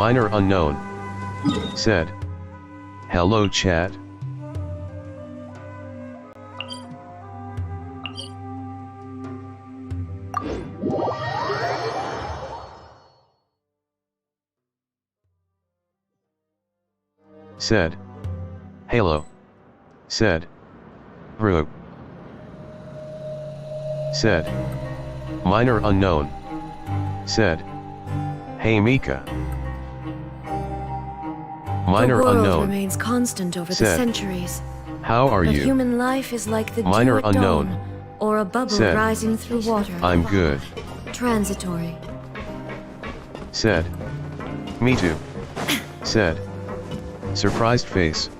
Minor unknown. Said. Hello chat. Said. Halo. Said. Bro. Said. Minor unknown. Said. Hey Mika. Minor the world unknown. Remains constant over Said. the centuries. How are But you? human life is like the Minor dew at unknown. dawn, or a bubble Said. rising through water. I'm good. Transitory. Said. Me too. Said. Surprised face.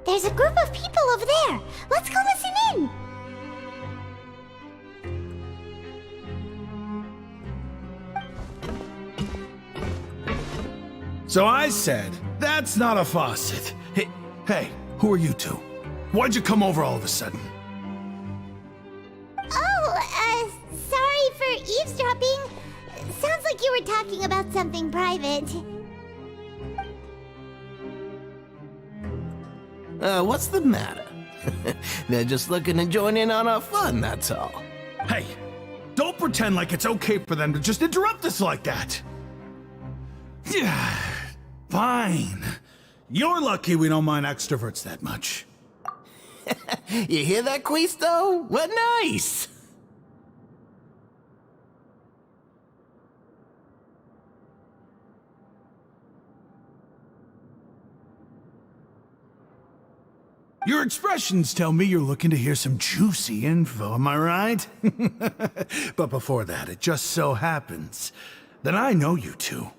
There's a group of people over there. Let's go listen in. So I said, that's not a faucet. Hey, who are you two? Why'd you come over all of a sudden? Oh, sorry for eavesdropping. Sounds like you were talking about something private. What's the matter? They're just looking to join in on our fun, that's all. Hey, don't pretend like it's okay for them to just interrupt us like that. Yeah, fine. You're lucky we don't mind extroverts that much. You hear that, Quisto? What nice! Your expressions tell me you're looking to hear some juicy info, am I right? But before that, it just so happens that I know you two.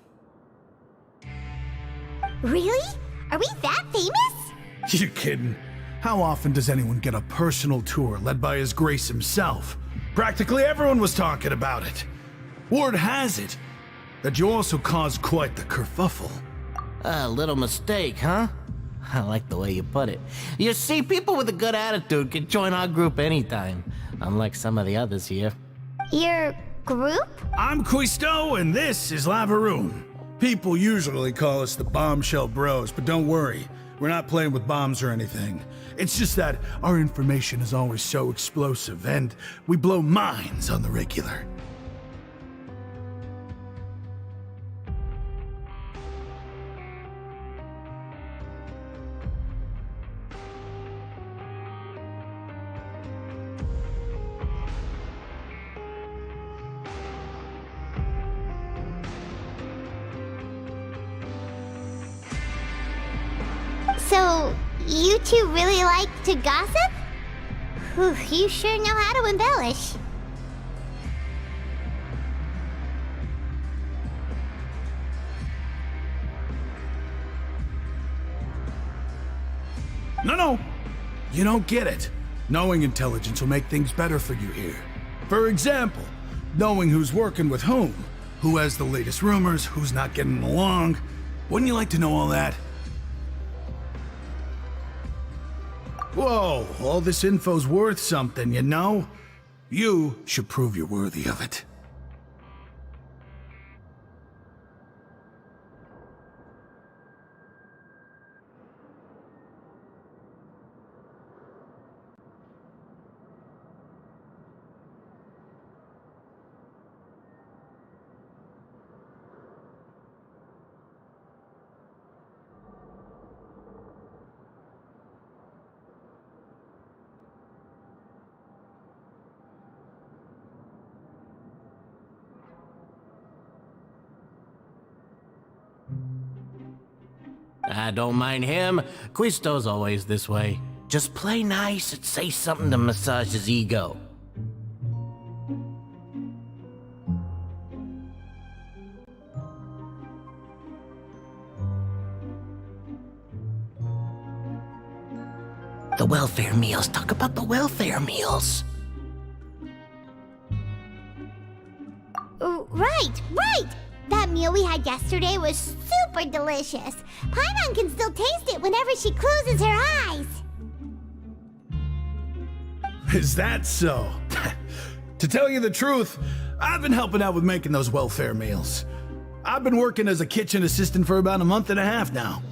Really? Are we that famous? You kidding? How often does anyone get a personal tour led by His Grace himself? Practically everyone was talking about it. Word has it that you also caused quite the kerfuffle. A little mistake, huh? I like the way you put it. You see, people with a good attitude can join our group anytime, unlike some of the others here. Your group? I'm Quisto, and this is Lavaroon. People usually call us the Bombshell Bros, but don't worry, we're not playing with bombs or anything. It's just that our information is always so explosive, and we blow minds on the regular. So, you two really like to gossip? Whew, you sure know how to embellish. No, you don't get it. Knowing intelligence will make things better for you here. For example, knowing who's working with whom, who has the latest rumors, who's not getting along. Wouldn't you like to know all that? Whoa, all this info's worth something, you know? You should prove you're worthy of it. I don't mind him. Quisto's always this way. Just play nice and say something to massage his ego. The welfare meals. Talk about the welfare meals. Right! That meal we had yesterday was super delicious. Paimon can still taste it whenever she closes her eyes. Is that so? To tell you the truth, I've been helping out with making those welfare meals. I've been working as a kitchen assistant for about a month and a half now.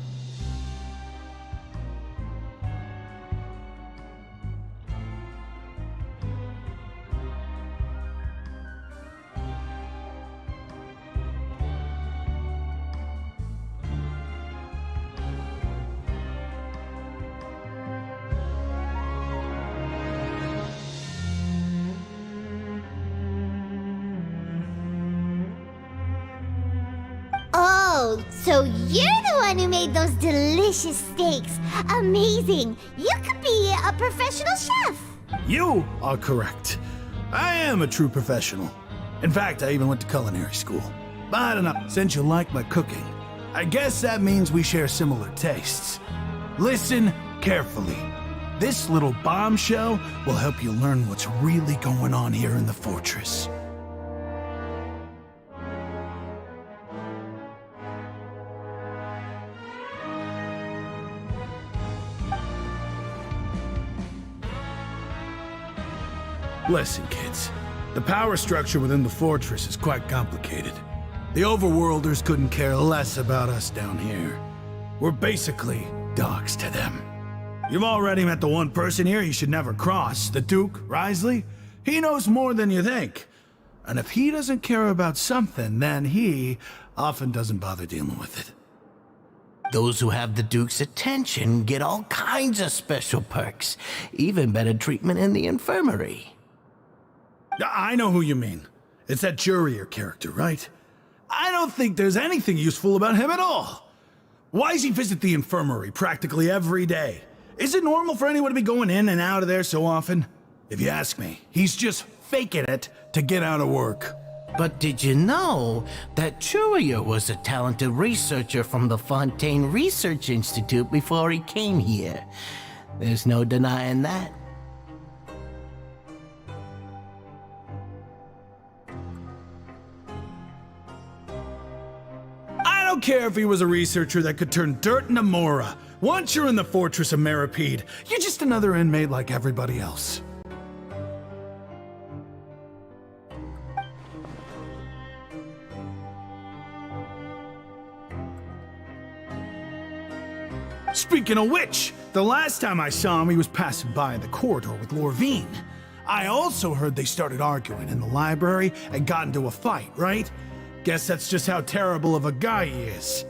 Oh, so you're the one who made those delicious steaks. Amazing. You could be a professional chef. You are correct. I am a true professional. In fact, I even went to culinary school. But I don't know, since you like my cooking, I guess that means we share similar tastes. Listen carefully. This little bombshell will help you learn what's really going on here in the fortress. Listen, kids. The power structure within the fortress is quite complicated. The overworlders couldn't care less about us down here. We're basically dogs to them. You've already met the one person here you should never cross, the Duke, Risley. He knows more than you think. And if he doesn't care about something, then he often doesn't bother dealing with it. Those who have the Duke's attention get all kinds of special perks, even better treatment in the infirmary. I know who you mean. It's that Jurier character, right? I don't think there's anything useful about him at all. Why does he visit the infirmary practically every day? Is it normal for anyone to be going in and out of there so often? If you ask me, he's just faking it to get out of work. But did you know that Jurier was a talented researcher from the Fontaine Research Institute before he came here? There's no denying that. I don't care if he was a researcher that could turn dirt into Mora. Once you're in the fortress of Meripede, you're just another inmate like everybody else. Speaking of which, the last time I saw him, he was passing by in the corridor with Lorvine. I also heard they started arguing in the library and got into a fight, right? Guess that's just how terrible of a guy he is.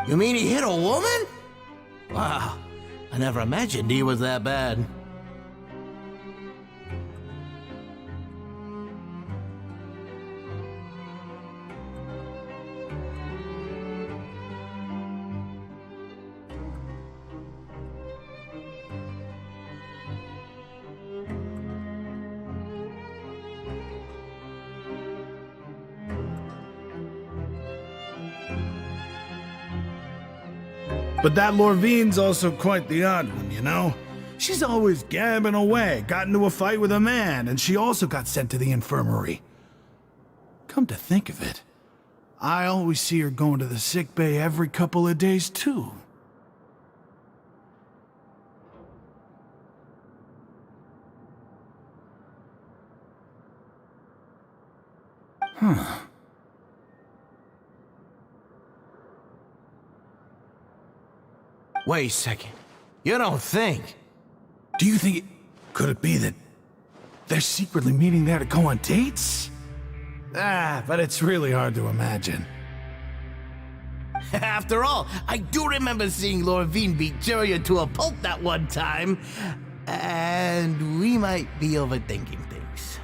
You mean he hit a woman? Wow, I never imagined he was that bad. But that Lorvine's also quite the odd one, you know? She's always gabbing away, got into a fight with a man, and she also got sent to the infirmary. Come to think of it, I always see her going to the sick bay every couple of days, too. Huh. Wait a second. You don't think? Do you think could it be that they're secretly meeting there to go on dates? But it's really hard to imagine. After all, I do remember seeing Lorvine beat Jurier to a pulp that one time. And we might be overthinking things.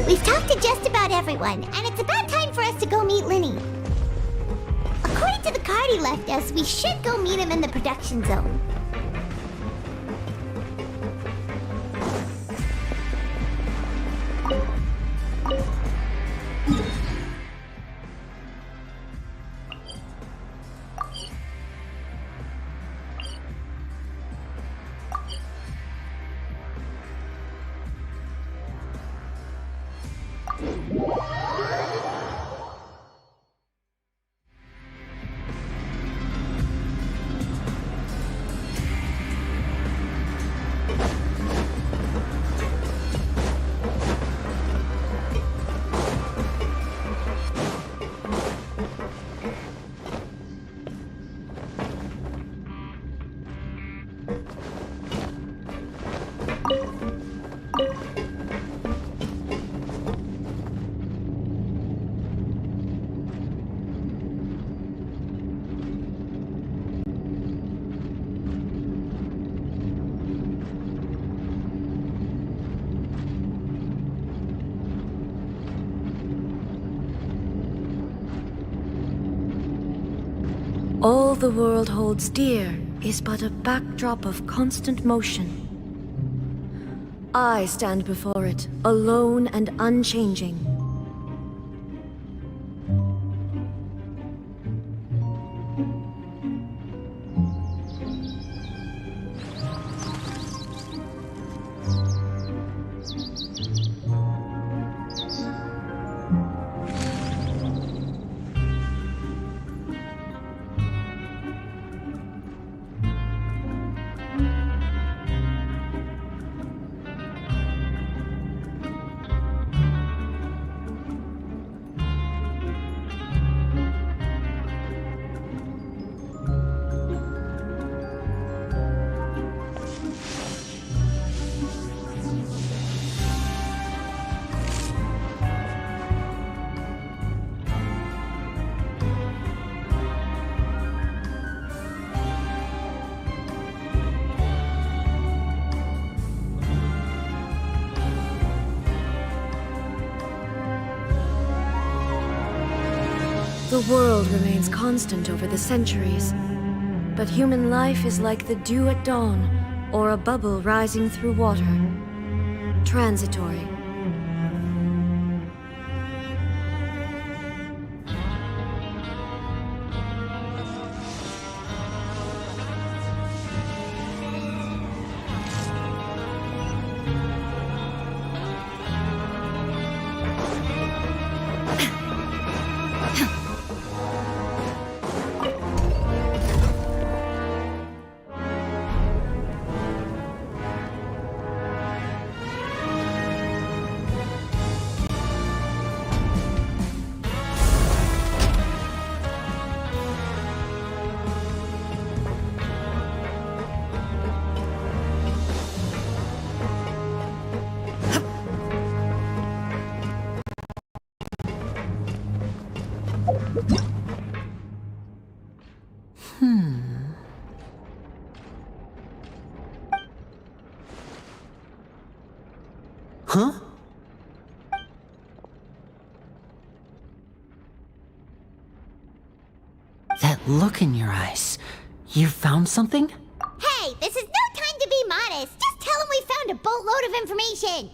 we've talked to just about everyone, and it's about time for us to go meet Linny. According to the card he left us, we should go meet him in the production zone. All the world holds dear is but a backdrop of constant motion. I stand before it, alone and unchanging. The world remains constant over the centuries, but human life is like the dew at dawn, or a bubble rising through water. Transitory. Huh? That look in your eyes. You found something? Hey, this is no time to be modest. Just tell him we found a boatload of information.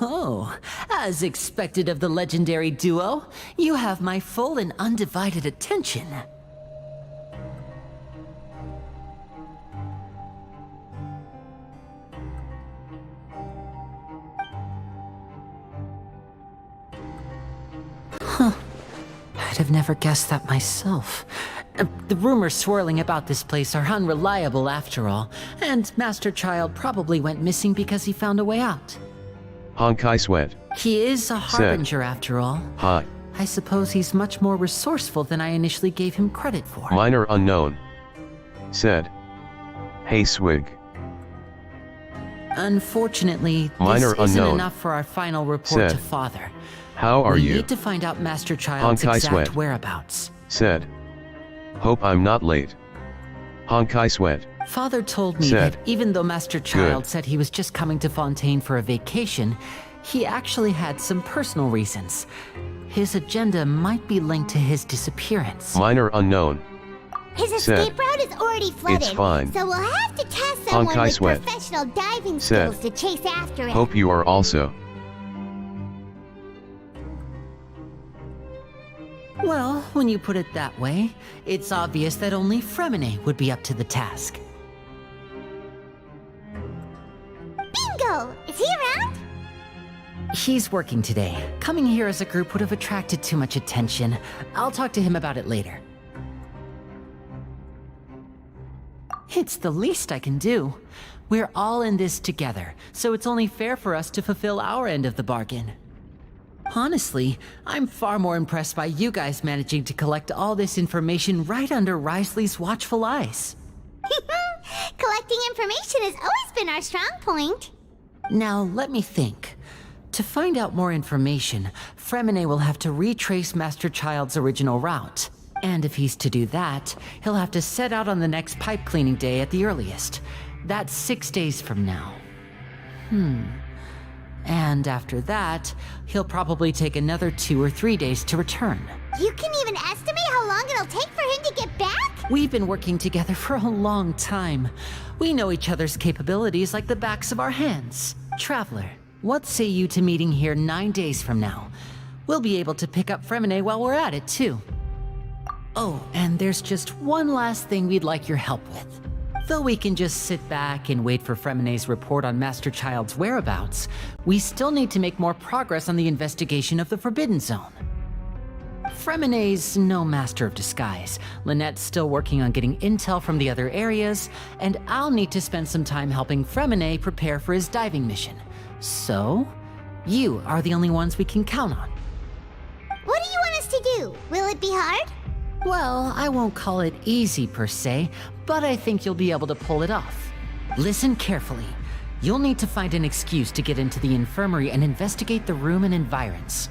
Oh, as expected of the legendary duo, you have my full and undivided attention. I'd have never guessed that myself. The rumors swirling about this place are unreliable after all, and Master Child probably went missing because he found a way out. Honkai Sweat. He is a harbinger after all. Hi. I suppose he's much more resourceful than I initially gave him credit for. Minor unknown. Said. Hey Swig. Unfortunately, Minor this isn't unknown. enough for our final report to Said. Father. How are we you? need to find out Master Child's Honkai exact Sweat. whereabouts. Said. Hope I'm not late. Honkai Sweat. Father told me Said. that even though Master Child said he was just coming to Fontaine for a vacation, he actually had some personal reasons. His agenda might be linked to his disappearance. Minor unknown. His Said. escape route is already flooded. It's fine. So we'll have to task someone Honkai with Sweat. professional diving Said. skills to chase after it. Hope you are also. Well, when you put it that way, it's obvious that only Fremine would be up to the task. Bingo! Is he around? He's working today. Coming here as a group would have attracted too much attention. I'll talk to him about it later. It's the least I can do. We're all in this together, so it's only fair for us to fulfill our end of the bargain. Honestly, I'm far more impressed by you guys managing to collect all this information right under Risley's watchful eyes. Collecting information has always been our strong point. Now, let me think. To find out more information, Fremine will have to retrace Master Child's original route. And if he's to do that, he'll have to set out on the next pipe cleaning day at the earliest. That's 6 days from now. And after that, he'll probably take another 2 or 3 days to return. You can even estimate how long it'll take for him to get back? We've been working together for a long time. We know each other's capabilities like the backs of our hands. Traveler, what say you to meeting here 9 days from now? We'll be able to pick up Fremine while we're at it, too. Oh, and there's just one last thing we'd like your help with. Though we can just sit back and wait for Fremine's report on Master Child's whereabouts, we still need to make more progress on the investigation of the Forbidden Zone. Fremine's no master of disguise. Lynette's still working on getting intel from the other areas, and I'll need to spend some time helping Fremine prepare for his diving mission. So, you are the only ones we can count on. What do you want us to do? Will it be hard? Well, I won't call it easy per se, but I think you'll be able to pull it off. Listen carefully. You'll need to find an excuse to get into the infirmary and investigate the room and environs.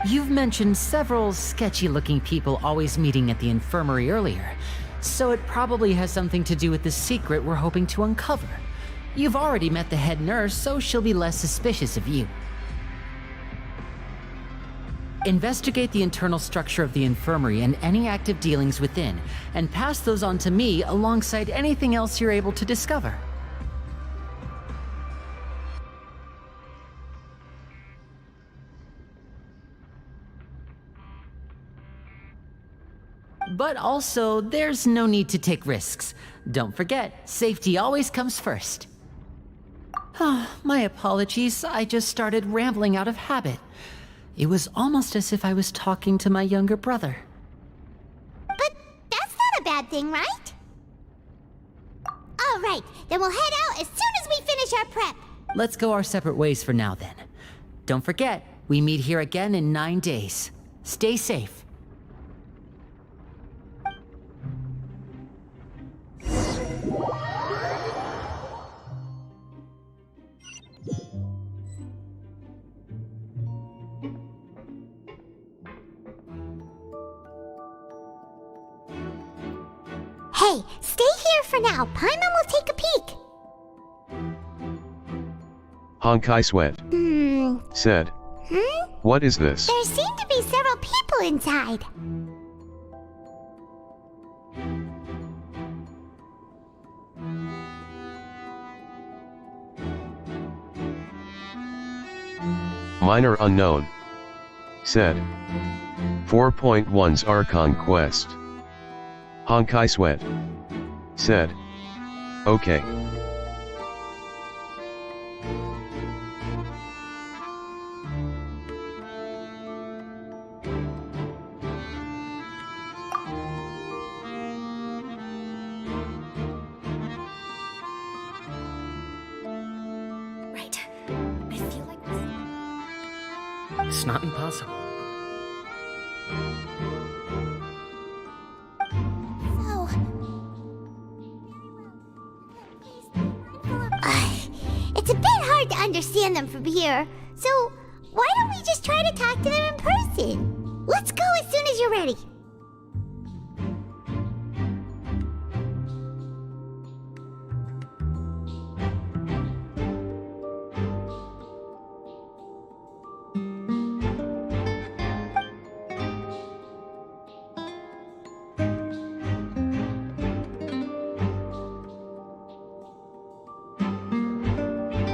You've mentioned several sketchy-looking people always meeting at the infirmary earlier, so it probably has something to do with the secret we're hoping to uncover. You've already met the head nurse, so she'll be less suspicious of you. Investigate the internal structure of the infirmary and any active dealings within, and pass those on to me alongside anything else you're able to discover. But also, there's no need to take risks. Don't forget, safety always comes first. My apologies, I just started rambling out of habit. It was almost as if I was talking to my younger brother. But that's not a bad thing, right? All right, then we'll head out as soon as we finish our prep. Let's go our separate ways for now then. Don't forget, we meet here again in 9 days. Stay safe. Hey, stay here for now. Paimon will take a peek. Honkai Sweat. Said. What is this? There seem to be several people inside. Minor unknown. Said. 4.1's Archon Quest. Honkai Sweat. Said. Okay. Right. I feel like this. It's not impossible. So... it's a bit hard to understand them from here, so why don't we just try to talk to them in person? Let's go as soon as you're ready.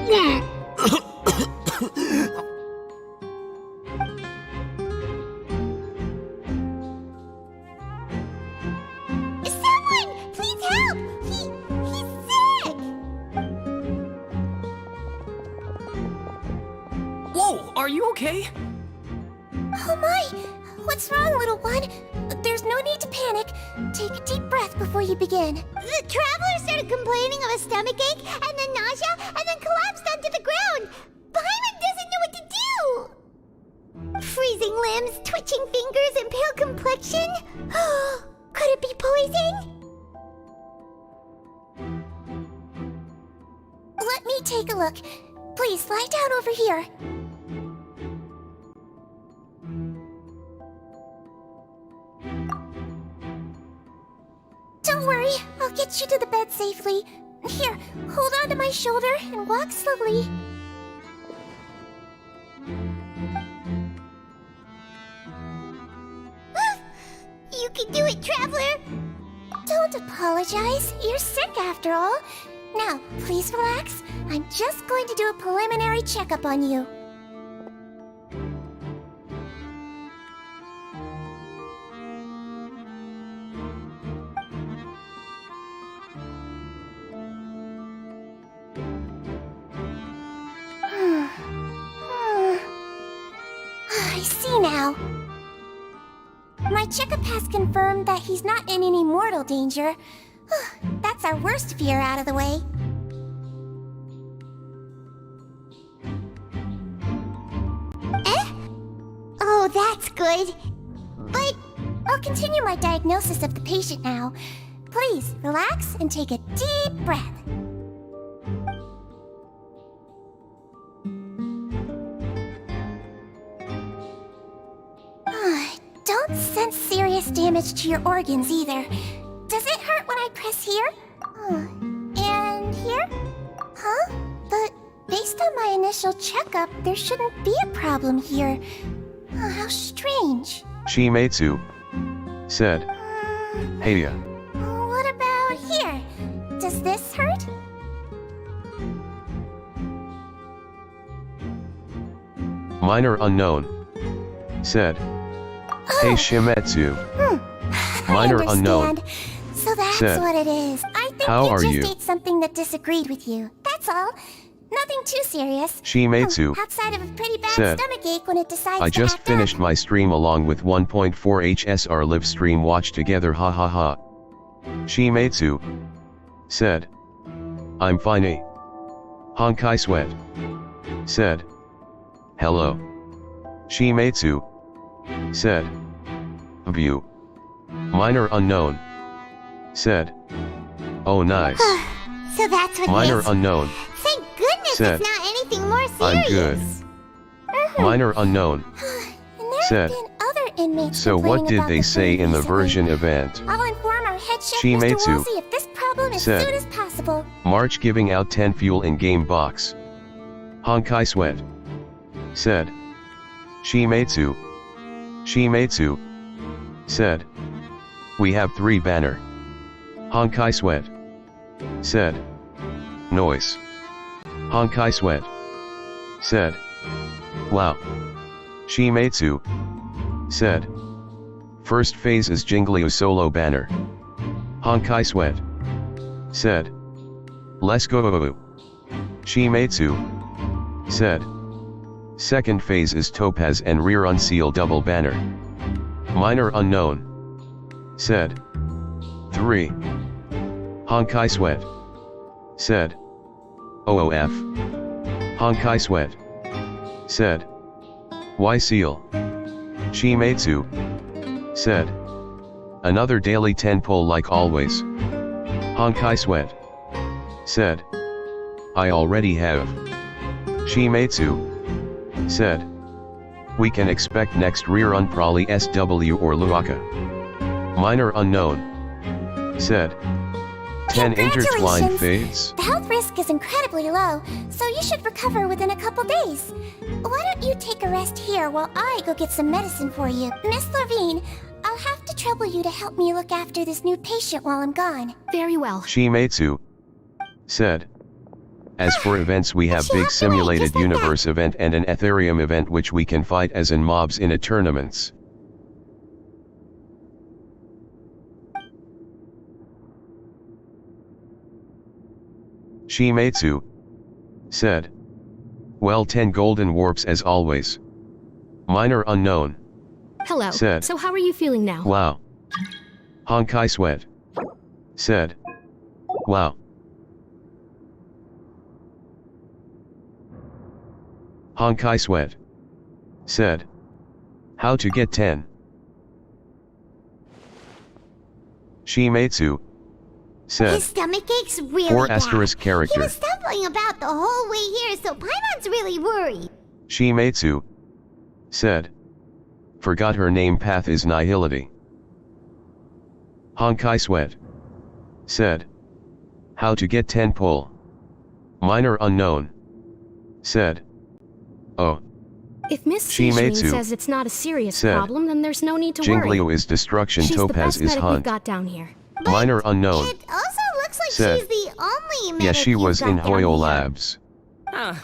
Someone! Please help! He's sick! Whoa, are you okay? Oh my! What's wrong, little one? There's no need to panic. Take a deep breath before you begin. The traveler started complaining of a stomachache, and then nausea, and then collapsed onto the ground. Paimon doesn't know what to do! Freezing limbs, twitching fingers, and pale complexion? Could it be poison? Let me take a look. Please, lie down over here. Don't worry, I'll get you to the bed safely. Here, hold on to my shoulder and walk slowly. You can do it, Traveler! Don't apologize. You're sick after all. Now, please relax. I'm just going to do a preliminary checkup on you. I see now. My checkup has confirmed that he's not in any mortal danger. That's our worst fear out of the way. Eh? Oh, that's good. But I'll continue my diagnosis of the patient now. Please, relax and take a deep breath. Don't sense serious damage to your organs either. Does it hurt when I press here? And here? Huh? But based on my initial checkup, there shouldn't be a problem here. How strange. Shimetsu said. Heya. What about here? Does this hurt? Minor unknown said. Hey Shimetsu. Minor I unknown. understand. So that's said, what it is. I think how you are just you? ate something that disagreed with you. That's all. Nothing too serious. Shimetsu Outside of a pretty bad said, stomachache when it decides I to just act finished up. my stream along with 1.4 HSR live stream watch together ha ha ha. Shimetsu said. I'm fine eh? Honkai Sweat said. Hello. Shimetsu said. View. Minor unknown said. Oh nice. So that's what Minor it is. unknown Thank goodness said, it's not anything more serious. I'm good. Minor unknown And there said, have been other inmates so what complaining did about they the say food in the recently. version event? I'll inform our head chef, Shimetsu Mr. Woolsey, of this problem as said, soon as possible. March giving out 10 fuel in game box. Honkai Sweat said. Shimetsu said. We have 3 banner. Honkai Sweat said. Noise. Honkai Sweat said. Wow. Shimetsu said. First phase is Jingliu solo banner. Honkai Sweat said. Let's go. Shimetsu said. Second phase is Topaz and Rear Unseal double banner. Minor unknown said. 3. Honkai Sweat said. OOF. Honkai Sweat said. Why seal? Shimetsu said. Another daily 10 pull like always. Honkai Sweat said. I already have. Shimetsu said. We can expect next rear unprolly SW or Luaka. Minor unknown said. 10 intertwined Congratulations. fades. The health risk is incredibly low, so you should recover within a couple days. Why don't you take a rest here while I go get some medicine for you? Miss Levine, I'll have to trouble you to help me look after this new patient while I'm gone. Very well. Shimetsu said. As for events, we have But you big have to wait, simulated just like that. universe event and an Ethereum event which we can fight as in mobs in a tournaments. Shimetsu said. Well, 10 golden warps as always. Minor unknown Hello. said. So how are you feeling now? Wow. Honkai Sweat said. Wow. Honkai Sweat said. How to get 10. Shimetsu said. His stomach aches really 4 bad. asterisk He character. was stumbling about the whole way here, so Paimon's really worried. Shimetsu said. Forgot her name, path is nihility. Honkai Sweat said. How to get 10 pull. Minor unknown said. Oh. If Miss Shimetsu Sijin says it's not a serious said. problem, then there's no need to worry. Jinglio is destruction, She's the Topaz best is medic we've hunt. got down here. Minor unknown. It also looks like said. she's the only medic Yeah, she you've was got in down Hoyo here. Labs.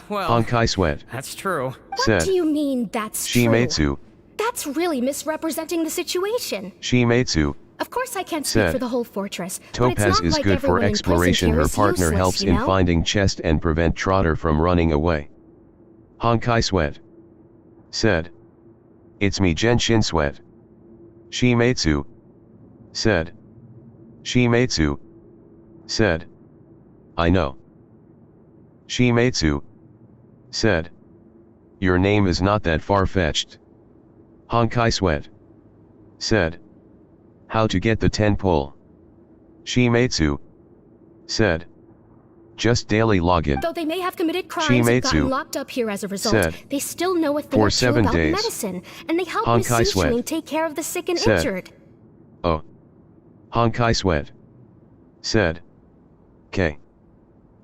Well, Honkai Sweat that's true. What said. do you mean that's true? Shimetsu. That's really misrepresenting the situation. Shimetsu Of course I can't speak said. for the whole fortress, but it's Topaz not is like good for everyone in prison exploration. here Her is partner useless, helps you in know? finding chest and prevent Trotter from running away. Honkai Sweat said. It's me, Genshin Sweat. Shimetsu said. Shimetsu said. I know. Shimetsu said. Your name is not that far-fetched. Honkai Sweat said. How to get the 10 pull. Shimetsu said. Just daily login. Though they may have committed crimes and Shimetsu gotten locked up here as a result, said. they still know a thing For or two 7 about days. medicine, and they help Honkai Miss Sweat Sijin take care of the sick and said. injured. Oh. Honkai Sweat said. K.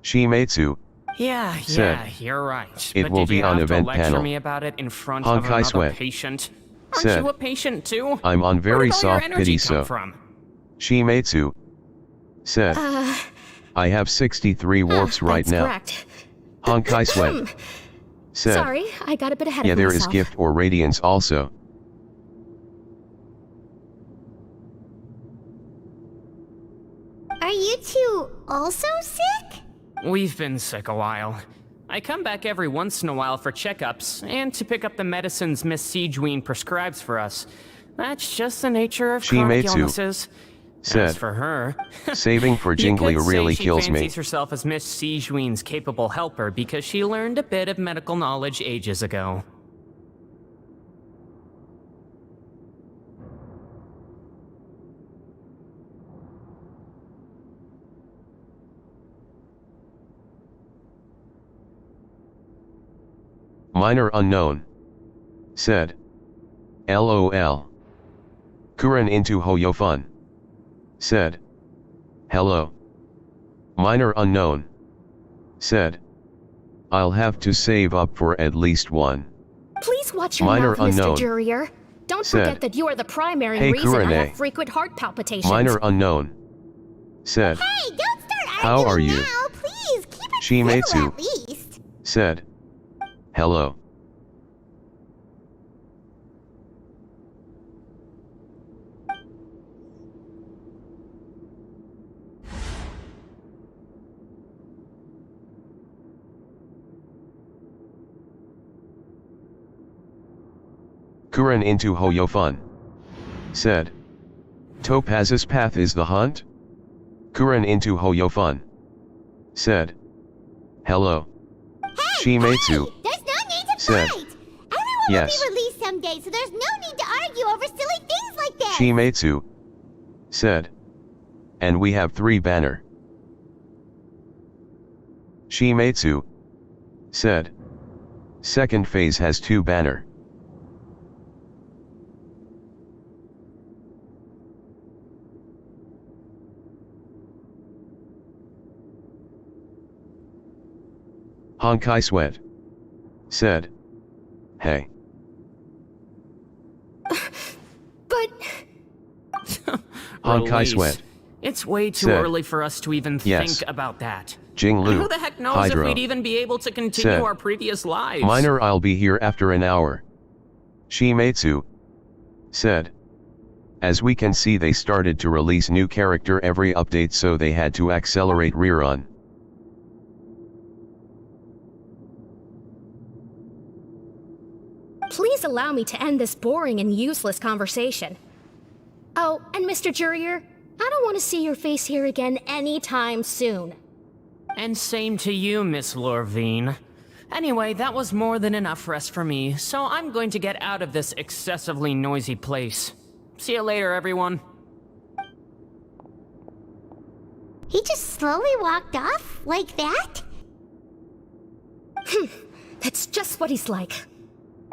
Shimetsu Yeah, said. you're right. It But will did be you on have event to lecture panel. me about it in front Honkai of another Sweat patient? Aren't said. you a patient too? I'm on Where very did all your soft energy pity, come so. from? Shimetsu said. I have 63 warps right That's now. correct. Honkai Sweat said. Sorry, I got a bit ahead Yeah, of there myself. is gift or radiance also. Are you two also sick? We've been sick a while. I come back every once in a while for checkups and to pick up the medicines Miss Sijin prescribes for us. That's just the nature of chronic Shimetsu illnesses. said. As for her, Saving for you Jinglio could say really she kills me. fancies herself as Miss Sijin's capable helper because she learned a bit of medical knowledge ages ago. Minor unknown said. LOL. Kuren into Hoyo Fun said. Hello. Minor unknown said. I'll have to save up for at least one. Please watch your Minor mouth, unknown Mr. Jurier. Don't said. forget that you are the primary Hey, reason I Kurene. have frequent heart palpitations. Minor unknown said. Hey, don't start How are arguing you? now. Please, keep it Shimetsu civil at least. said. Hello. Kuren into Hoyo Fun said. Topaz's path is the hunt? Kuren into Hoyo Fun said. Hello. Shimetsu Hey, there's no need to said. fight. Everyone Yes. will be released someday, so there's no need to argue over silly things like this. Shimetsu said. And we have 3 banner. Shimetsu said. Second phase has 2 banner. Honkai Sweat said. Hey. But Honkai Release. Sweat It's way too said, early for us to even yes. think about that. Jinglu, Who the heck knows Hydro, if we'd even be able to continue said, our previous lives? Minor, I'll be here after an hour. Shimetsu said. As we can see, they started to release new character every update, so they had to accelerate rerun. Please allow me to end this boring and useless conversation. Oh, and Mr. Jurier, I don't want to see your face here again anytime soon. And same to you, Miss Lorvine. Anyway, that was more than enough rest for me, so I'm going to get out of this excessively noisy place. See you later, everyone. He just slowly walked off like that? That's just what he's like.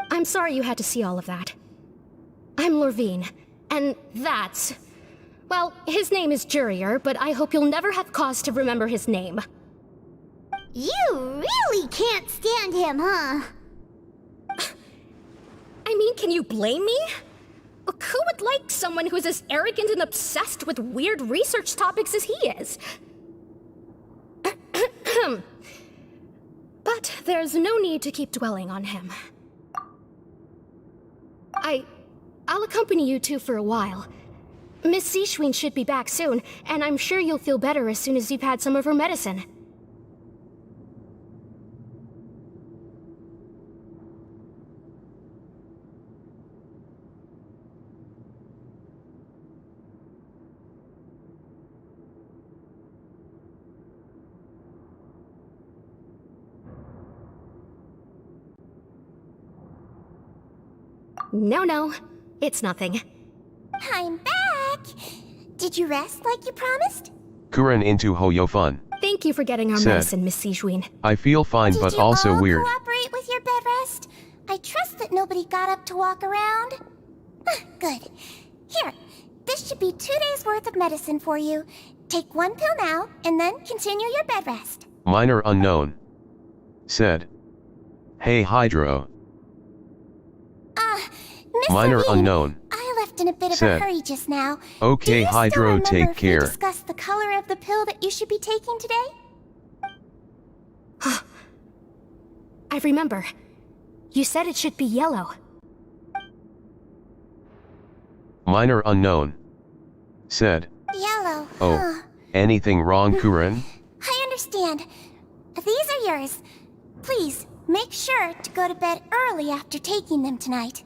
I'm sorry you had to see all of that. I'm Lorvine, and that's... Well, his name is Jurier, but I hope you'll never have cause to remember his name. You really can't stand him, huh? I mean, can you blame me? Who would like someone who's as arrogant and obsessed with weird research topics as he is? But there's no need to keep dwelling on him. I'll accompany you two for a while. Miss Seishween should be back soon, and I'm sure you'll feel better as soon as you've had some of her medicine. No, it's nothing. I'm back! Did you rest like you promised? Kuren into Hoyofun. Thank you for getting our said, medicine, Miss Seishween. I feel fine, but also weird. Did you all cooperate with your bed rest? I trust that nobody got up to walk around. Good. Here, this should be 2 days worth of medicine for you. Take 1 pill now, and then continue your bed rest. Minor unknown said. Hey Hydro. Miss Minor Levine, unknown I left in a bit of said, a hurry just now. Okay, Hydro, take care. We discussed the color of the pill that you should be taking today? I remember. You said it should be yellow. Minor unknown said. Yellow. Oh, anything wrong, Kuren? I understand. These are yours. Please, make sure to go to bed early after taking them tonight.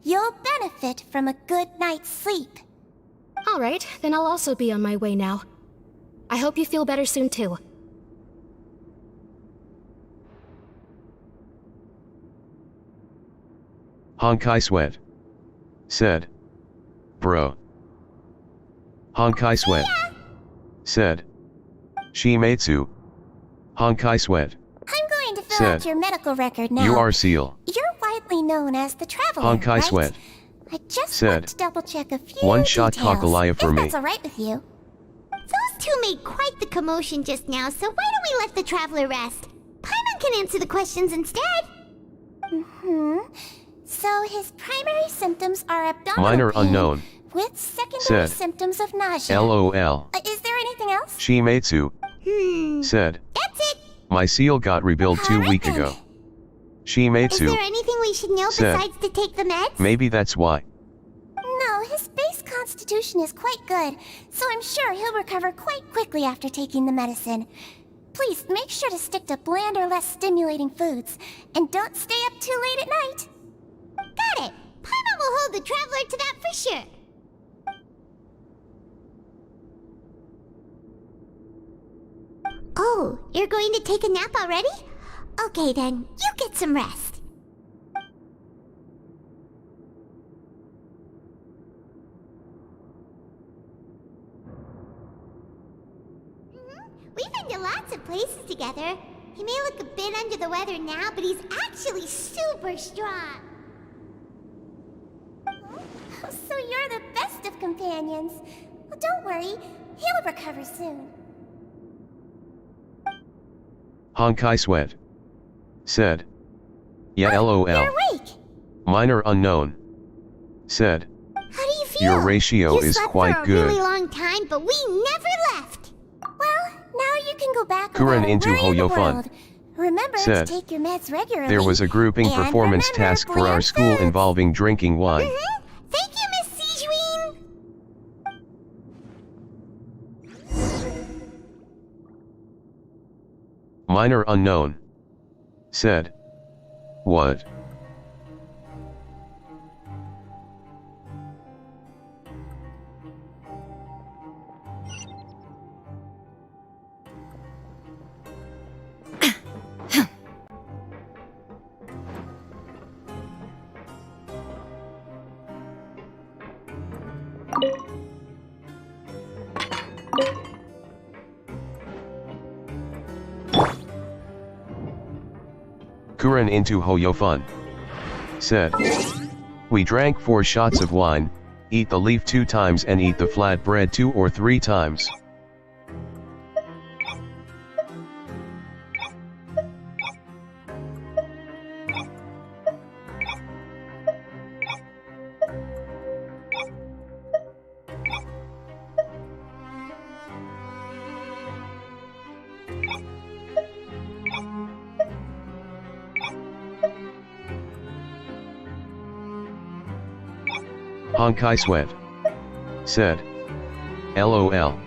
You'll benefit from a good night's sleep. All right, then I'll also be on my way now. I hope you feel better soon, too. Honkai Sweat said. Bro. Honkai Sweat said. Shimetsu. Honkai Sweat I'm going to fill out your medical record now. You are Seal. You're widely known as the Traveler, Honkai right? Sweat I just said, want to double check a few one-shot details, Kakalaya for if me. that's all right with you. Those two made quite the commotion just now, so why don't we let the Traveler rest? Paimon can answer the questions instead. So his primary symptoms are abdominal Minor pain unknown with secondary said, symptoms of nausea. LOL. Is there anything else? Shimetsu said. That's it. My seal got rebuilt 2 Alright weeks then. ago. Is Shimetsu there anything we should know said, besides to take the meds? maybe that's why. No, his base constitution is quite good, so I'm sure he'll recover quite quickly after taking the medicine. Please make sure to stick to bland or less stimulating foods, and don't stay up too late at night. Got it. Paimon will hold the Traveler to that for sure. Oh, you're going to take a nap already? Okay then, you get some rest. We've been to lots of places together. He may look a bit under the weather now, but he's actually super strong. So you're the best of companions. Well, don't worry, he'll recover soon. Honkai Sweat said. Yeah, LOL. You're awake. Minor unknown said. How do you feel? Your ratio You is slept quite for a good. really long time, but we never left. Well, now you can go back Kuren without a into worry in the Hoyofun world. Remember said, to take your meds regularly. there was a grouping And performance remember, task for our bland school foods. involving drinking wine. Thank you, Miss Sijuin. Minor unknown said, what? Kuren into Hoyofun said, we drank 4 shots of wine, eat the leaf 2 times and eat the flat bread 2 or 3 times. Honkai Sweat said, LOL.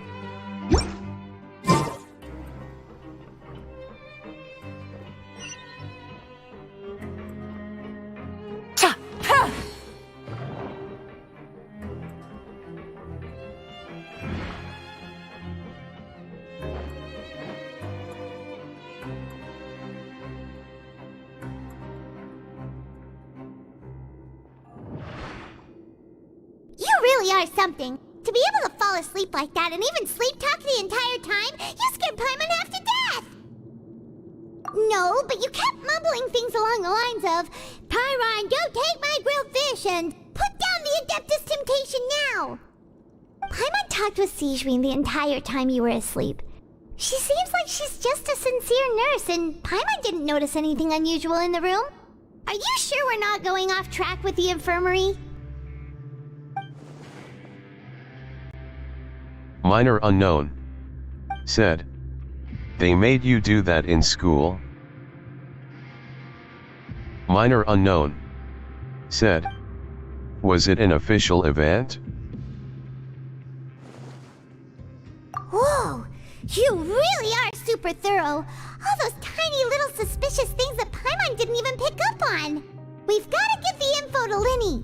You really are something. To be able to fall asleep like that and even sleep talk the entire time, you scared Paimon half to death! No, but you kept mumbling things along the lines of, Pyron, don't take my grilled fish, and put down the Adeptus Temptation now! Paimon talked with Sijuin the entire time you were asleep. She seems like she's just a sincere nurse, and Paimon didn't notice anything unusual in the room. Are you sure we're not going off track with the infirmary? Minor unknown said, they made you do that in school? Minor unknown said, was it an official event? Whoa! You really are super thorough! All those tiny little suspicious things that Paimon didn't even pick up on! We've gotta get the info to Linny!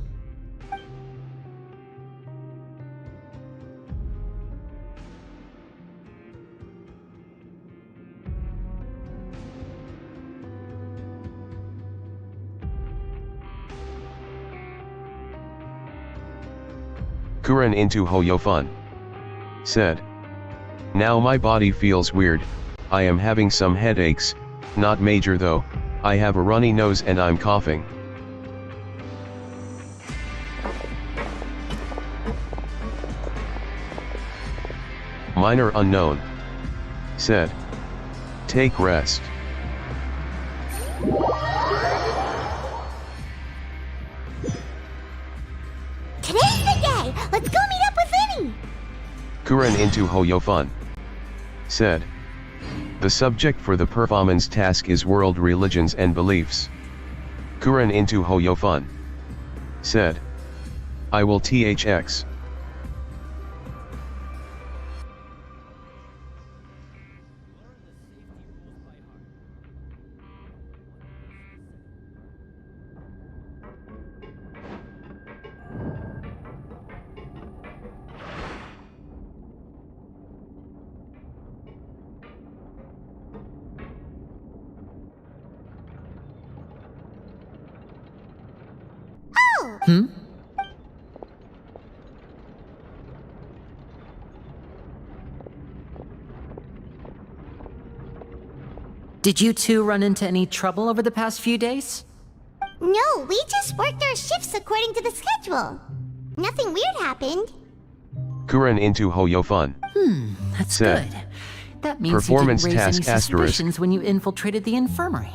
Kuren into Hoyofun said, now my body feels weird, I am having some headaches, not major though, I have a runny nose and I'm coughing. Minor unknown said, take rest. Today's the day! Let's go meet up with Linny! Kuren into Hoyofun said, the subject for the performance task is world religions and beliefs. Kuren into Hoyofun said, I will THX. Hmm? Did you two run into any trouble over the past few days? No, we just worked our shifts according to the schedule. Nothing weird happened. Kuren into Hoyofun That's said, good. That means performance you didn't raise any task asterisk. suspicions when you infiltrated the infirmary.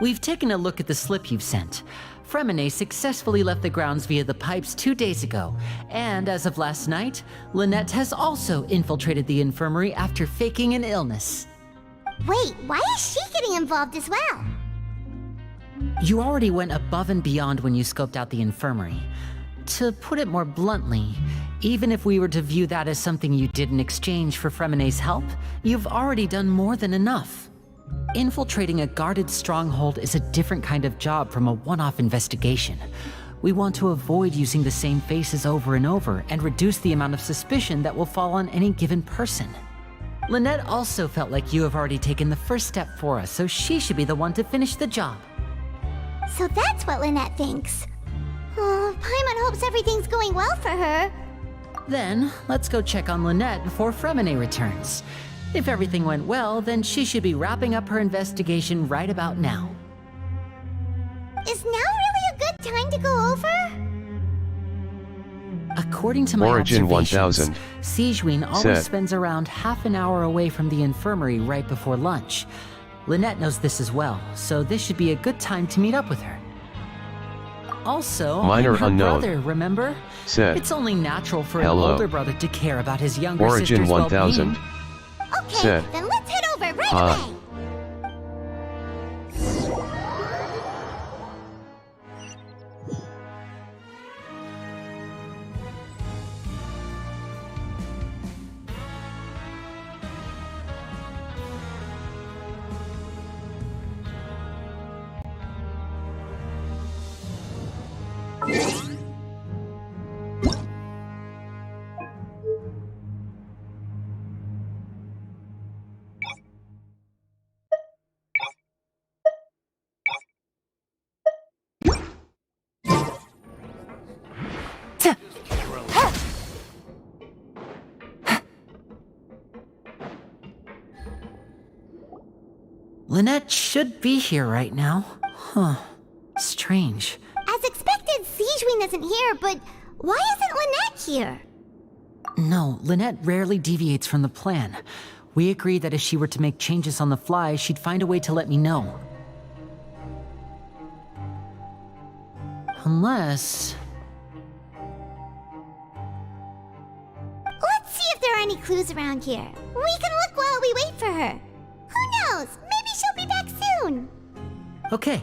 We've taken a look at the slip you've sent. Fremine successfully left the grounds via the pipes 2 days ago, and as of last night, Lynette has also infiltrated the infirmary after faking an illness. Wait, why is she getting involved as well? You already went above and beyond when you scoped out the infirmary. To put it more bluntly, even if we were to view that as something you did in exchange for Fremine's help, you've already done more than enough. Infiltrating a guarded stronghold is a different kind of job from a one-off investigation. We want to avoid using the same faces over and over and reduce the amount of suspicion that will fall on any given person. Lynette also felt like you have already taken the first step for us, so she should be the one to finish the job. So that's what Lynette thinks. Oh, Paimon hopes everything's going well for her. Then, let's go check on Lynette before Fremine returns. If everything went well, then she should be wrapping up her investigation right about now. Is now really a good time to go over? According to my Origin observations, 1000 Sigewinne always said, spends around half an hour away from the infirmary right before lunch. Lynette knows this as well, so this should be a good time to meet up with her. Also, Minor I'm her unknown brother, remember? said, It's only natural for hello. an older brother to care about his younger Origin sister's 1000 well-being. Okay, said, then let's head over right hi. away. Lynette should be here right now. Huh. Strange. As expected, Sigewinne isn't here, but why isn't Lynette here? No, Lynette rarely deviates from the plan. We agreed that if she were to make changes on the fly, she'd find a way to let me know. Unless... Let's see if there are any clues around here. We can look while we wait for her. Who knows? Maybe she'll be back soon. Okay.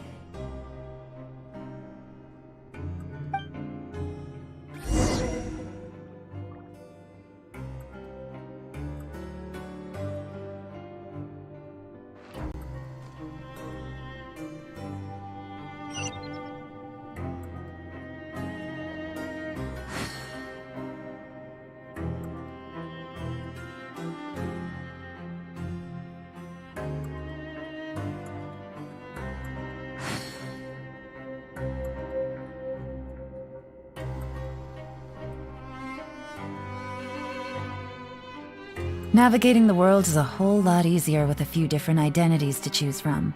Navigating the world is a whole lot easier with a few different identities to choose from.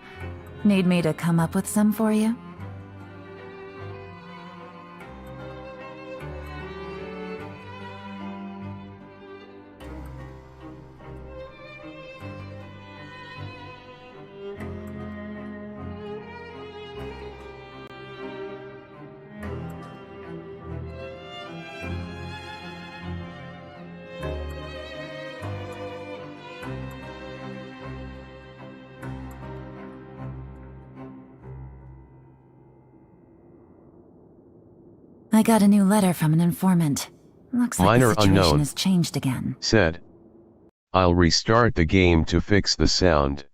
Need me to come up with some for you? I got a new letter from an informant. Looks like Minor the situation unknown has changed again. said, I'll restart the game to fix the sound.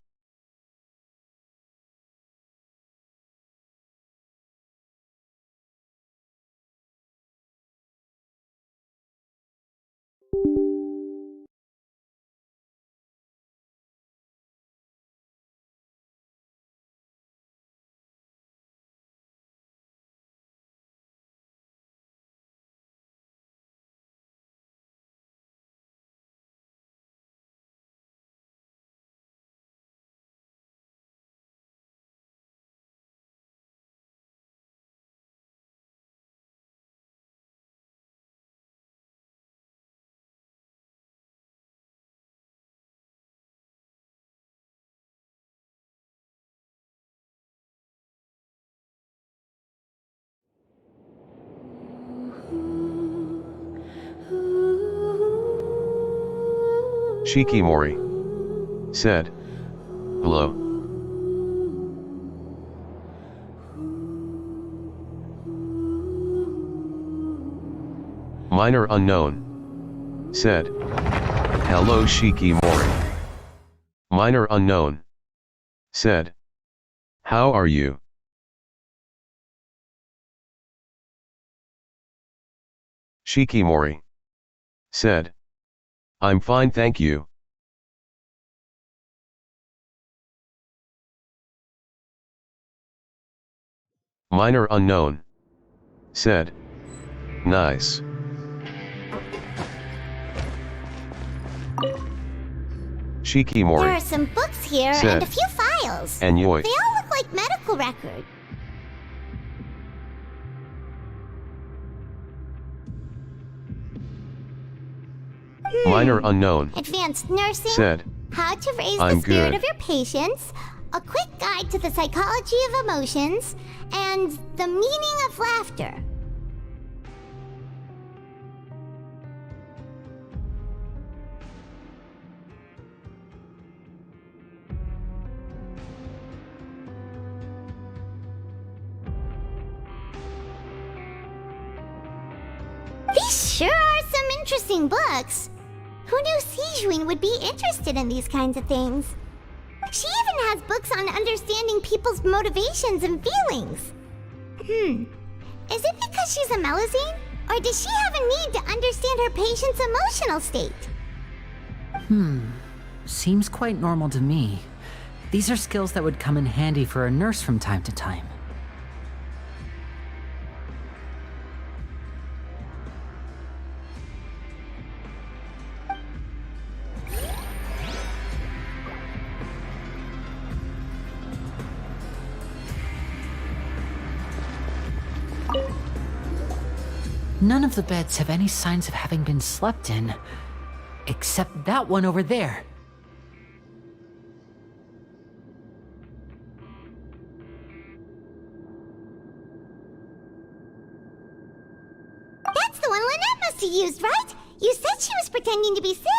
Shikimori said, "Hello." Minor unknown said, "Hello Shikimori." Minor unknown said, "How are you?" Shikimori said, "I'm fine, thank you." Minor unknown said, "Nice." Shikimori There are some books here said, and a few files. "And They all yoi." look like medical records. Minor unknown Advanced nursing, said, how to raise "I'm the spirit good." of your patients, a quick guide to the psychology of emotions, and the meaning of laughter. These sure are some interesting books. Who knew Sijuin would be interested in these kinds of things? She even has books on understanding people's motivations and feelings. Is it because she's a Melusine? Or does she have a need to understand her patient's emotional state? Seems quite normal to me. These are skills that would come in handy for a nurse from time to time. None of the beds have any signs of having been slept in, except that one over there. That's the one Lynette must have used, right? You said she was pretending to be sick.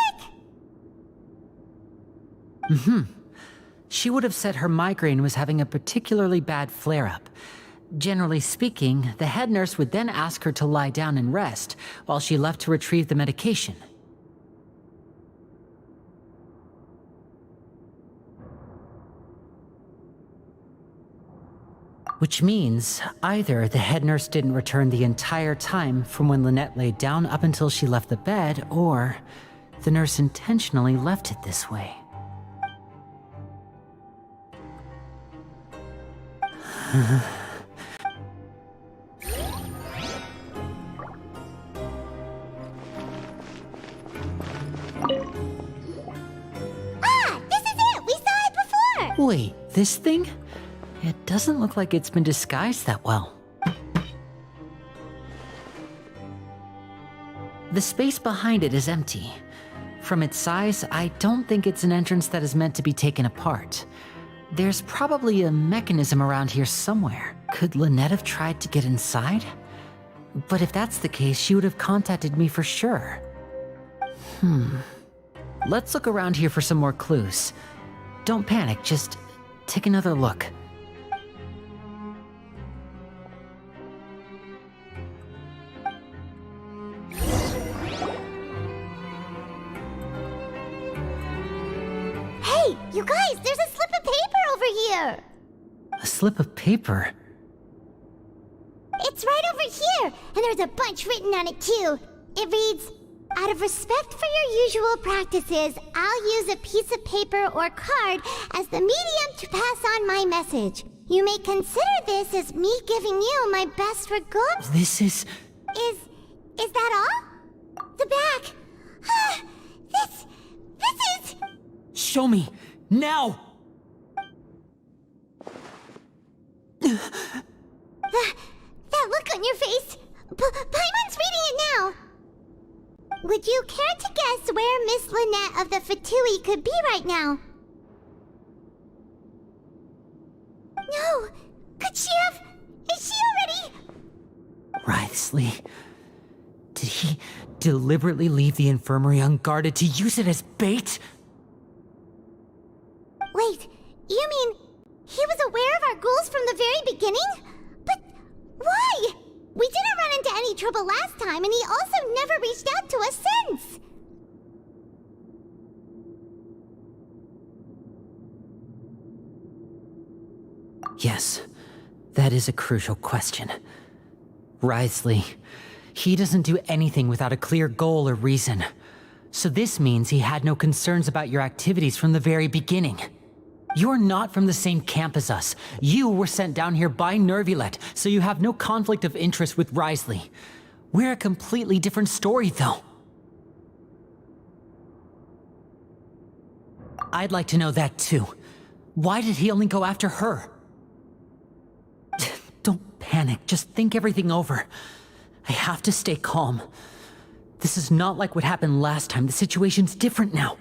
She would have said her migraine was having a particularly bad flare-up. Generally speaking, the head nurse would then ask her to lie down and rest, while she left to retrieve the medication. Which means, either the head nurse didn't return the entire time from when Lynette laid down up until she left the bed, or the nurse intentionally left it this way. Ah, this is it! We saw it before! Wait, this thing? It doesn't look like it's been disguised that well. The space behind it is empty. From its size, I don't think it's an entrance that is meant to be taken apart. There's probably a mechanism around here somewhere. Could Lynette have tried to get inside? But if that's the case, she would have contacted me for sure. Let's look around here for some more clues. Don't panic, just take another look. Hey, you guys, there's a slip of paper over here! A slip of paper? It's right over here, and there's a bunch written on it too. It reads, "Out of respect for your usual practices, I'll use a piece of paper or card as the medium to pass on my message. You may consider this as me giving you my best regards." This is... Is that all? The back. This is... Show me! Now! That look on your face. Paimon's reading it now. Would you care to guess where Miss Lynette of the Fatui could be right now? No. Could she have... Is she already... Wriothesley. Did he deliberately leave the infirmary unguarded to use it as bait? Wait, you mean he was aware of our goals from the very beginning? But why? We didn't run into any trouble last time, and he also never reached out to us since. Yes, that is a crucial question. Wriothesley, he doesn't do anything without a clear goal or reason. So this means he had no concerns about your activities from the very beginning. You're not from the same camp as us. You were sent down here by Neuvillette, so you have no conflict of interest with Wriothesley. We're a completely different story, though. I'd like to know that, too. Why did he only go after her? Don't panic, just think everything over. I have to stay calm. This is not like what happened last time. The situation's different now.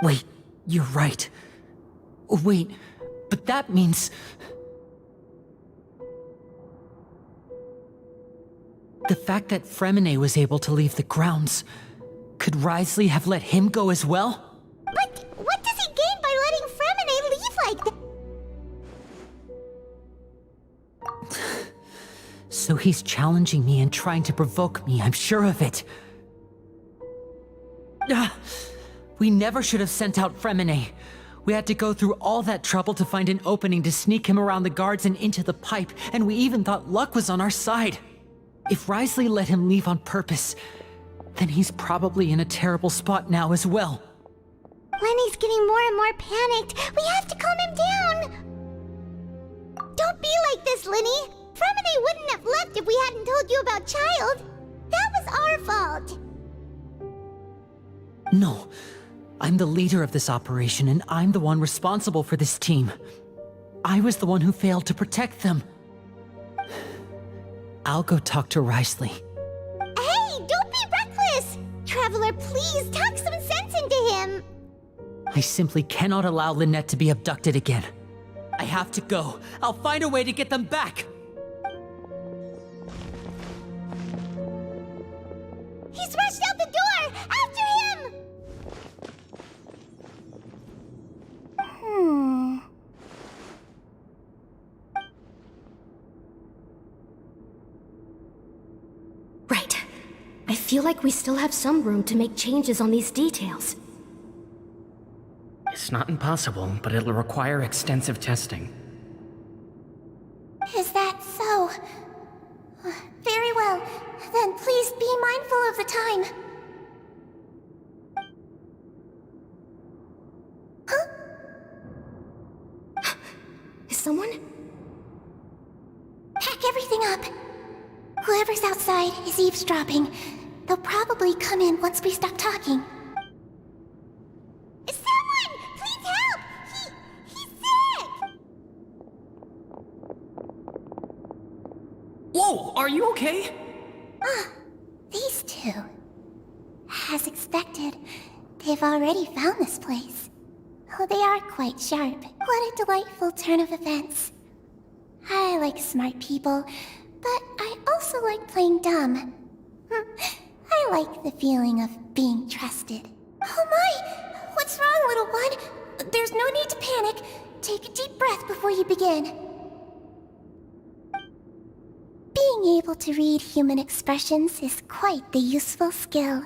Wait, you're right. Wait, but that means... The fact that Fremine was able to leave the grounds, could Wriothesley have let him go as well? But what does he gain by letting Fremine leave like that? So he's challenging me and trying to provoke me, I'm sure of it. We never should have sent out Fremine. We had to go through all that trouble to find an opening to sneak him around the guards and into the pipe, and we even thought luck was on our side. If Wriothesley let him leave on purpose, then he's probably in a terrible spot now as well. Lenny's getting more and more panicked. We have to calm him down. Don't be like this, Lenny. Fremine wouldn't have left if we hadn't told you about Child. That was our fault. No. I'm the leader of this operation, and I'm the one responsible for this team. I was the one who failed to protect them. I'll go talk to Wriothesley. Hey, don't be reckless! Traveler, please talk some sense into him. I simply cannot allow Lynette to be abducted again. I have to go. I'll find a way to get them back! He's rushed out the door! After him! Right. I feel like we still have some room to make changes on these details. It's not impossible, but it'll require extensive testing. Is that so? Very well. Then please be mindful of the time. Huh? Is someone? Pack everything up. Whoever's outside is eavesdropping. They'll probably come in once we stop talking. Someone! Please help! He's sick! Whoa, are you okay? These two. As expected, they've already found this place. Oh, they are quite sharp. What a delightful turn of events. I like smart people, but I also like playing dumb. I like the feeling of being trusted. Oh my! What's wrong, little one? There's no need to panic. Take a deep breath before you begin. Being able to read human expressions is quite the useful skill.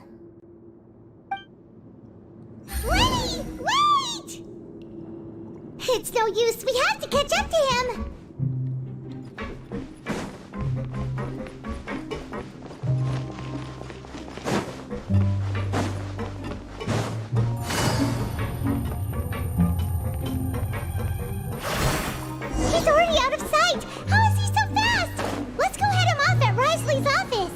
Lenny! Wait! It's no use. We have to catch up to him. He's already out of sight! How is he so fast? Let's go head him off at Wriothesley's office!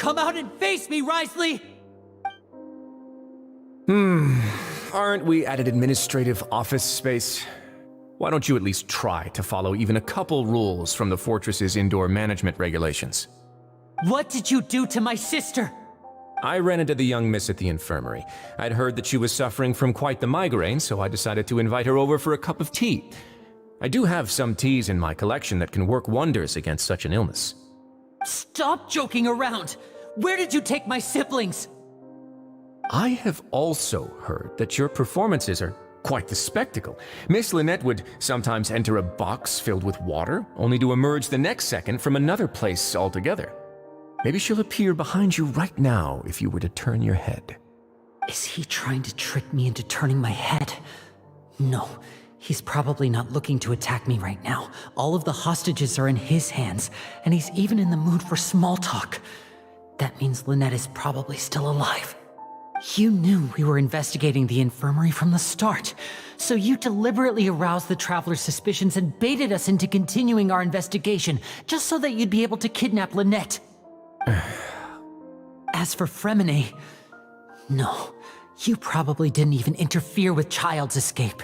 come out and face me, Risley! Aren't we at an administrative office space? Why don't you at least try to follow even a couple rules from the fortress's indoor management regulations? What did you do to my sister? I ran into the young miss at the infirmary. I'd heard that she was suffering from quite the migraine, so I decided to invite her over for a cup of tea. I do have some teas in my collection that can work wonders against such an illness. Stop joking around! Where did you take my siblings? I have also heard that your performances are quite the spectacle. Miss Lynette would sometimes enter a box filled with water, only to emerge the next second from another place altogether. Maybe she'll appear behind you right now if you were to turn your head. Is he trying to trick me into turning my head? No, he's probably not looking to attack me right now. All of the hostages are in his hands, and he's even in the mood for small talk. That means Lynette is probably still alive. You knew we were investigating the infirmary from the start, so you deliberately aroused the Traveler's suspicions and baited us into continuing our investigation, just so that you'd be able to kidnap Lynette. As for Fremine, no, you probably didn't even interfere with Child's escape.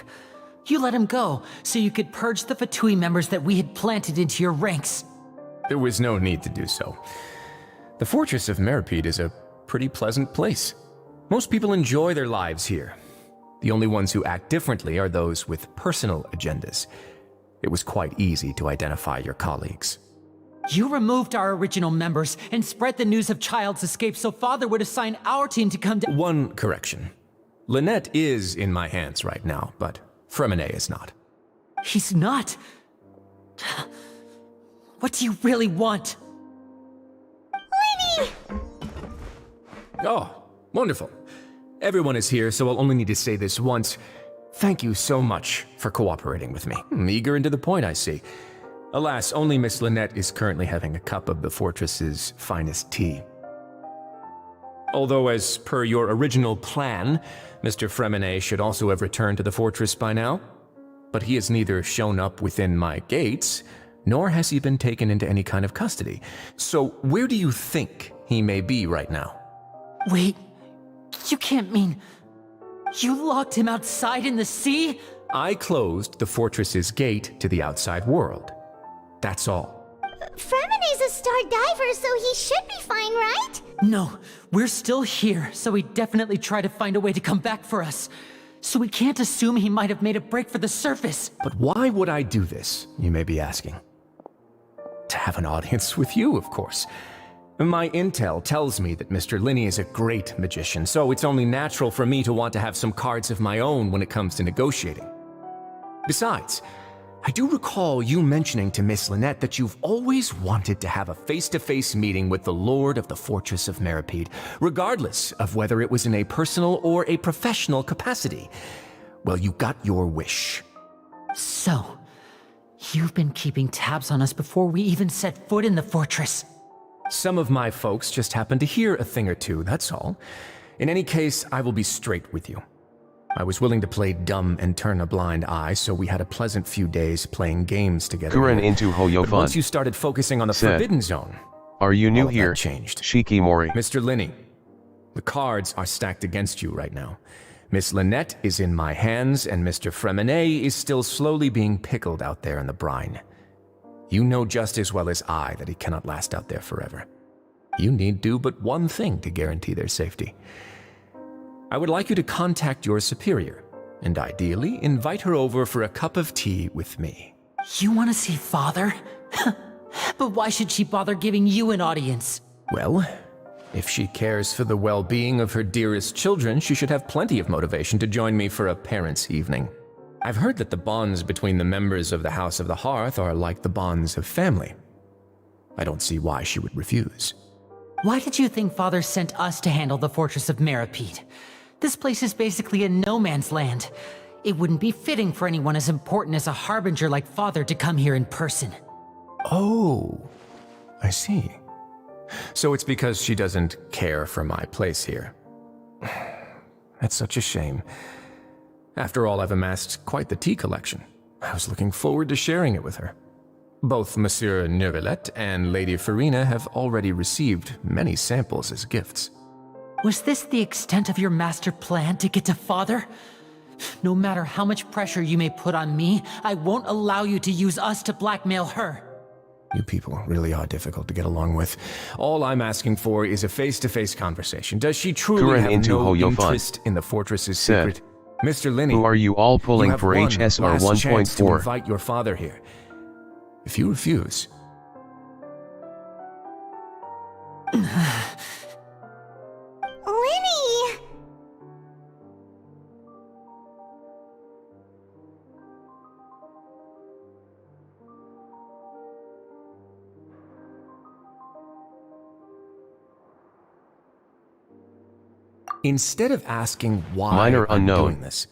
You let him go, so you could purge the Fatui members that we had planted into your ranks. There was no need to do so. The Fortress of Meripede is a pretty pleasant place. Most people enjoy their lives here. The only ones who act differently are those with personal agendas. It was quite easy to identify your colleagues. You removed our original members and spread the news of Child's escape so Father would assign our team to come down. One correction. Lynette is in my hands right now, but Fremine is not. He's not. What do you really want? Lenny! Oh, wonderful. Everyone is here, so I'll only need to say this once. Thank you so much for cooperating with me. Eager and to the point, I see. Alas, only Miss Lynette is currently having a cup of the fortress's finest tea. Although, as per your original plan, Mr. Fremine should also have returned to the fortress by now. But he has neither shown up within my gates, nor has he been taken into any kind of custody. So where do you think he may be right now? Wait, you can't mean... You locked him outside in the sea? I closed the fortress's gate to the outside world. That's all. Fremine's a star diver, so he should be fine, right? No, we're still here, so he definitely tried to find a way to come back for us. So we can't assume he might have made a break for the surface. But why would I do this, you may be asking? To have an audience with you, of course. My intel tells me that Mr. Linney is a great magician, so it's only natural for me to want to have some cards of my own when it comes to negotiating. Besides, I do recall you mentioning to Miss Lynette that you've always wanted to have a face-to-face meeting with the Lord of the Fortress of Meripede, regardless of whether it was in a personal or a professional capacity. Well, you got your wish. So, you've been keeping tabs on us before we even set foot in the fortress. Some of my folks just happened to hear a thing or two, that's all. In any case, I will be straight with you. I was willing to play dumb and turn a blind eye, so we had a pleasant few days playing games together. Kuren into Hoyo But Fun. once you started focusing on the Said, Forbidden Zone, are you new all of that here? changed. Shikimori. Mr. Linney, the cards are stacked against you right now. Miss Lynette is in my hands, and Mr. Fremine is still slowly being pickled out there in the brine. You know just as well as I that he cannot last out there forever. You need do but one thing to guarantee their safety. I would like you to contact your superior, and ideally invite her over for a cup of tea with me. You want to see Father? But why should she bother giving you an audience? Well, if she cares for the well-being of her dearest children, she should have plenty of motivation to join me for a parents' evening. I've heard that the bonds between the members of the House of the Hearth are like the bonds of family. I don't see why she would refuse. Why did you think Father sent us to handle the Fortress of Meripede? This place is basically a no-man's land. It wouldn't be fitting for anyone as important as a harbinger like Father to come here in person. Oh, I see. So it's because she doesn't care for my place here. That's such a shame. After all, I've amassed quite the tea collection. I was looking forward to sharing it with her. Both Monsieur Neuvillette and Lady Farina have already received many samples as gifts. Was this the extent of your master plan to get to Father? No matter how much pressure you may put on me, I won't allow you to use us to blackmail her. You people really are difficult to get along with. All I'm asking for is a face-to-face conversation. Does she truly have no interest in the fortress's secret? Mr. Linney, who are you all pulling for HSR 1.4? To invite your father here. If you refuse... Linny! Instead of asking why Minor I'm unknown. doing this,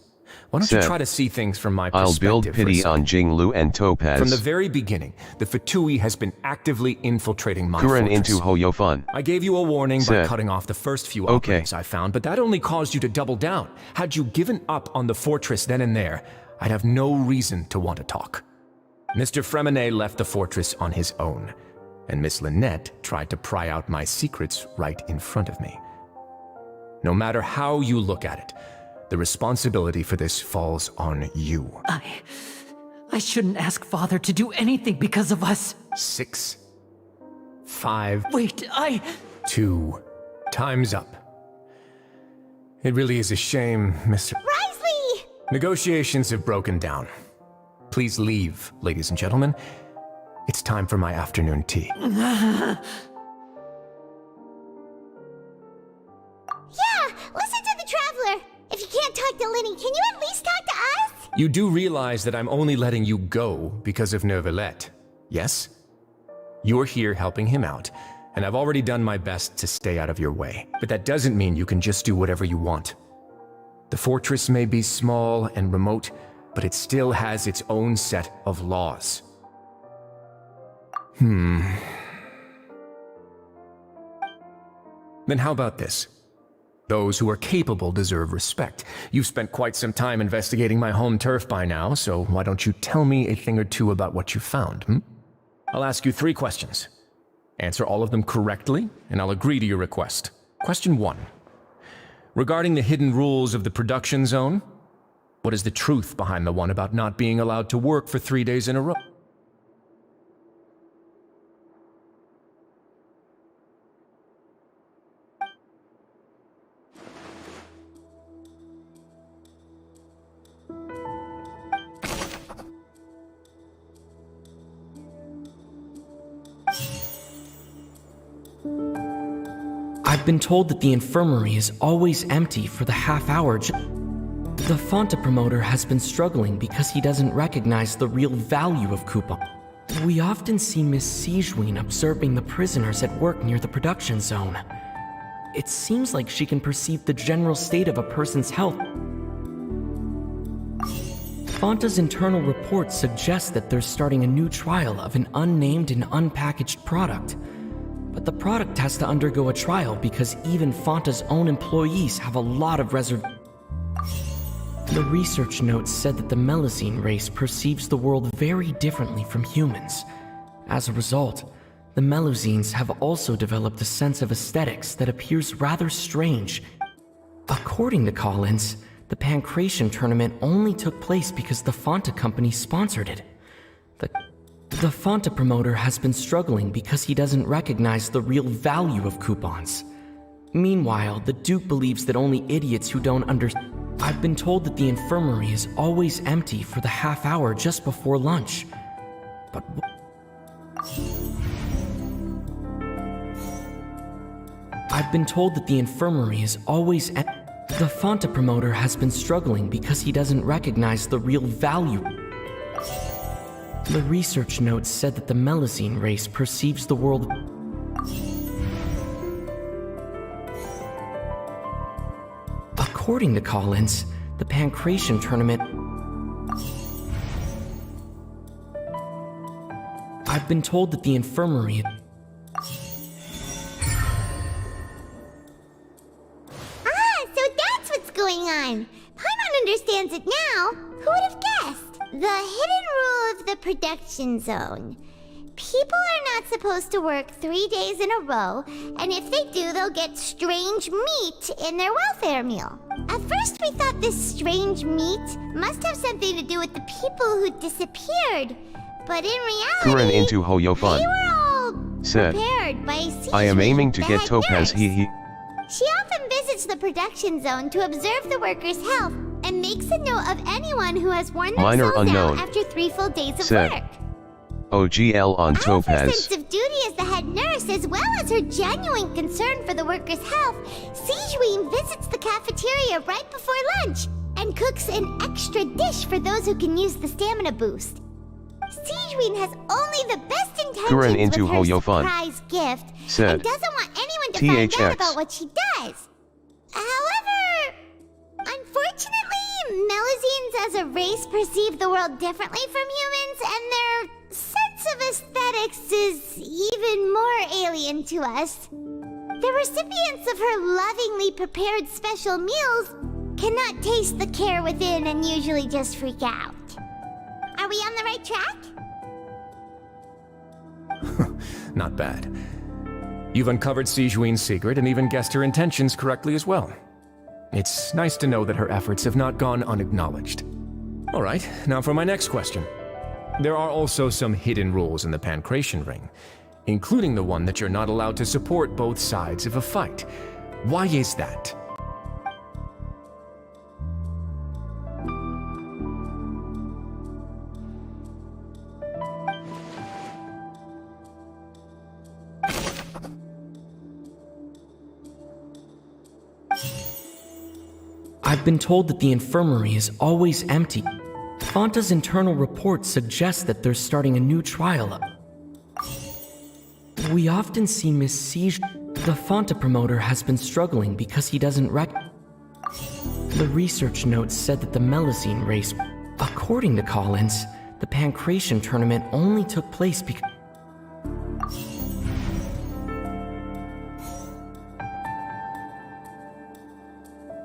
why don't you try to see things from my I'll perspective? build pity on Jinglu and Topaz. From the very beginning, the Fatui has been actively infiltrating my Kuren fortress. into Hoyofun. I gave you a warning by cutting off the first few openings I found, but that only caused you to double down. Had you given up on the fortress then and there, I'd have no reason to want to talk. Mr. Fremenet left the fortress on his own, and Miss Lynette tried to pry out my secrets right in front of me. No matter how you look at it, the responsibility for this falls on you. I shouldn't ask Father to do anything because of us. 6, 5... Wait, 2. Time's up. It really is a shame, Mr. Risley! Negotiations have broken down. Please leave, ladies and gentlemen. It's time for my afternoon tea. Listen to the Traveler! If you can't talk to Linny, can you at least talk to us? You do realize that I'm only letting you go because of Neuvillette, yes? You're here helping him out, and I've already done my best to stay out of your way. But that doesn't mean you can just do whatever you want. The fortress may be small and remote, but it still has its own set of laws. Then how about this? Those who are capable deserve respect. You've spent quite some time investigating my home turf by now, so why don't you tell me a thing or two about what you found, I'll ask you 3 questions. Answer all of them correctly, and I'll agree to your request. Question 1. Regarding the hidden rules of the production zone, what is the truth behind the one about not being allowed to work for 3 days in a row? I've been told that the infirmary is always empty for the half hour. The Fonta promoter has been struggling because he doesn't recognize the real value of coupon. We often see Miss Sigewin observing the prisoners at work near the production zone. It seems like she can perceive the general state of a person's health. Fonta's internal reports suggest that they're starting a new trial of an unnamed and unpackaged product. But the product has to undergo a trial because even Fonta's own employees have a lot of reservations. The research notes said that the Melusine race perceives the world very differently from humans. As a result, the Melusines have also developed a sense of aesthetics that appears rather strange. According to Collins, the Pancration tournament only took place because the Fonta company sponsored it. The Fonta promoter has been struggling because he doesn't recognize the real value of coupons. Meanwhile, the Duke believes that only idiots who don't understand. I've been told that the infirmary is always empty for the half hour just before lunch. But I've been told that the infirmary is always empty. The Fonta promoter has been struggling because he doesn't recognize the real value. The research notes said that the Melusine race perceives the world. According to Collins, the Pancration tournament. I've been told that the infirmary. So that's what's going on. Paimon understands it now. Who would have guessed? The hidden rule of the production zone. people are not supposed to work 3 days in a row, and if they do, they'll get strange meat in their welfare meal. At first, we thought this strange meat must have something to do with the people who disappeared, but in reality, Kuren into Hoyofun they were all said, prepared by Siege, I am aiming to the get head Topaz nurse. he. She often visits the production zone to observe the workers' health and makes a note of anyone who has worn Minor themselves unknown. out after 3 full days of Said, work. OGL on Her Topaz. sense of duty as the head nurse, as well as her genuine concern for the workers' health, Sigeween visits the cafeteria right before lunch and cooks an extra dish for those who can use the stamina boost. Sigeween has only the best Kuren intentions into with her Hoyofun surprise gift said, and doesn't want anyone to find THX. out about what she does. However, unfortunately, Melusines as a race perceive the world differently from humans, and their sense of aesthetics is even more alien to us. The recipients of her lovingly prepared special meals cannot taste the care within and usually just freak out. Are we on the right track? Not bad. You've uncovered Sigeween's secret and even guessed her intentions correctly as well. It's nice to know that her efforts have not gone unacknowledged. All right, now for my next question. There are also some hidden rules in the Pancration Ring, including the one that you're not allowed to support both sides of a fight. Why is that? I've been told that the infirmary is always empty. Fanta's internal reports suggest that they're starting a new trial. We often see Miss Siege. The Fanta promoter has been struggling because he doesn't The research notes said that the Melusine race, according to Collins, the Pancration tournament only took place because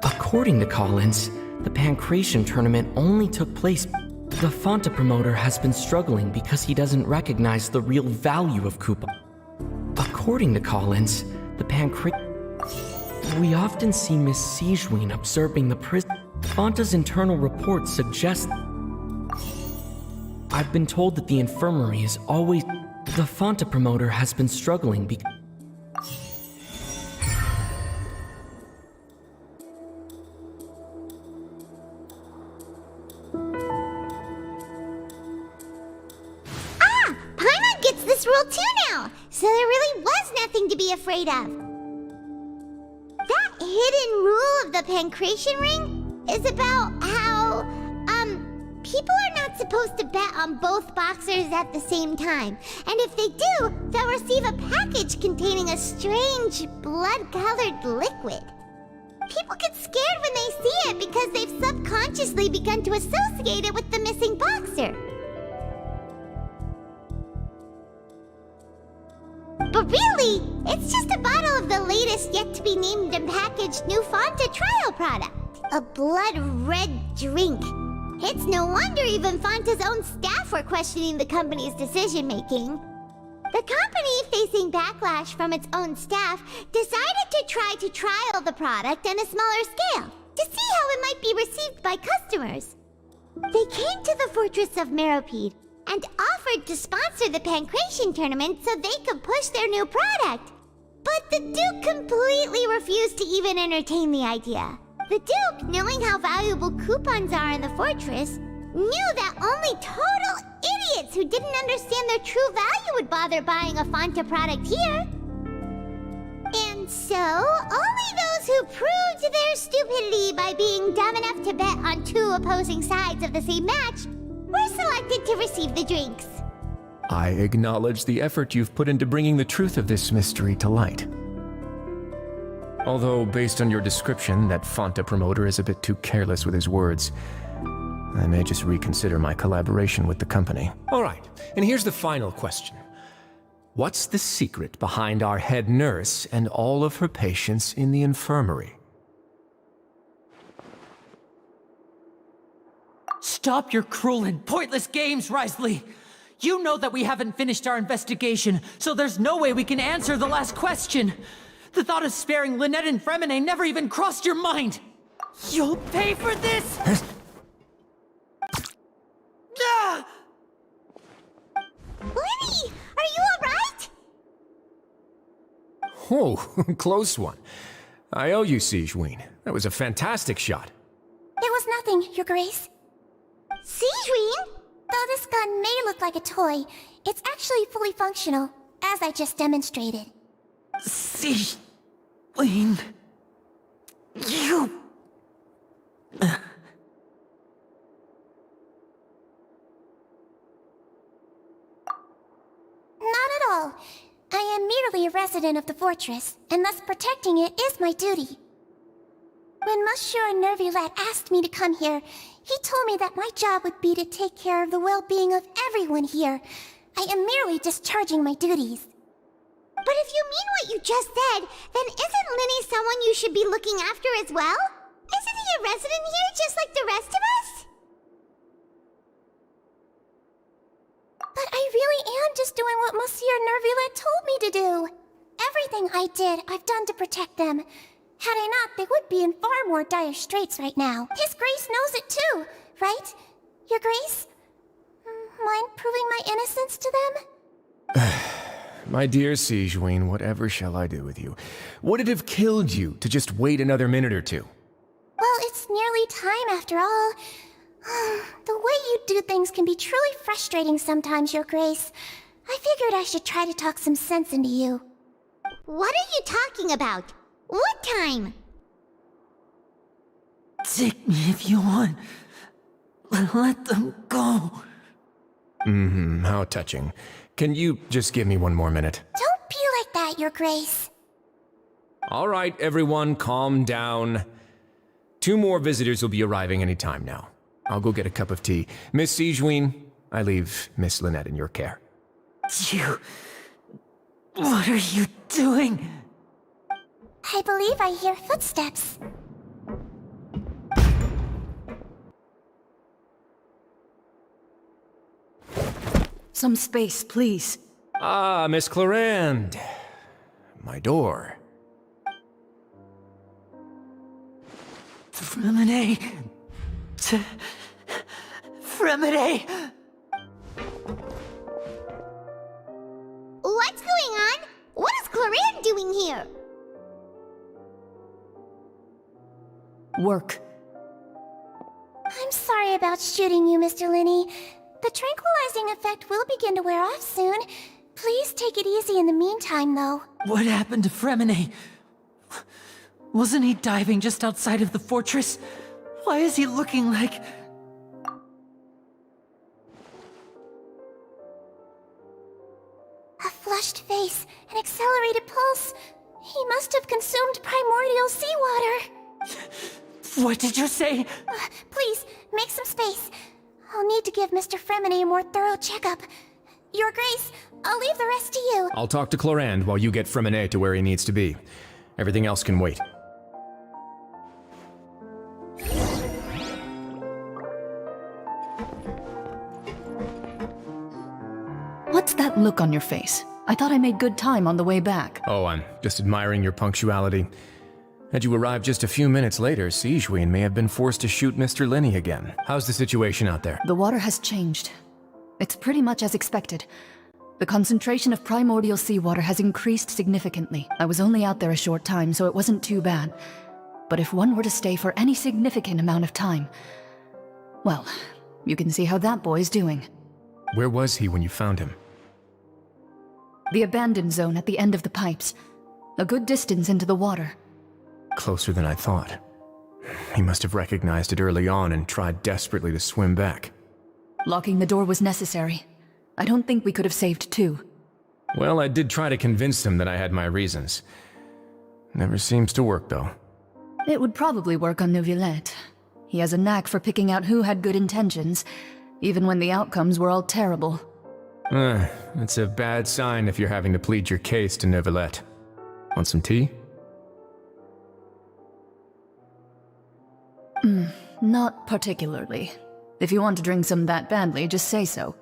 According to Collins, the Pancration tournament only took place. The Fanta promoter has been struggling because he doesn't recognize the real value of Koopa. According to Collins, the We often see Miss Sigeween observing the prison. Fanta's internal reports suggest. I've been told that the infirmary is always. The Fanta promoter has been struggling because. Paimon gets this rule too now, so there really was nothing to be afraid of. That hidden rule of the Pancration Ring is about how, people are not supposed to bet on both boxers at the same time. And if they do, they'll receive a package containing a strange, blood-colored liquid. People get scared when they see it because they've subconsciously begun to associate it with the missing boxer. But really, it's just a bottle of the latest yet-to-be-named and packaged new Fanta trial product. A blood-red drink. It's no wonder even Fanta's own staff were questioning the company's decision-making. The company, facing backlash from its own staff, decided to try to trial the product on a smaller scale, to see how it might be received by customers. They came to the fortress of Meropide and offered to sponsor the Pancration tournament so they could push their new product. But the Duke completely refused to even entertain the idea. The Duke, knowing how valuable coupons are in the fortress, knew that only total idiots who didn't understand their true value would bother buying a Fanta product here. And so, only those who proved their stupidity by being dumb enough to bet on 2 opposing sides of the same match were selected to receive the drinks. I acknowledge the effort you've put into bringing the truth of this mystery to light. Although, based on your description, that Fanta promoter is a bit too careless with his words, I may just reconsider my collaboration with the company. All right, and here's the final question. What's the secret behind our head nurse and all of her patients in the infirmary? Stop your cruel and pointless games, Risley! You know that we haven't finished our investigation, so there's no way we can answer the last question. The thought of sparing Lynette and Fremine never even crossed your mind. You'll pay for this! Ah! Lenny, are you alright? Oh, close one. I owe you, Sigewinne. That was a fantastic shot. It was nothing, Your Grace. Sigewinne? Though this gun may look like a toy, it's actually fully functional, as I just demonstrated. Sigewinne... You... Not at all. I am merely a resident of the fortress, and thus protecting it is my duty. When Monsieur Neuvillette asked me to come here, he told me that my job would be to take care of the well-being of everyone here. I am merely discharging my duties. But if you mean what you just said, then isn't Linny someone you should be looking after as well? Isn't he a resident here just like the rest of us? But I really am just doing what Monsieur Neuvillette told me to do. Everything I did, I've done to protect them. Had I not, they would be in far more dire straits right now. His Grace knows it too, right? Your Grace? Mind proving my innocence to them? My dear Sigewinne, whatever shall I do with you? Would it have killed you to just wait another minute or two? Well, it's nearly time after all. The way you do things can be truly frustrating sometimes, Your Grace. I figured I should try to talk some sense into you. What are you talking about? What time? Take me if you want. Let them go. How touching. Can you just give me one more minute? Don't be like that, Your Grace. All right, everyone, calm down. 2 more visitors will be arriving any time now. I'll go get a cup of tea. Miss Sigewinne, I leave Miss Lynette in your care. You... What are you doing? I believe I hear footsteps. Some space, please. Ah, Miss Clarande. My door. Fremine... Fremine... What's going on? What is Clarande doing here? Work. I'm sorry about shooting you, Mr. Linny. The tranquilizing effect will begin to wear off soon. Please take it easy in the meantime, though. What happened to Fremine? Wasn't he diving just outside of the fortress? Why is he looking like... A flushed face, an accelerated pulse. He must have consumed primordial seawater. What did you say? Please, make some space. I'll need to give Mr. Fremine a more thorough checkup. Your Grace, I'll leave the rest to you. I'll talk to Clarande while you get Fremine to where he needs to be. Everything else can wait. What's that look on your face? I thought I made good time on the way back. Oh, I'm just admiring your punctuality. Had you arrived just a few minutes later, Sigewinne may have been forced to shoot Mr. Linny again. How's the situation out there? The water has changed. It's pretty much as expected. The concentration of primordial seawater has increased significantly. I was only out there a short time, so it wasn't too bad. But if one were to stay for any significant amount of time... well, you can see how that boy's doing. Where was he when you found him? The abandoned zone at the end of the pipes. A good distance into the water. Closer than I thought. He must have recognized it early on and tried desperately to swim back. Locking the door was necessary. I don't think we could have saved 2. Well, I did try to convince him that I had my reasons. Never seems to work, though. It would probably work on Neuvillette. He has a knack for picking out who had good intentions, even when the outcomes were all terrible. It's a bad sign if you're having to plead your case to Neuvillette. Want some tea? Not particularly. If you want to drink some that badly, just say so.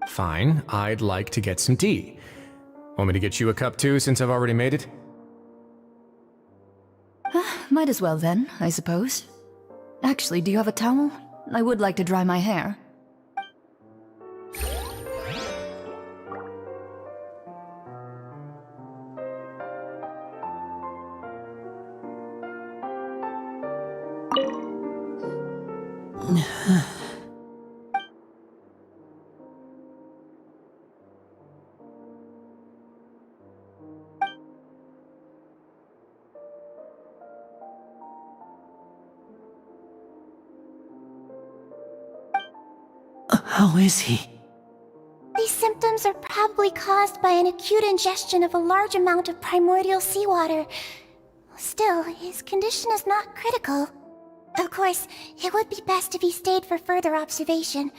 Fine, I'd like to get some tea. Want me to get you a cup too, since I've already made it? Might as well then, I suppose. Actually, do you have a towel? I would like to dry my hair. How is he? These symptoms are probably caused by an acute ingestion of a large amount of primordial seawater. Still, his condition is not critical. Of course, it would be best if he stayed for further observation.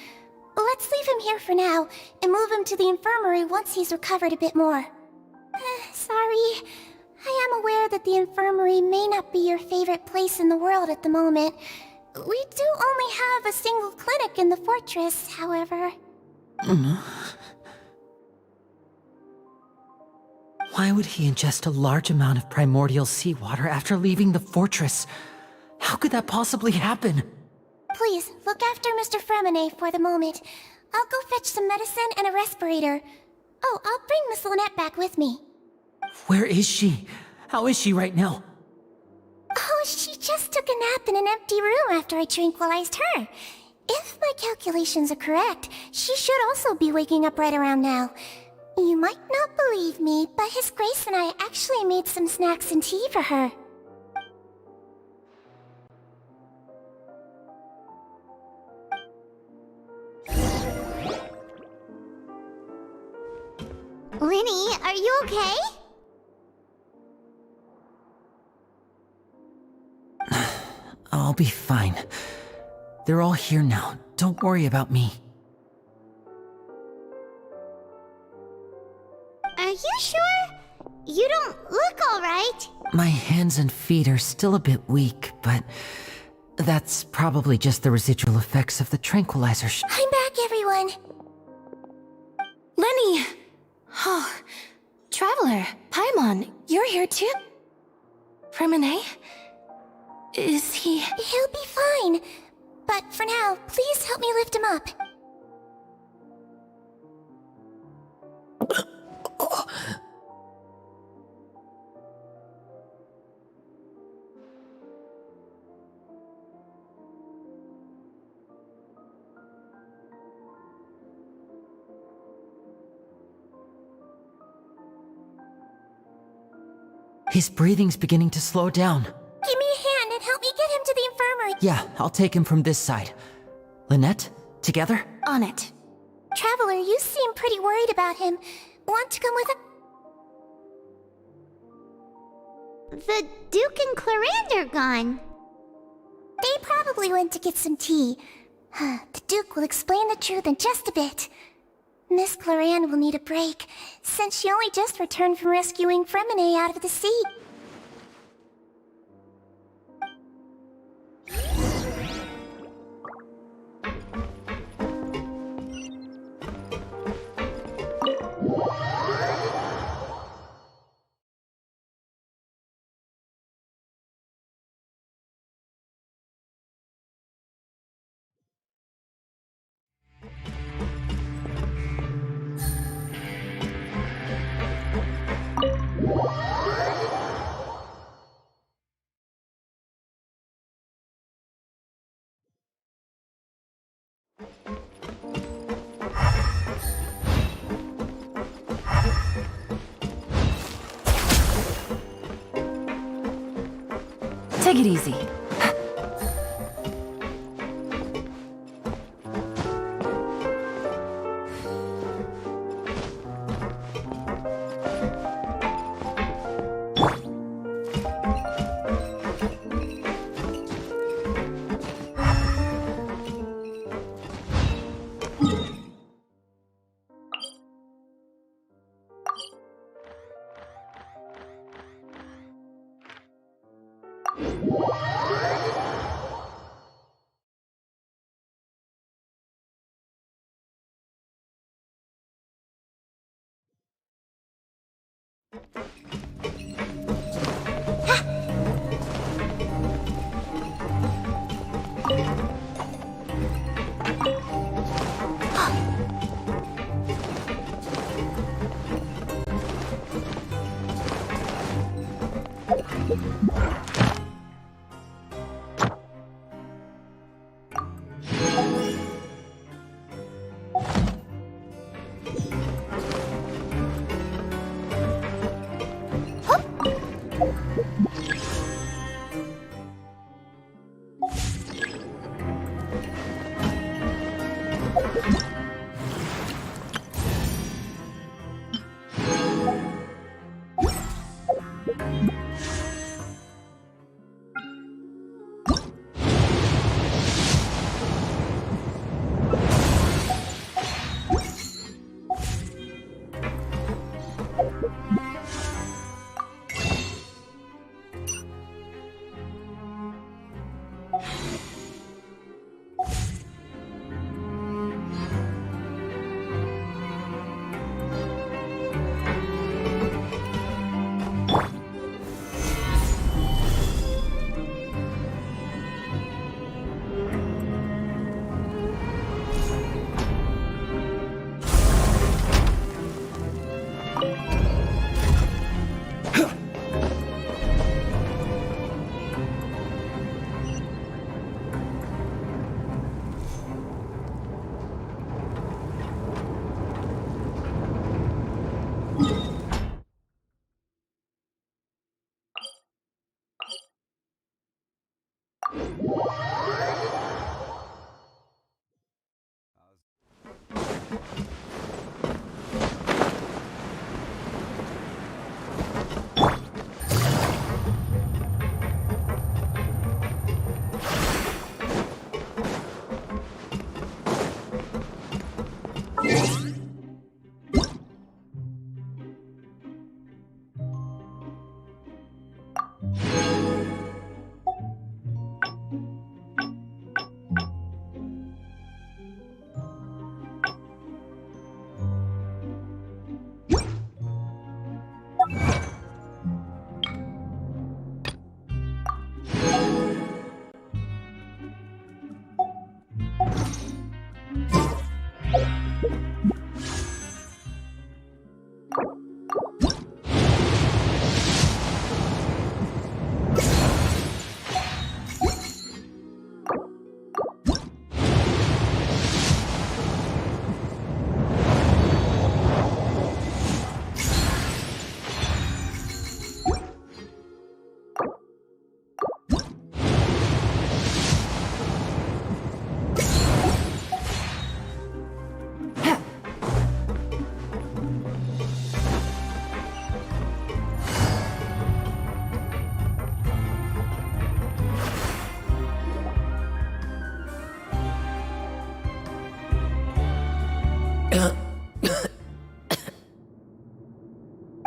Let's leave him here for now, and move him to the infirmary once he's recovered a bit more. Sorry. I am aware that the infirmary may not be your favorite place in the world at the moment. We do only have a single clinic in the fortress, however. Why would he ingest a large amount of primordial seawater after leaving the fortress? How could that possibly happen? Please, look after Mr. Fremine for the moment. I'll go fetch some medicine and a respirator. Oh, I'll bring Miss Lynette back with me. Where is she? How is she right now? Oh, she just took a nap in an empty room after I tranquilized her. If my calculations are correct, she should also be waking up right around now. You might not believe me, but His Grace and I actually made some snacks and tea for her. Linny, are you okay? I'll be fine. They're all here now. Don't worry about me. Are you sure? You don't look alright. My hands and feet are still a bit weak, but that's probably just the residual effects of the tranquilizer I'm back, everyone. Lenny! Oh, Traveler, Paimon, you're here too? Fremine? Is he... He'll be fine. But for now, please help me lift him up. His breathing's beginning to slow down. Give me a hand and help me get him to the infirmary. Yeah, I'll take him from this side. Lynette, together? On it. Traveler, you seem pretty worried about him. Want to come with him? The Duke and Clarande are gone. They probably went to get some tea. The Duke will explain the truth in just a bit. Miss Clarande will need a break, since she only just returned from rescuing Fremine out of the sea. Take it easy.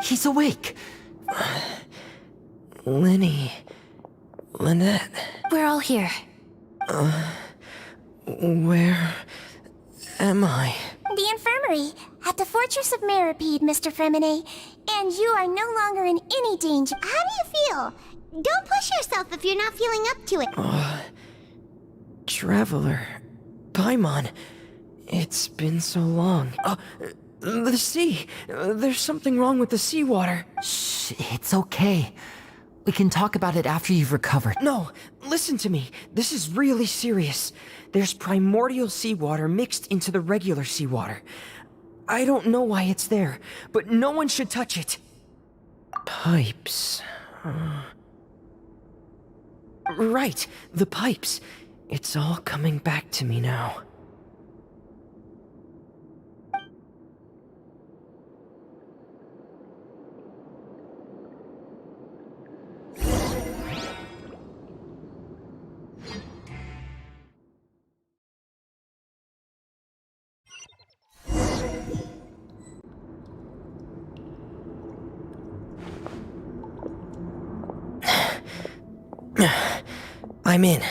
He's awake. Linny. Lynette. We're all here. Where am I? The infirmary, at the Fortress of Meripede, Mr. Fremine. And you are no longer in any danger. How do you feel? Don't push yourself if you're not feeling up to it. Traveler. Paimon. It's been so long. The sea. There's something wrong with the seawater. Shh, it's okay. We can talk about it after you've recovered. No, listen to me. This is really serious. There's primordial seawater mixed into the regular seawater. I don't know why it's there, but no one should touch it. Pipes. Right, the pipes. It's all coming back to me now. I'm in.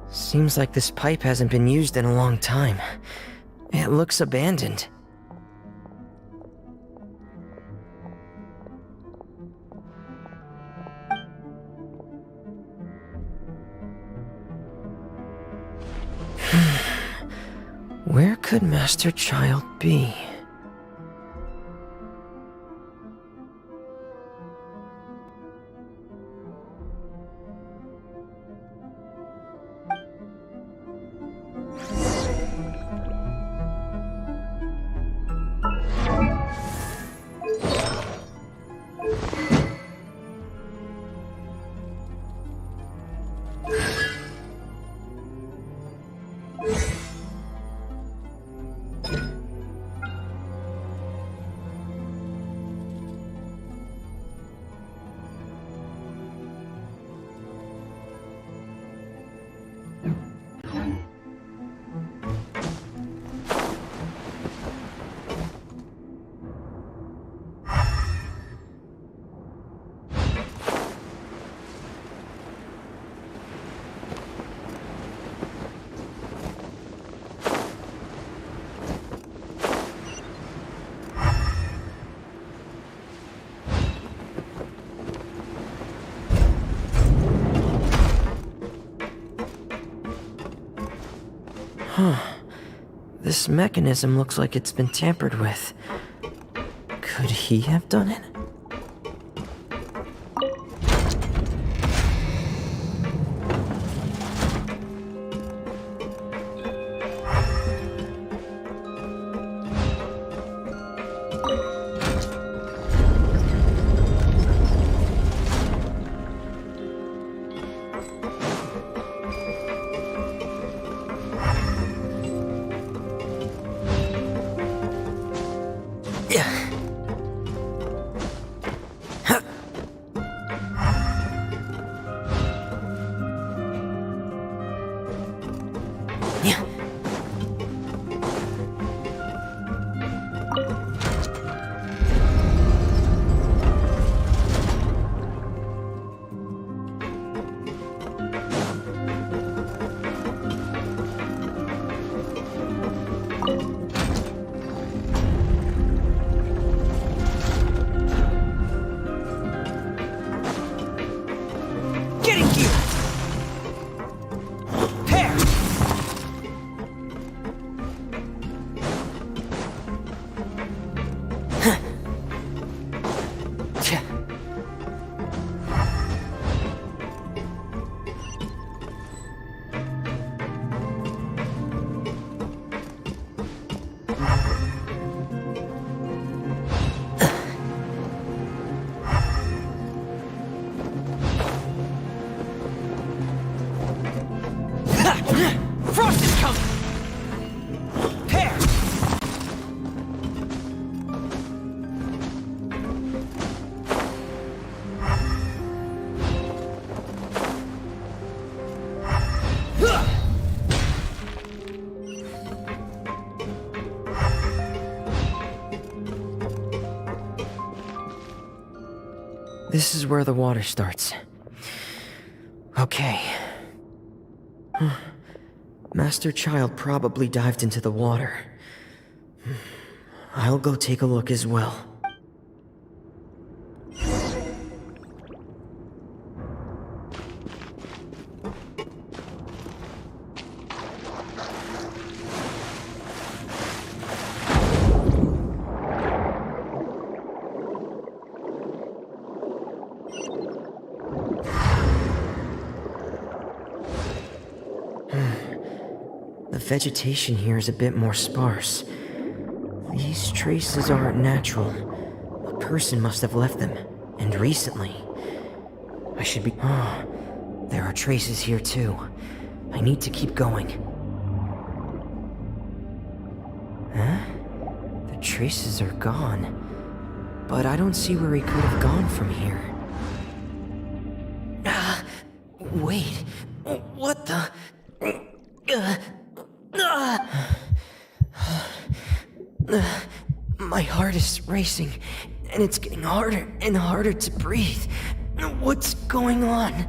Seems like this pipe hasn't been used in a long time. It looks abandoned. could Master Child be? Huh. This mechanism looks like it's been tampered with. Could he have done it? Frost is coming! Here! This is where the water starts. Okay. Master Child probably dived into the water. I'll go take a look as well. The vegetation here is a bit more sparse. These traces aren't natural. A person must have left them, and recently. I should be... Oh, there are traces here too. I need to keep going. Huh? The traces are gone. But I don't see where he could have gone from here. Wait. What the... My heart is racing, and it's getting harder and harder to breathe. What's going on?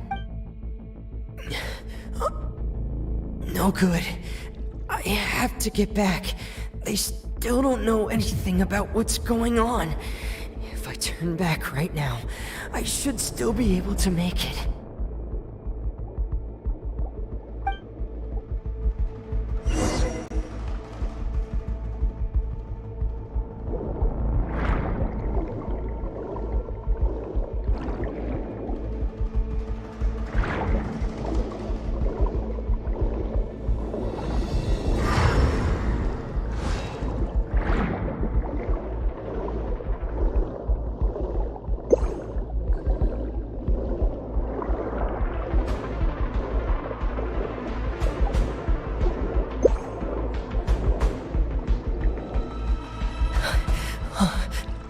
No good. I have to get back. They still don't know anything about what's going on. If I turn back right now, I should still be able to make it.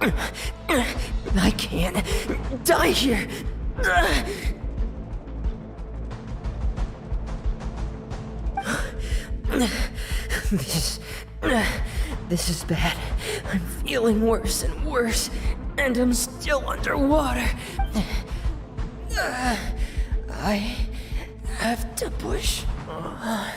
I can't die here. This is bad. I'm feeling worse and worse, and I'm still underwater. I have to push on.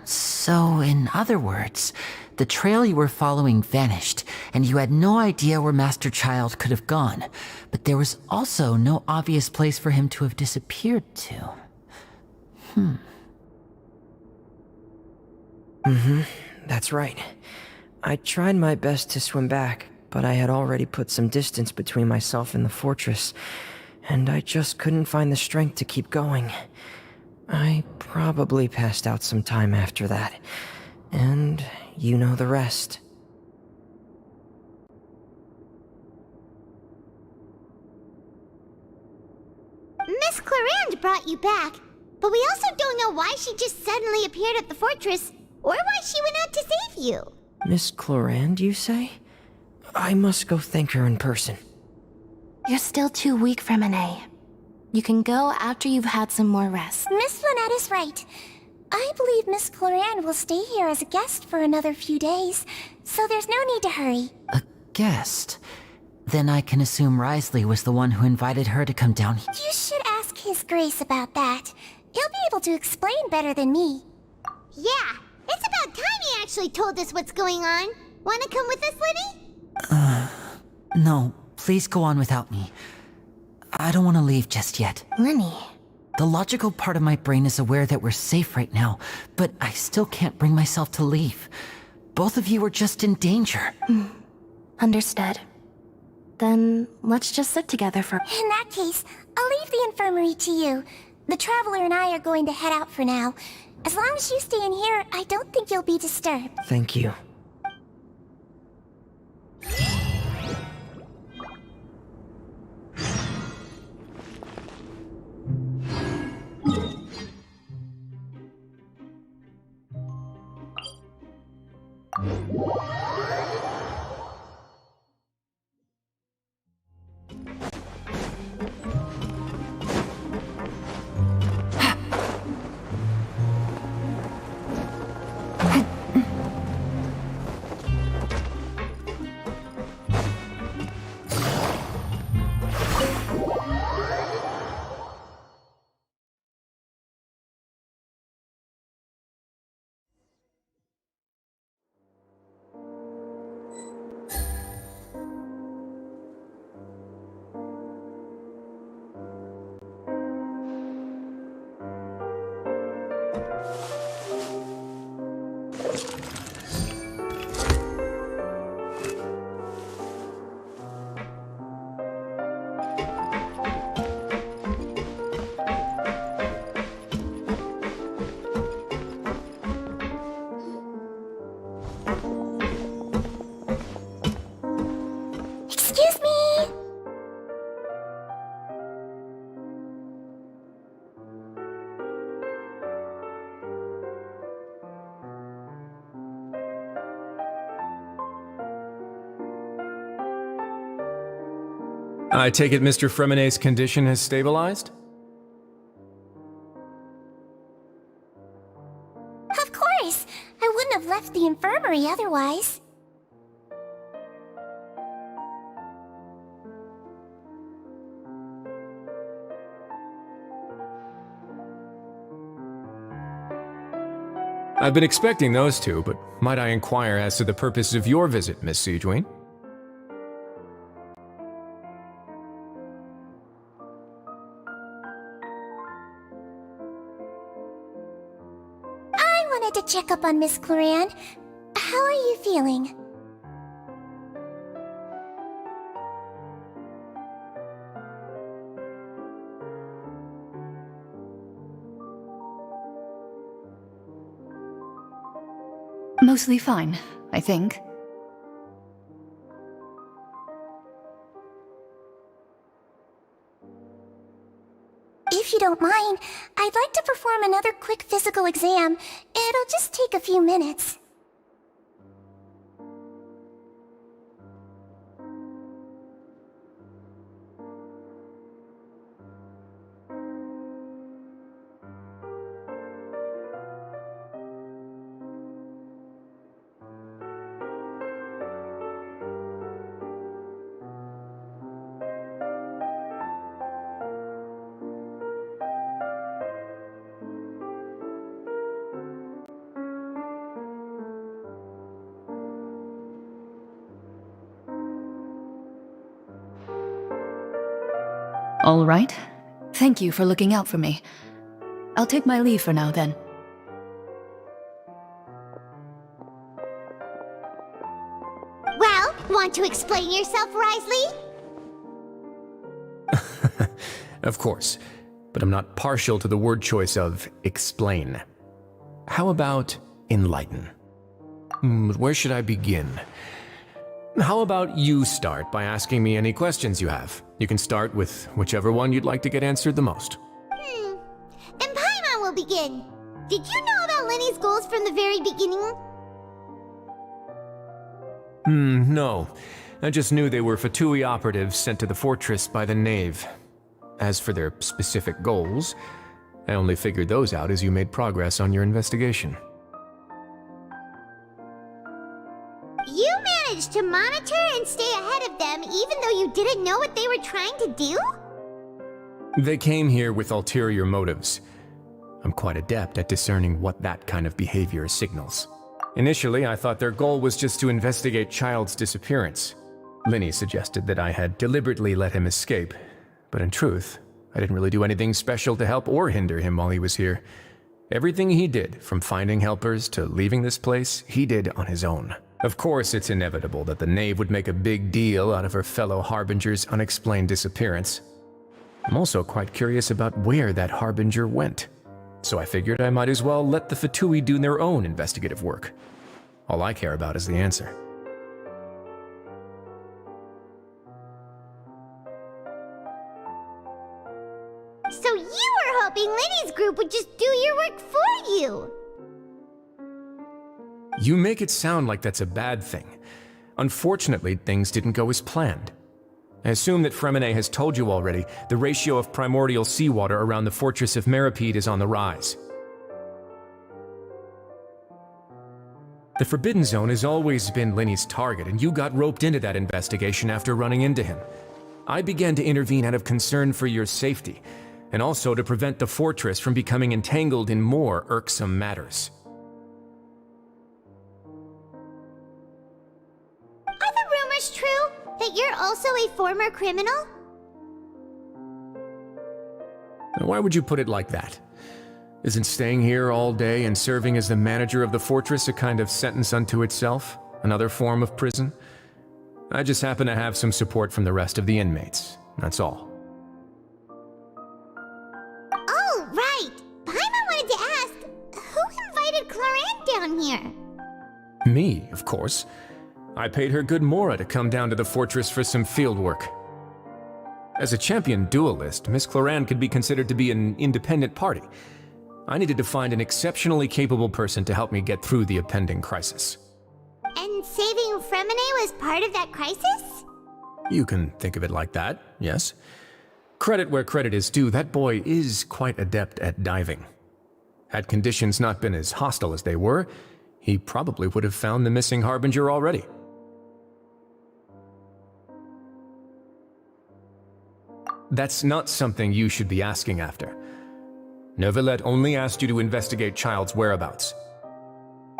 So, in other words, the trail you were following vanished, and you had no idea where Master Child could have gone, but there was also no obvious place for him to have disappeared to. That's right. I tried my best to swim back, but I had already put some distance between myself and the fortress, and I just couldn't find the strength to keep going. I probably passed out some time after that, and you know the rest. Miss Clarande brought you back, but we also don't know why she just suddenly appeared at the fortress, or why she went out to save you. Miss Clarande, you say? I must go thank her in person. You're still too weak, Fremine. You can go after you've had some more rest. Miss Lynette is right. I believe Miss Clarande will stay here as a guest for another few days, so there's no need to hurry. A guest? Then I can assume Risley was the one who invited her to come down here. You should ask His Grace about that. He'll be able to explain better than me. Yeah, it's about time he actually told us what's going on. Wanna come with us, Liddy? No, please go on without me. I don't want to leave just yet. Lenny. The logical part of my brain is aware that we're safe right now, but I still can't bring myself to leave. Both of you are just in danger. Understood. Then let's just sit together for... In that case, I'll leave the infirmary to you. The Traveler and I are going to head out for now. As long as you stay in here, I don't think you'll be disturbed. Thank you. Excuse me! I take it Mr. Fremine's condition has stabilized? Of course! I wouldn't have left the infirmary otherwise. I've been expecting those two, but might I inquire as to the purpose of your visit, Miss Siegewien? I wanted to check up on Miss Clarande. How are you feeling? Mostly fine, I think. If you don't mind, I'd like to perform another quick physical exam. It'll just take a few minutes. All right. Thank you for looking out for me. I'll take my leave for now, then. Well, want to explain yourself, Risley? Of course, but I'm not partial to the word choice of explain. How about enlighten? Where should I begin? How about you start by asking me any questions you have? You can start with whichever one you'd like to get answered the most. Then Paimon will begin. Did you know about Lenny's goals from the very beginning? No. I just knew they were Fatui operatives sent to the fortress by the Knave. As for their specific goals, I only figured those out as you made progress on your investigation. You managed to monitor and stay ahead of them even though you didn't know what they were trying to do? They came here with ulterior motives. I'm quite adept at discerning what that kind of behavior signals. Initially, I thought their goal was just to investigate Child's disappearance. Linny suggested that I had deliberately let him escape, but in truth, I didn't really do anything special to help or hinder him while he was here. Everything he did, from finding helpers to leaving this place, he did on his own. Of course, it's inevitable that the Knave would make a big deal out of her fellow Harbinger's unexplained disappearance. I'm also quite curious about where that Harbinger went, so I figured I might as well let the Fatui do their own investigative work. All I care about is the answer. So you were hoping Lenny's group would just do your work for you? You make it sound like that's a bad thing. Unfortunately, things didn't go as planned. I assume that Fremine has told you already, the ratio of primordial seawater around the fortress of Meripede is on the rise. The Forbidden Zone has always been Lenny's target, and you got roped into that investigation after running into him. I began to intervene out of concern for your safety, and also to prevent the fortress from becoming entangled in more irksome matters. Are the rumors true that you're also a former criminal? Why would you put it like that? Isn't staying here all day and serving as the manager of the fortress a kind of sentence unto itself? Another form of prison? I just happen to have some support from the rest of the inmates, that's all. Oh, right! Paimon wanted to ask, who invited Cloran down here? Me, of course. I paid her good mora to come down to the fortress for some field work. As a champion duelist, Miss Cloran could be considered to be an independent party. I needed to find an exceptionally capable person to help me get through the impending crisis. And saving Fremine was part of that crisis? You can think of it like that, yes. Credit where credit is due, that boy is quite adept at diving. Had conditions not been as hostile as they were, he probably would have found the missing Harbinger already. That's not something you should be asking after. Neuvillette only asked you to investigate Child's whereabouts.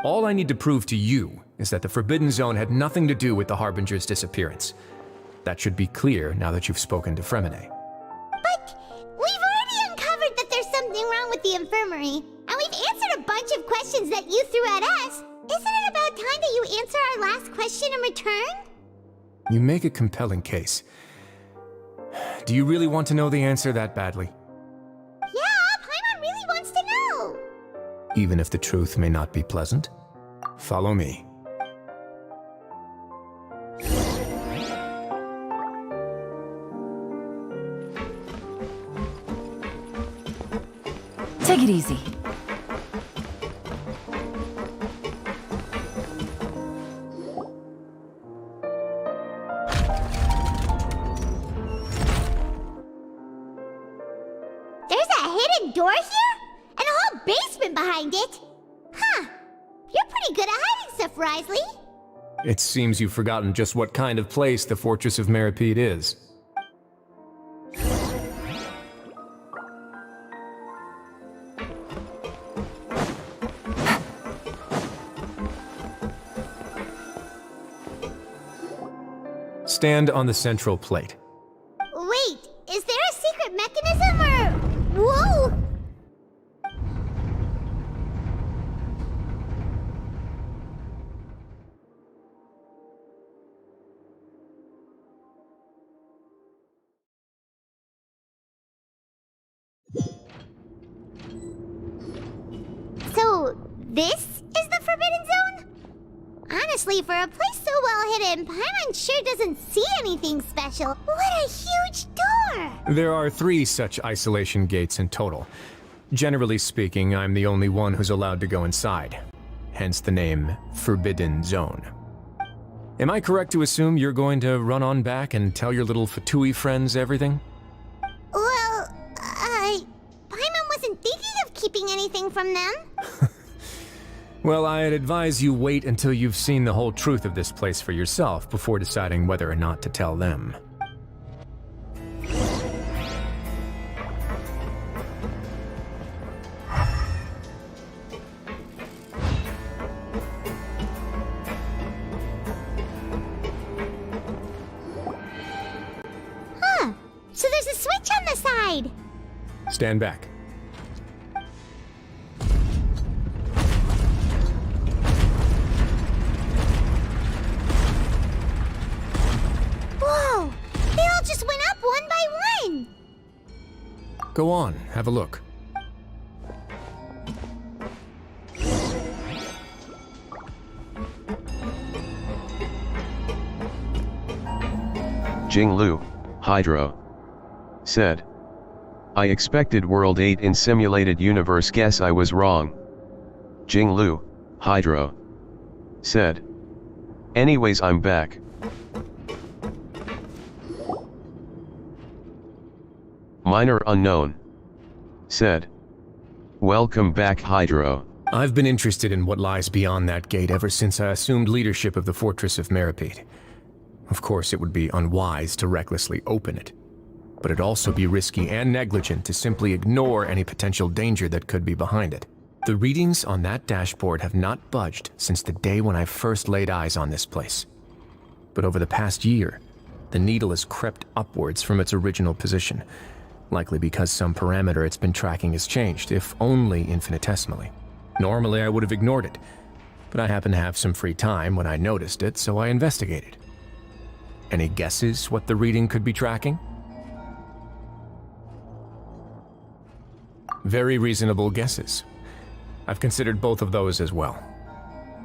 All I need to prove to you is that the Forbidden Zone had nothing to do with the Harbinger's disappearance. That should be clear now that you've spoken to Fremine. But we've already uncovered that there's something wrong with the infirmary, and we've answered a bunch of questions that you threw at us. Isn't it about time that you answer our last question in return? You make a compelling case. Do you really want to know the answer that badly? Yeah, Paimon really wants to know. Even if the truth may not be pleasant? Follow me. Take it easy. There's a hidden door here? And a whole basement behind it? Huh. You're pretty good at hiding stuff, Risley. It seems you've forgotten just what kind of place the Fortress of Meripede is. Stand on the central plate. Wait, is there a secret mechanism or... Whoa! So, this is the Forbidden Zone? Honestly, for a place so well hidden, Paimon sure doesn't see anything special. What a huge door! There are 3 such isolation gates in total. Generally speaking, I'm the only one who's allowed to go inside. Hence the name Forbidden Zone. Am I correct to assume you're going to run on back and tell your little Fatui friends everything? Well, Paimon wasn't thinking of keeping anything from them. Well, I'd advise you wait until you've seen the whole truth of this place for yourself before deciding whether or not to tell them. Huh. So there's a switch on the side. Stand back. Whoa! They all just went up one by one! Go on, have a look. Jinglu, Hydro, said. I expected World 8 in simulated universe, guess I was wrong. Jinglu, Hydro, said. Anyways, I'm back. Minor Unknown, said. Welcome back, Hydro. I've been interested in what lies beyond that gate ever since I assumed leadership of the Fortress of Meripede. Of course, it would be unwise to recklessly open it, but it'd also be risky and negligent to simply ignore any potential danger that could be behind it. The readings on that dashboard have not budged since the day when I first laid eyes on this place. But over the past year, the needle has crept upwards from its original position, likely because some parameter it's been tracking has changed, if only infinitesimally. Normally I would have ignored it, but I happened to have some free time when I noticed it, so I investigated. Any guesses what the reading could be tracking? Very reasonable guesses. I've considered both of those as well.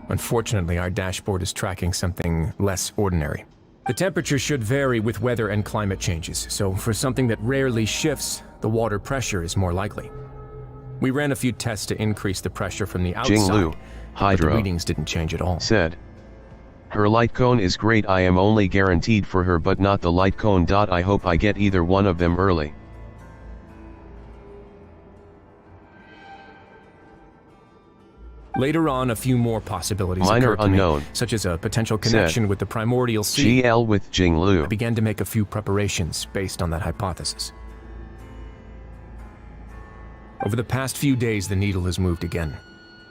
Unfortunately, our dashboard is tracking something less ordinary. The temperature should vary with weather and climate changes, so for something that rarely shifts, the water pressure is more likely. We ran a few tests to increase the pressure from the outside, Jinglu, Hydro, but the readings didn't change at all. Said. Her light cone is great, I am only guaranteed for her but not the light cone. I hope I get either one of them early. Later on, a few more possibilities Minor occurred to me, Unknown, such as a potential connection said. with the primordial sea. GL with Jinglu. I began to make a few preparations based on that hypothesis. Over the past few days, the needle has moved again.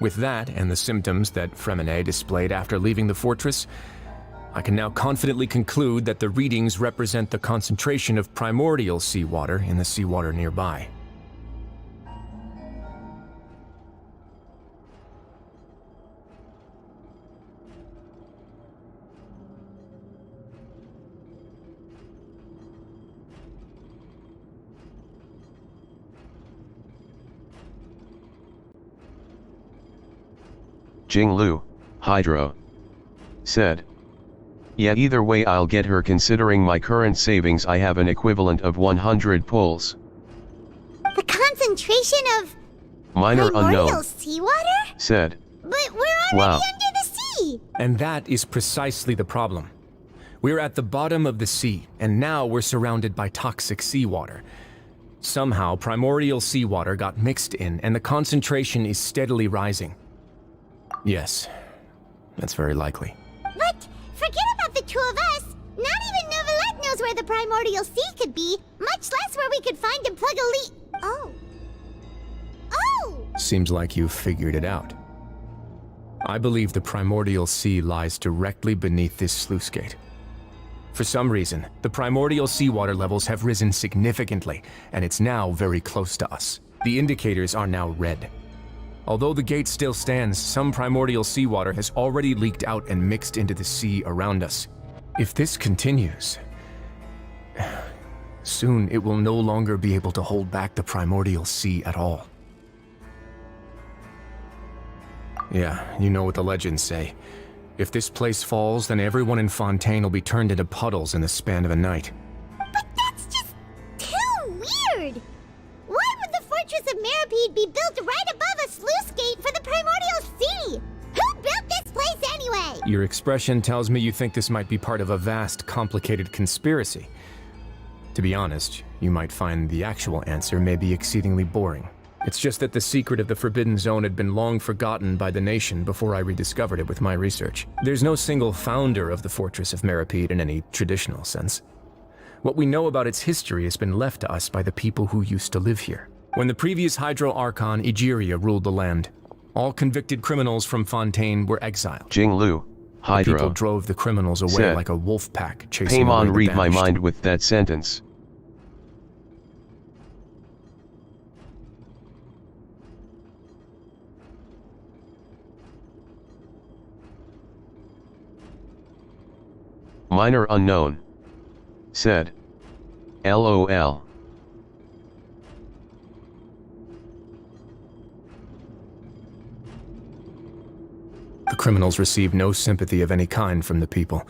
With that, and the symptoms that Fremine displayed after leaving the fortress, I can now confidently conclude that the readings represent the concentration of primordial seawater in the seawater nearby. Jinglu, Hydro. Said. Yeah, either way I'll get her. Considering my current savings, I have an equivalent of 100 pulls. The concentration of Minor primordial unknown. seawater? Said. But we're already under the sea! And that is precisely the problem. We're at the bottom of the sea, and now we're surrounded by toxic seawater. Somehow, primordial seawater got mixed in, and the concentration is steadily rising. Yes, that's very likely. But forget about the two of us. Not even Neuvillette knows where the primordial sea could be, much less where we could find and plug a leak. Oh. Oh! Seems like you've figured it out. I believe the primordial sea lies directly beneath this sluice gate. For some reason, the primordial seawater levels have risen significantly, and it's now very close to us. The indicators are now red. Although the gate still stands, some primordial seawater has already leaked out and mixed into the sea around us. If this continues, soon it will no longer be able to hold back the primordial sea at all. Yeah, you know what the legends say. If this place falls, then everyone in Fontaine will be turned into puddles in the span of a night. But that's just too weird! Why would the Fortress of Meripede be built right above a sluice gate for the primordial sea? Who built this place anyway? Your expression tells me you think this might be part of a vast, complicated conspiracy. To be honest, you might find the actual answer may be exceedingly boring. It's just that the secret of the Forbidden Zone had been long forgotten by the nation before I rediscovered it with my research. There's no single founder of the Fortress of Meripede in any traditional sense. What we know about its history has been left to us by the people who used to live here. When the previous Hydro Archon, Egeria, ruled the land, all convicted criminals from Fontaine were exiled. Jinglu, Hydro. People drove the criminals away Said. like a wolf pack, chasing away Paimon, the read my banished. mind with that sentence. Minor unknown. Said. LOL. The criminals received no sympathy of any kind from the people.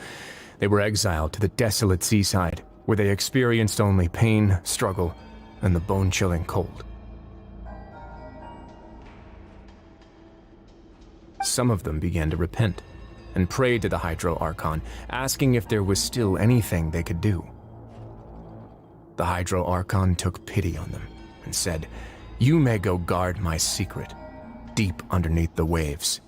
They were exiled to the desolate seaside, where they experienced only pain, struggle, and the bone-chilling cold. Some of them began to repent, and prayed to the Hydro Archon, asking if there was still anything they could do. The Hydro Archon took pity on them, and said, "You may go guard my secret, deep underneath the waves."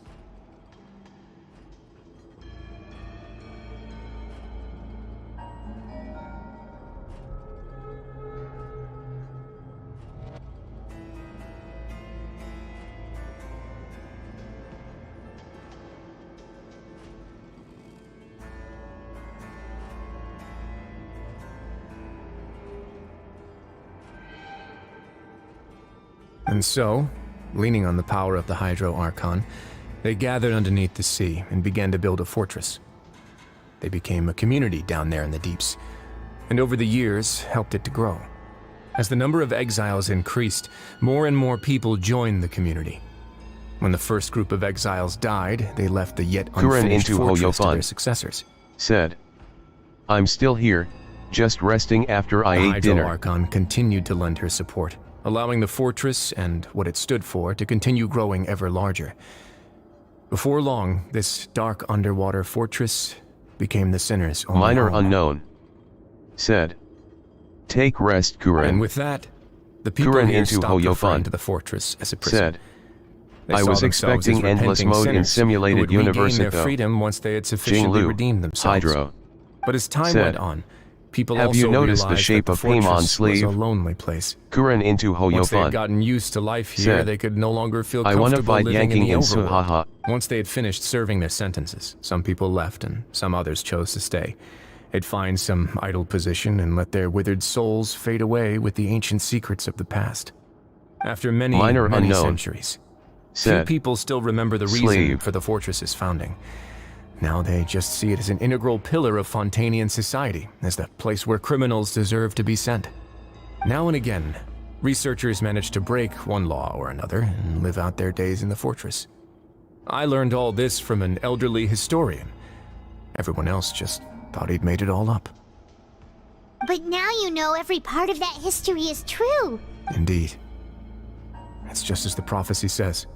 And so, leaning on the power of the Hydro Archon, they gathered underneath the sea and began to build a fortress. They became a community down there in the deeps, and over the years helped it to grow. As the number of exiles increased, more and more people joined the community. When the first group of exiles died, they left the yet unfinished fortress to their successors. Said. I'm still here, just resting after I ate dinner. The Hydro Archon continued to lend her support, allowing the fortress and what it stood for to continue growing ever larger. Before long, this dark underwater fortress became the sinner's only Minor home. unknown. Said. Take rest, Kuren. And with that, the people Kuren here into stopped referring Hoyofun. to the fortress as a prison. Said. They I saw was themselves expecting as endless repenting mode in sinners simulated who would regain universe their though. freedom once they had sufficiently Jinglu, redeemed themselves. Hydro. But as time Said. went on, people Have also you noticed the realized shape that of the fortress Paimon's was sleeve? a lonely place. Kuren into Once they had Hoyofun. gotten used to life here, Said. they could no longer feel I wanna comfortable fight living yanking in in the overworld. Suhaha. Once they had finished serving their sentences, some people left and some others chose to stay. They'd find some idle position and let their withered souls fade away with the ancient secrets of the past. After many, Minor many unknown. centuries, few Said. people still remember the reason Slave. for the fortress's founding. Now they just see it as an integral pillar of Fontainian society, as the place where criminals deserve to be sent. Now and again, researchers manage to break one law or another and live out their days in the fortress. I learned all this from an elderly historian. Everyone else just thought he'd made it all up. But now you know every part of that history is true. Indeed. It's just as the prophecy says.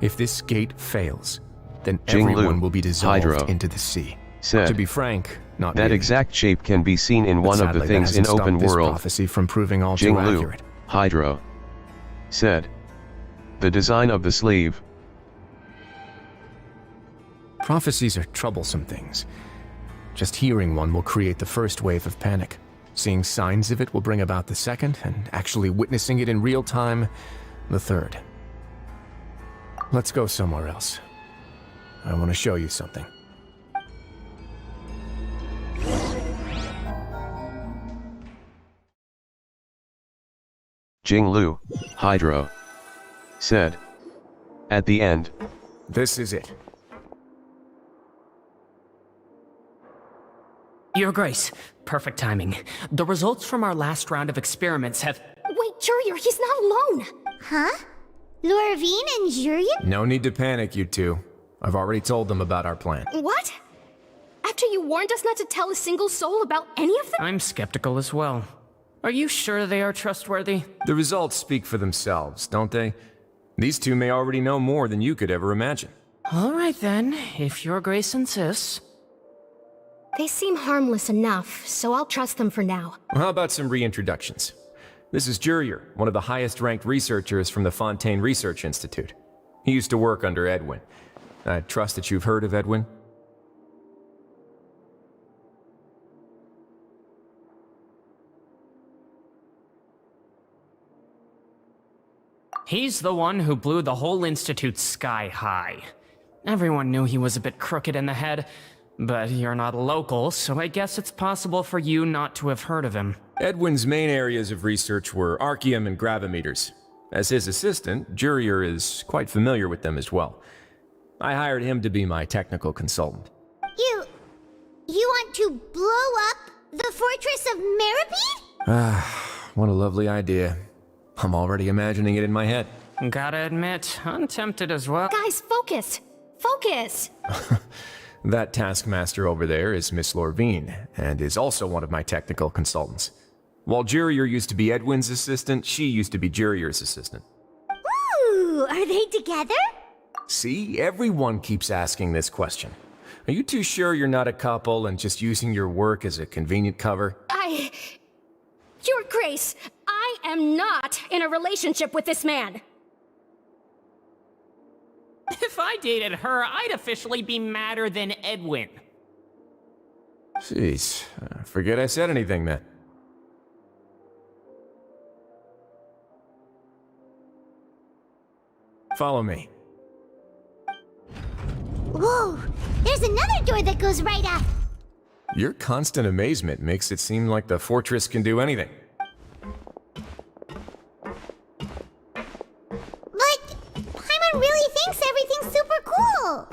If this gate fails, then everyone will be dissolved into the sea. Said, to be frank, not that really. exact shape can be seen in one of the things in open world. Prophecy from proving all too accurate. Hydro said, the design of the sleeve. Prophecies are troublesome things. Just hearing one will create the first wave of panic. Seeing signs of it will bring about the second, and actually witnessing it in real time, the third. Let's go somewhere else. I want to show you something. Jinglu, Hydro said, at the end. This is it. Your Grace, perfect timing. The results from our last round of experiments have... Wait, Jurier, he's not alone! Huh? Lorvine and Jurier? No need to panic, you two. I've already told them about our plan. What? After you warned us not to tell a single soul about any of them? I'm skeptical as well. Are you sure they are trustworthy? The results speak for themselves, don't they? These two may already know more than you could ever imagine. All right then, if Your Grace insists. They seem harmless enough, so I'll trust them for now. How about some reintroductions? This is Jurier, one of the highest-ranked researchers from the Fontaine Research Institute. He used to work under Edwin. I trust that you've heard of Edwin? He's the one who blew the whole institute sky high. Everyone knew he was a bit crooked in the head, but you're not local, so I guess it's possible for you not to have heard of him. Edwin's main areas of research were archaeum and gravimeters. As his assistant, Jurier is quite familiar with them as well. I hired him to be my technical consultant. You want to blow up the fortress of Meripede? What a lovely idea. I'm already imagining it in my head. Gotta admit, I'm tempted as well. Guys, focus! Focus! That taskmaster over there is Miss Lorvine, and is also one of my technical consultants. While Jurier used to be Edwin's assistant, she used to be Jurier's assistant. Ooh, are they together? See, everyone keeps asking this question. Are you too sure you're not a couple and just using your work as a convenient cover? Your Grace, I am not in a relationship with this man. If I dated her, I'd officially be madder than Edwin. Jeez, forget I said anything then. Follow me. Whoa, there's another door that goes right up. Your constant amazement makes it seem like the fortress can do anything. But Paimon really thinks everything's super cool.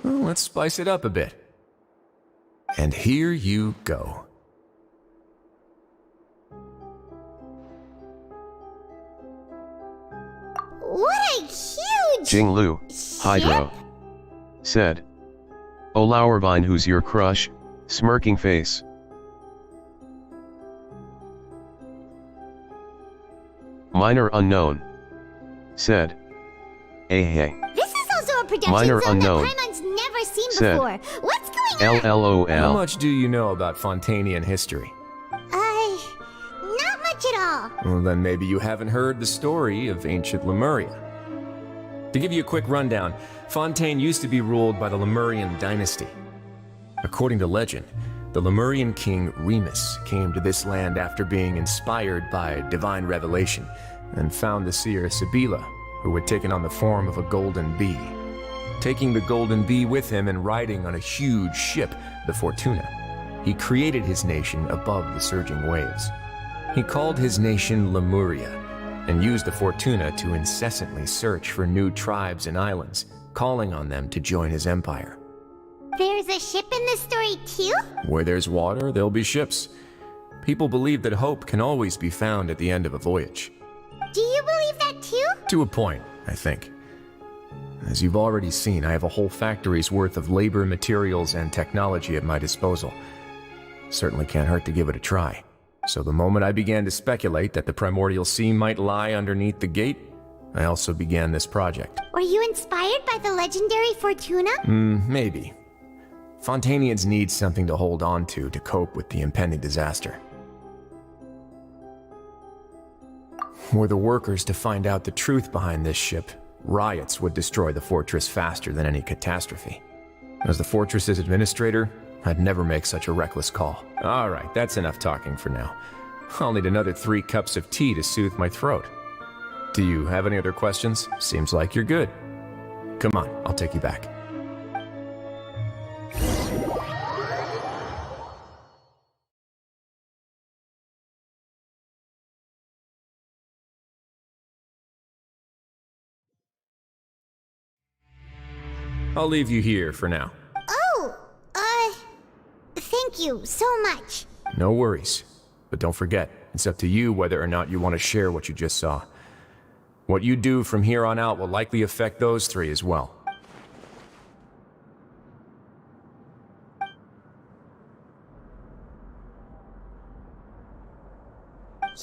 Well, let's spice it up a bit. And here you go. What a huge... Jinglu, Hydro said. Oh Lowervine, who's your crush? Smirking face. Minor unknown said. Hey. This is also a production Minor zone unknown that Paimon's never seen said. before. What's going on? LLOL. How much do you know about Fontainian history? Not much at all. Well, then maybe you haven't heard the story of ancient Lemuria. To give you a quick rundown, Fontaine used to be ruled by the Lemurian dynasty. According to legend, the Lemurian king Remus came to this land after being inspired by divine revelation and found the seer Sibila, who had taken on the form of a golden bee. Taking the golden bee with him and riding on a huge ship, the Fortuna, he created his nation above the surging waves. He called his nation Lemuria, and used the Fortuna to incessantly search for new tribes and islands, calling on them to join his empire. There's a ship in this story too? Where there's water, there'll be ships. People believe that hope can always be found at the end of a voyage. Do you believe that too? To a point, I think. As you've already seen, I have a whole factory's worth of labor, materials, and technology at my disposal. Certainly can't hurt to give it a try. So the moment I began to speculate that the primordial sea might lie underneath the gate, I also began this project. Were you inspired by the legendary Fortuna? Maybe. Fontanians need something to hold on to cope with the impending disaster. Were the workers to find out the truth behind this ship, riots would destroy the fortress faster than any catastrophe. As the fortress's administrator, I'd never make such a reckless call. Alright, that's enough talking for now. I'll need another 3 cups of tea to soothe my throat. Do you have any other questions? Seems like you're good. Come on, I'll take you back. I'll leave you here for now. Oh, thank you so much. No worries. But don't forget, it's up to you whether or not you want to share what you just saw. What you do from here on out will likely affect those 3 as well.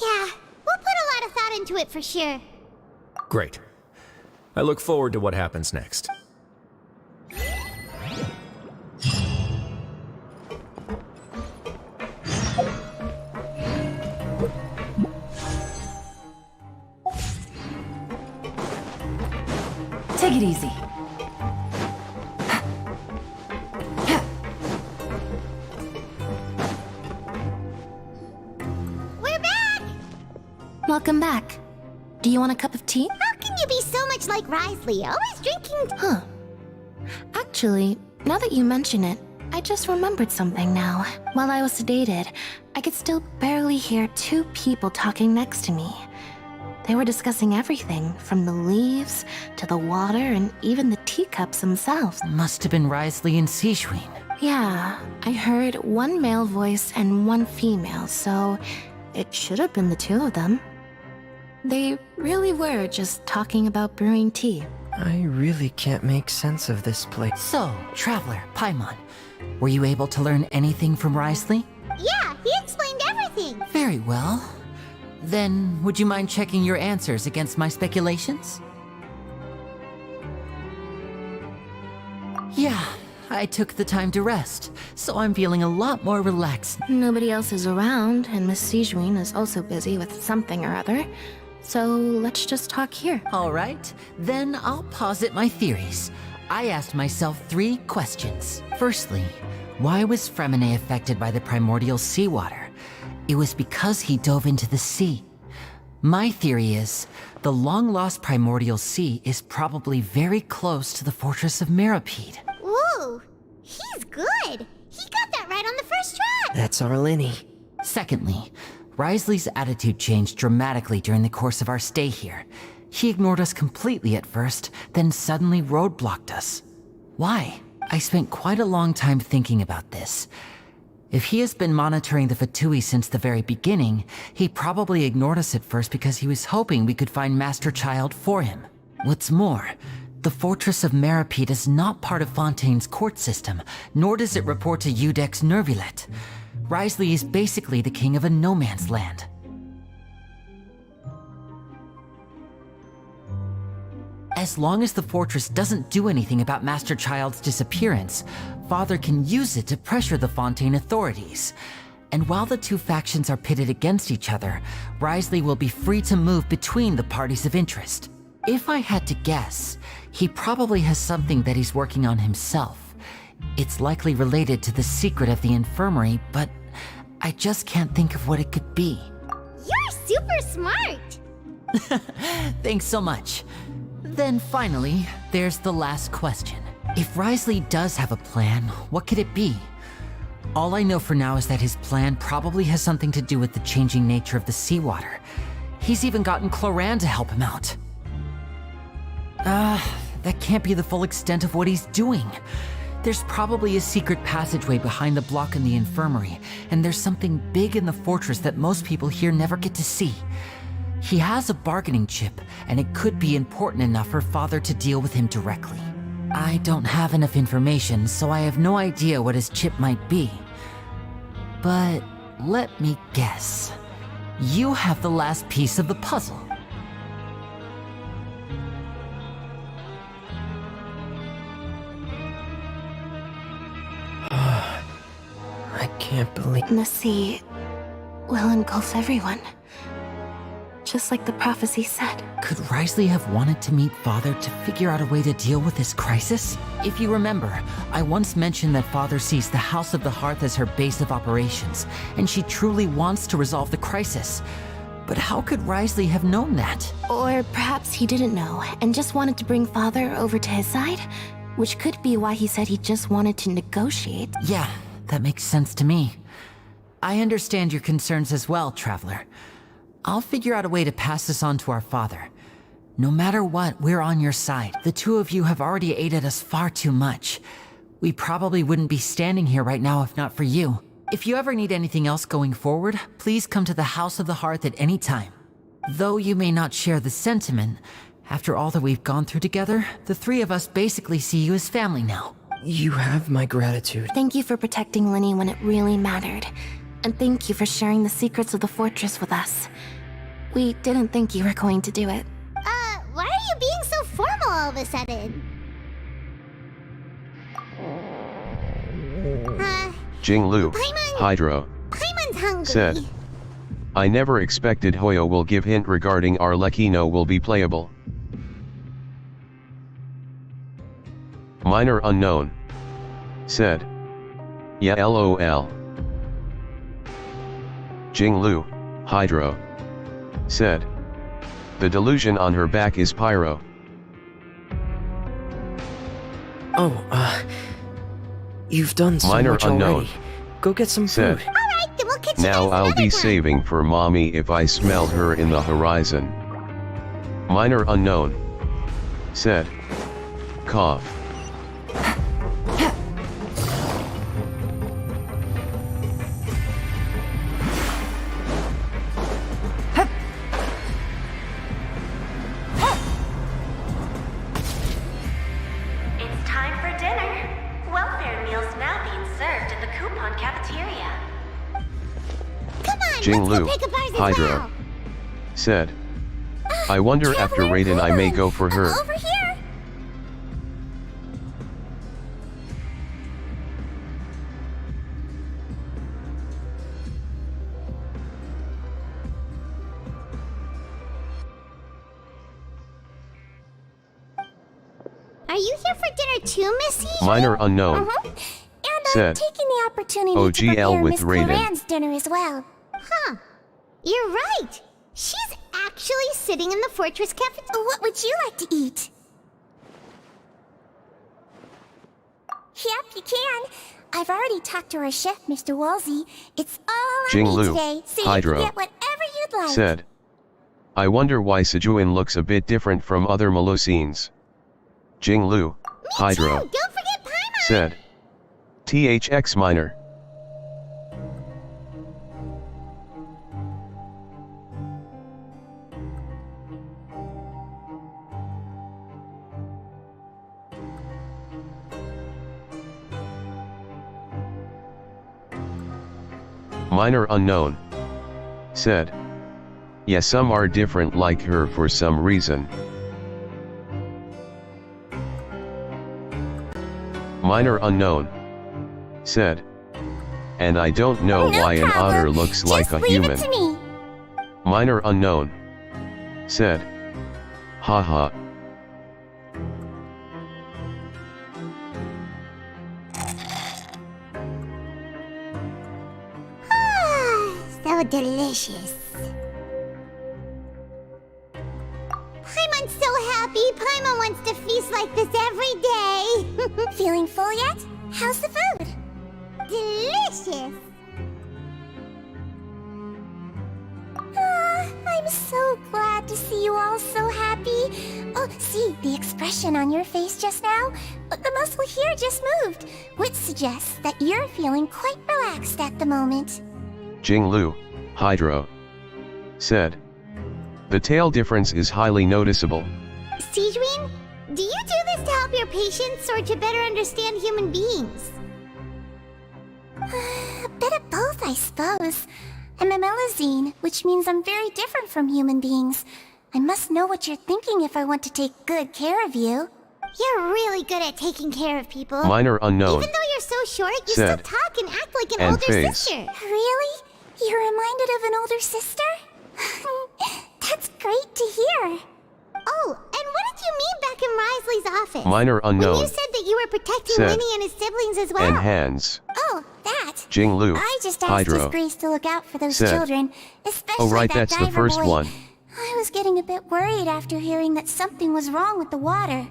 Yeah, we'll put a lot of thought into it for sure. Great. I look forward to what happens next. Take it easy. We're back! Welcome back. Do you want a cup of tea? How can you be so much like Risley, always drinking? Huh. Actually, now that you mention it, I just remembered something now. While I was sedated, I could still barely hear 2 people talking next to me. They were discussing everything, from the leaves, to the water, and even the teacups themselves. Must have been Risley and Sijuin. Yeah, I heard 1 male voice and 1 female, so it should have been the 2 of them. They really were just talking about brewing tea. I really can't make sense of this place. So, Traveler, Paimon, were you able to learn anything from Risley? Yeah, he explained everything. Very well. Then, would you mind checking your answers against my speculations? Yeah, I took the time to rest, so I'm feeling a lot more relaxed. Nobody else is around, and Miss Sijuin is also busy with something or other. So let's just talk here. All right, then I'll posit my theories. I asked myself 3 questions. Firstly, why was Fremine affected by the primordial seawater? It was because he dove into the sea. My theory is, the long-lost primordial sea is probably very close to the fortress of Meripede. Ooh, he's good. He got that right on the first try. That's our Linny. Secondly, Risley's attitude changed dramatically during the course of our stay here. He ignored us completely at first, then suddenly roadblocked us. Why? I spent quite a long time thinking about this. If he has been monitoring the Fatui since the very beginning, he probably ignored us at first because he was hoping we could find Master Child for him. What's more, the Fortress of Meripede is not part of Fontaine's court system, nor does it report to Iudex Neuvillette. Risley is basically the king of a no-man's land. As long as the fortress doesn't do anything about Master Child's disappearance, Father can use it to pressure the Fontaine authorities. And while the 2 factions are pitted against each other, Risley will be free to move between the parties of interest. If I had to guess, he probably has something that he's working on himself. It's likely related to the secret of the infirmary, but I just can't think of what it could be. You're super smart. Thanks so much. Then finally, there's the last question. If Risley does have a plan, what could it be? All I know for now is that his plan probably has something to do with the changing nature of the seawater. He's even gotten Cloran to help him out. That can't be the full extent of what he's doing. There's probably a secret passageway behind the block in the infirmary, and there's something big in the fortress that most people here never get to see. He has a bargaining chip, and it could be important enough for Father to deal with him directly. I don't have enough information, so I have no idea what his chip might be. But let me guess. You have the last piece of the puzzle. I can't believe... The sea will engulf everyone. Just like the prophecy said. Could Risley have wanted to meet Father to figure out a way to deal with this crisis? If you remember, I once mentioned that Father sees the House of the Hearth as her base of operations, and she truly wants to resolve the crisis. But how could Risley have known that? Or perhaps he didn't know, and just wanted to bring Father over to his side? Which could be why he said he just wanted to negotiate. Yeah, that makes sense to me. I understand your concerns as well, Traveler. I'll figure out a way to pass this on to our father. No matter what, we're on your side. The two of you have already aided us far too much. We probably wouldn't be standing here right now if not for you. If you ever need anything else going forward, please come to the House of the Hearth at any time. Though you may not share the sentiment, after all that we've gone through together, the three of us basically see you as family now. You have my gratitude. Thank you for protecting Linny when it really mattered. And thank you for sharing the secrets of the fortress with us. We didn't think you were going to do it. Why are you being so formal all of a sudden? Jinglu, Paimon- Hydro, Paimon's hungry. said, I never expected Hoyo will give hint regarding our Lekino will be playable. Minor unknown, said, yeah lol. Jinglu, Hydro, said, the delusion on her back is pyro. You've done so Minor much unknown, already. Go get some said, food. Alright, then we'll catch you now guys I'll another be time. saving for mommy if I smell her in the horizon. Minor unknown, said, cough. It's time for dinner. Welfare meals now being served in the coupon cafeteria. Come on, Jinglu, let's go pick up ours as Hydro, well. said, I wonder after Traveler, Raiden I may hold go on. for her. Over here. Are you here for dinner too, Missy? Minor unknown, And I'm said, taking the opportunity OGL to prepare with Miss Raiden. Cloran's dinner as well. Huh. You're right. She's actually sitting in the fortress cafeteria. What would you like to eat? Yep, you can. I've already talked to our chef, Mr. Wolsey. It's all on Jinglu, me today, so Hydro, you can get whatever you'd like. said, I wonder why Sejuan looks a bit different from other Melusines. Jinglu, Hydro, Don't forget Paimon! said, THX minor. Minor unknown, said, yeah, some are different like her for some reason. Minor unknown, said, and I don't know why an otter looks like a human. Leave it to me. Minor unknown, said, haha. So delicious. Paimon's so happy. Paimon wants to feast like this every day. Feeling full yet? How's the food? Delicious. I'm so glad to see you all so happy. Oh, see, the expression expression on your face just now. The muscle here just moved, which suggests that you're feeling quite relaxed at the moment. Jinglu, Hydro, said. The tail difference is highly noticeable. Sijuin, do you do this to help your patients or to better understand human beings? A bit of both, I suppose. I'm a Melazine, which means I'm very different from human beings. I must know what you're thinking if I want to take good care of you. You're really good at taking care of people. Minor unknown. Even though you're so short, you said, still talk and act like an older sister. Really? You're reminded of an older sister? That's great to hear. Oh, and what did you mean back in Risley's office? Minor unknown. When you said that you were protecting said, Winnie and his siblings as well. And hands. Oh, that. Jinglu, I just asked Hydro, His Grace to look out for those said, children, especially oh right, that that's the diver first boy. one. I was getting a bit worried after hearing that something was wrong with the water.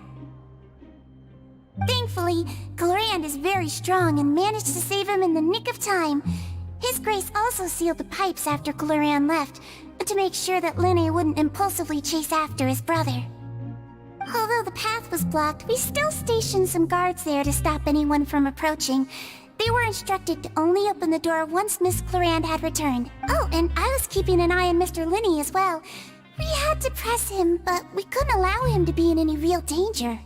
Thankfully, Glorand is very strong and managed to save him in the nick of time. His Grace also sealed the pipes after Glorand left, to make sure that Linne wouldn't impulsively chase after his brother. Although the path was blocked, we still stationed some guards there to stop anyone from approaching. They were instructed to only open the door once Miss Glorand had returned. Oh, and I was keeping an eye on Mr. Linne as well. We had to press him, but we couldn't allow him to be in any real danger.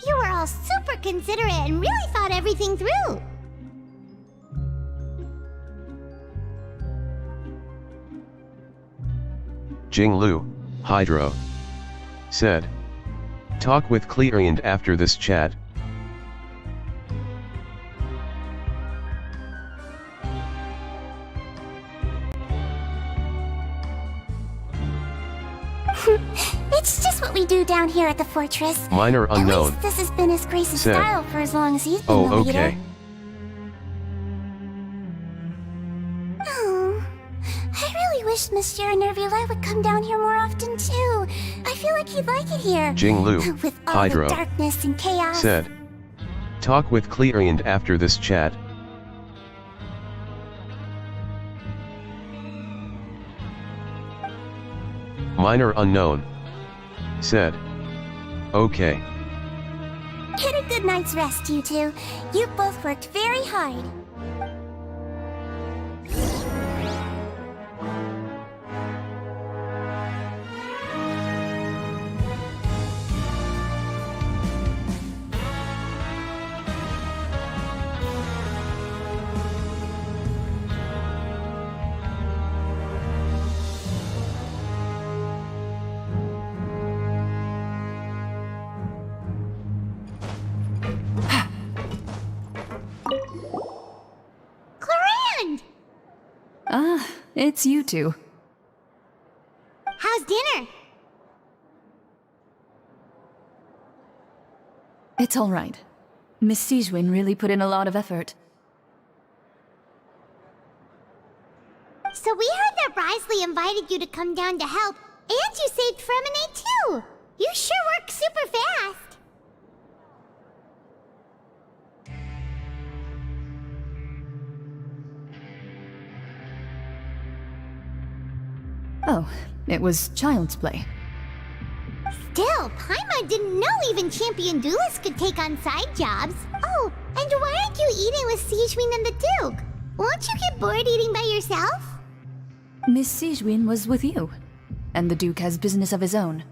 You were all super considerate and really thought everything through. Jinglu, Hydro, said. Talk with Cleariand after this chat. It's just what we do down here at the fortress. Minor unknown. At least this has been His Grace's said, style for as long as he's been the leader. Okay. Oh, I really wish Monsieur Neuvillette would come down here more often too. I feel like he'd like it here. Jinglu, with all Hydro, the darkness and chaos. said. Talk with Cleariand after this chat. Minor unknown, said. Okay. Get a good night's rest, you two. You both worked very hard. It's you two. How's dinner? It's all right. Miss Sijuin really put in a lot of effort. So we heard that Risley invited you to come down to help, and you saved Fremine too! You sure work super fast! Oh, it was child's play. Still, Paimon didn't know even champion duelists could take on side jobs. Oh, and why aren't you eating with Sijuin and the Duke? Won't you get bored eating by yourself? Miss Sijuin was with you, and the Duke has business of his own.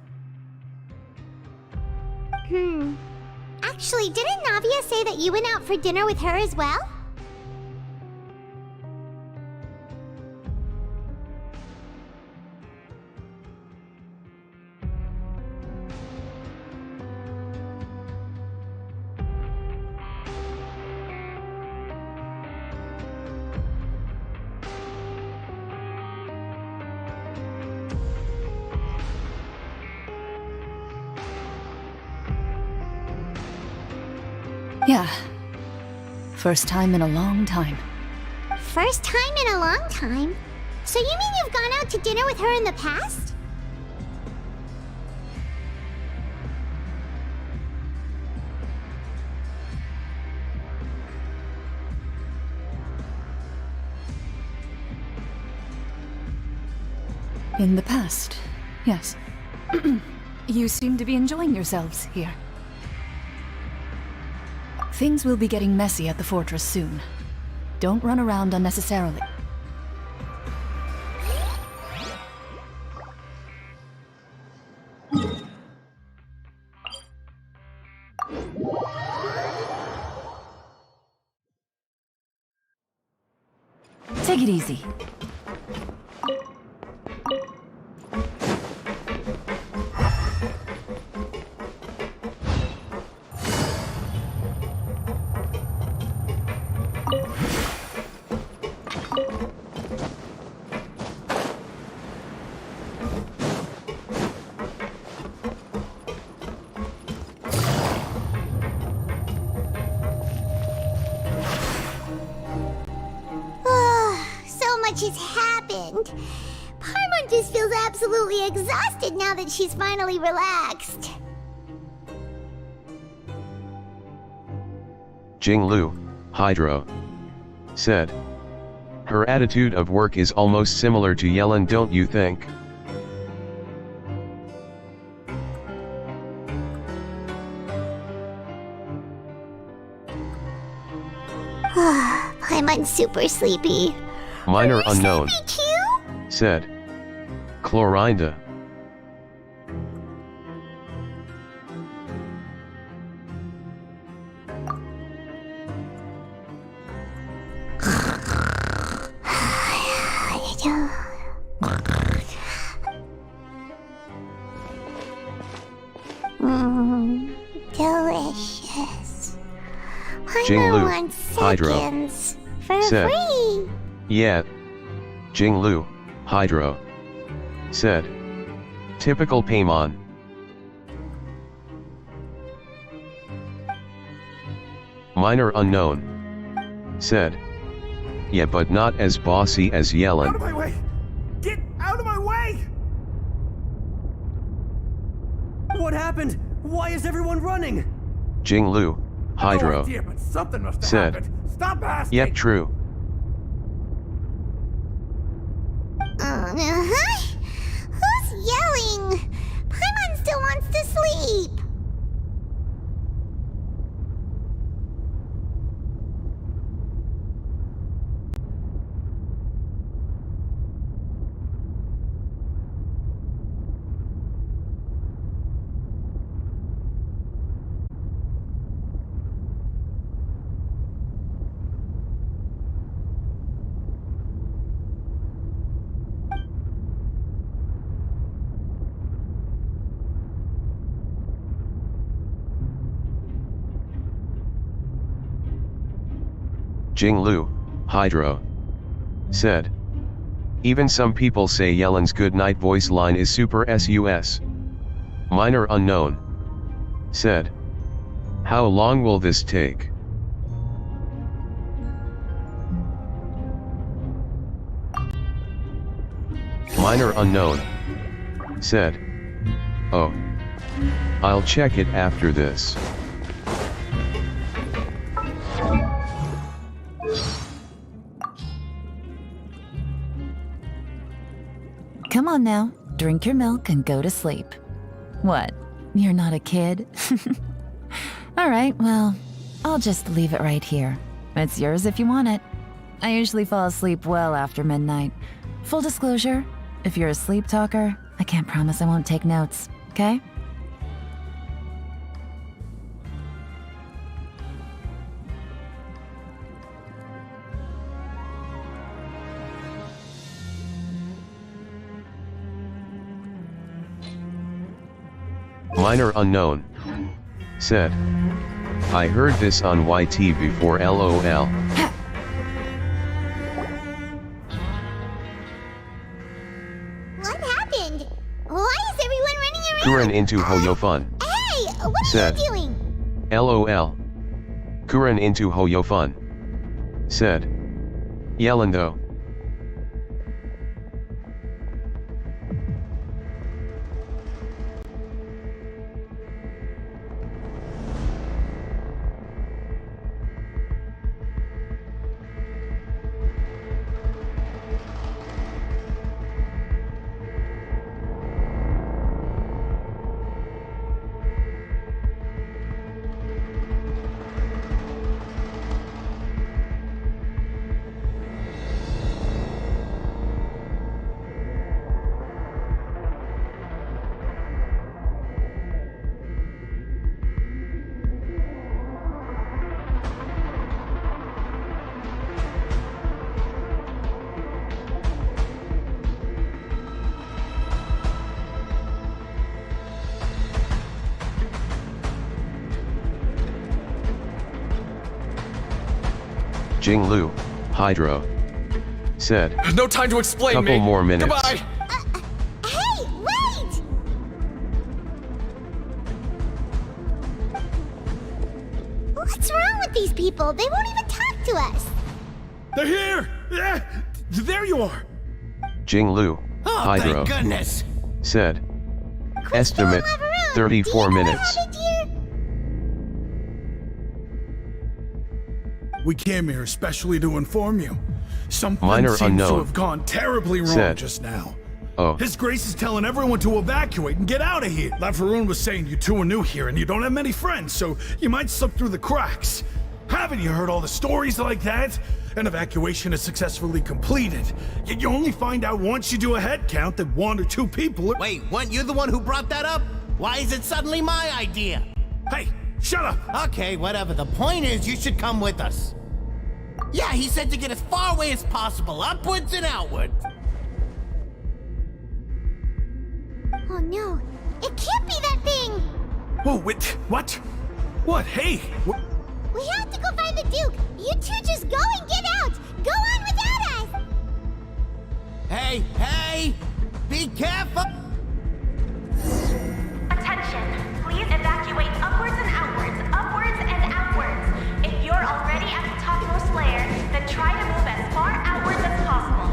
Actually, didn't Navia say that you went out for dinner with her as well? Yeah. First time in a long time. First time in a long time? So you mean you've gone out to dinner with her in the past? In the past, yes. You seem to be enjoying yourselves here. Things will be getting messy at the fortress soon. Don't run around unnecessarily. Take it easy. Has happened. Paimon just feels absolutely exhausted now that she's finally relaxed. Jinglu, Hydro, said. Her attitude of work is almost similar to Yellen, don't you think? Paimon's super sleepy. Minor unknown, too? said. Clorinda. Delicious. Jinglu, wants Hydro, seconds for said. free. Yeah. Jinglu, Hydro, said. Typical Paimon. Minor unknown, said. Yeah, but not as bossy as Yellen. Out of my way! Get out of my way! What happened? Why is everyone running? Jinglu, Hydro, No idea, but something must have said. happened. Stop asking! Yep, true. Who's yelling? Paimon still wants to sleep. Jinglu, Hydro, said. Even some people say Yellen's goodnight voice line is super sus. Minor unknown, said. How long will this take? Minor unknown, said. Oh. I'll check it after this. Come on now, drink your milk and go to sleep. What? You're not a kid? Alright, well, I'll just leave it right here. It's yours if you want it. I usually fall asleep well after midnight. Full disclosure, if you're a sleep talker, I can't promise I won't take notes, okay? Minor unknown, said. I heard this on YT before, LOL. What happened? Why is everyone running around? Kuren into Hoyofun, Hey, what said. are you doing? LOL. Kuren into Hoyofun, said. Yellen though. Jinglu, Hydro, said. No time to explain Couple me. more minutes. Goodbye. Hey, wait! What's wrong with these people? They won't even talk to us. They're here! Yeah, there you are! Jinglu, Hydro, thank goodness. said. Estimate, 34 minutes. We came here especially to inform you. Something Minor seems to unknown. have gone terribly wrong Said. just now. Oh. His Grace is telling everyone to evacuate and get out of here. Lafaroon was saying you two are new here and you don't have many friends, so you might slip through the cracks. Haven't you heard all the stories like that? An evacuation is successfully completed. Yet you only find out once you do a head count that 1 or 2 people are— Wait, weren't you the one who brought that up? Why is it suddenly my idea? Hey, shut up! Okay, whatever. The point is, you should come with us. Yeah, he said to get as far away as possible, upwards and outwards. Oh no, it can't be that thing! Oh, wait, what? What? Hey! What? We have to go find the Duke! You two just go and get out! Go on without us! Hey, hey! Be careful! Attention, please evacuate upwards and outwards. If you're already at the topmost layer, then try to move as far outwards as possible.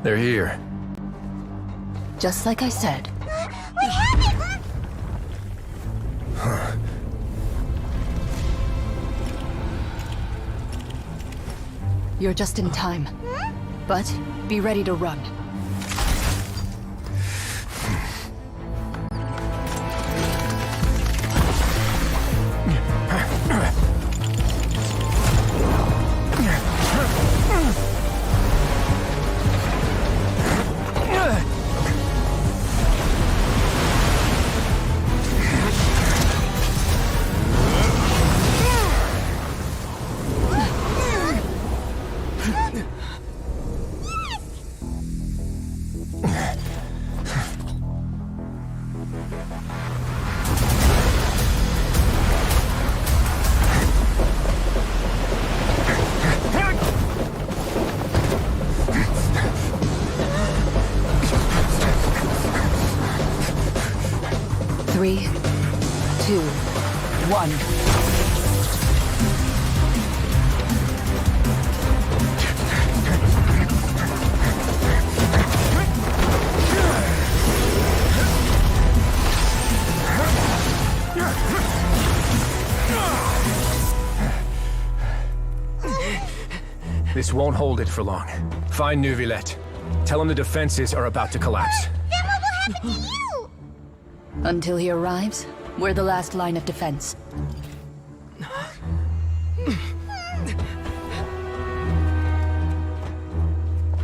They're here. Just like I said. We have it! You're just in time. But be ready to run. Three, 2, 1. This won't hold it for long. Find Neuvillette. Tell him the defenses are about to collapse. Then what will happen to you? Until he arrives, we're the last line of defense.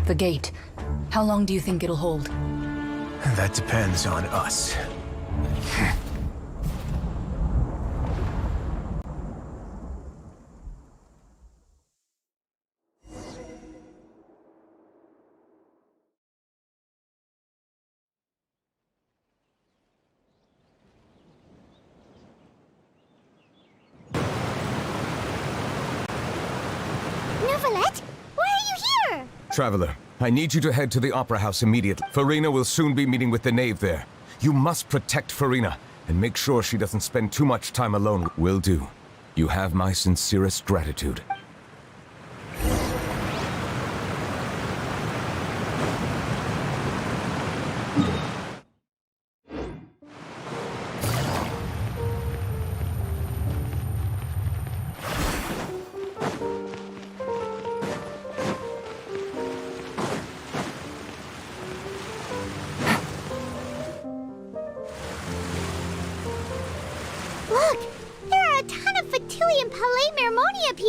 The gate. How long do you think it'll hold? That depends on us. Neuvillette? Why are you here? Traveler, I need you to head to the Opera House immediately. Farina will soon be meeting with the knave there. You must protect Farina, and make sure she doesn't spend too much time alone. Will do. You have my sincerest gratitude.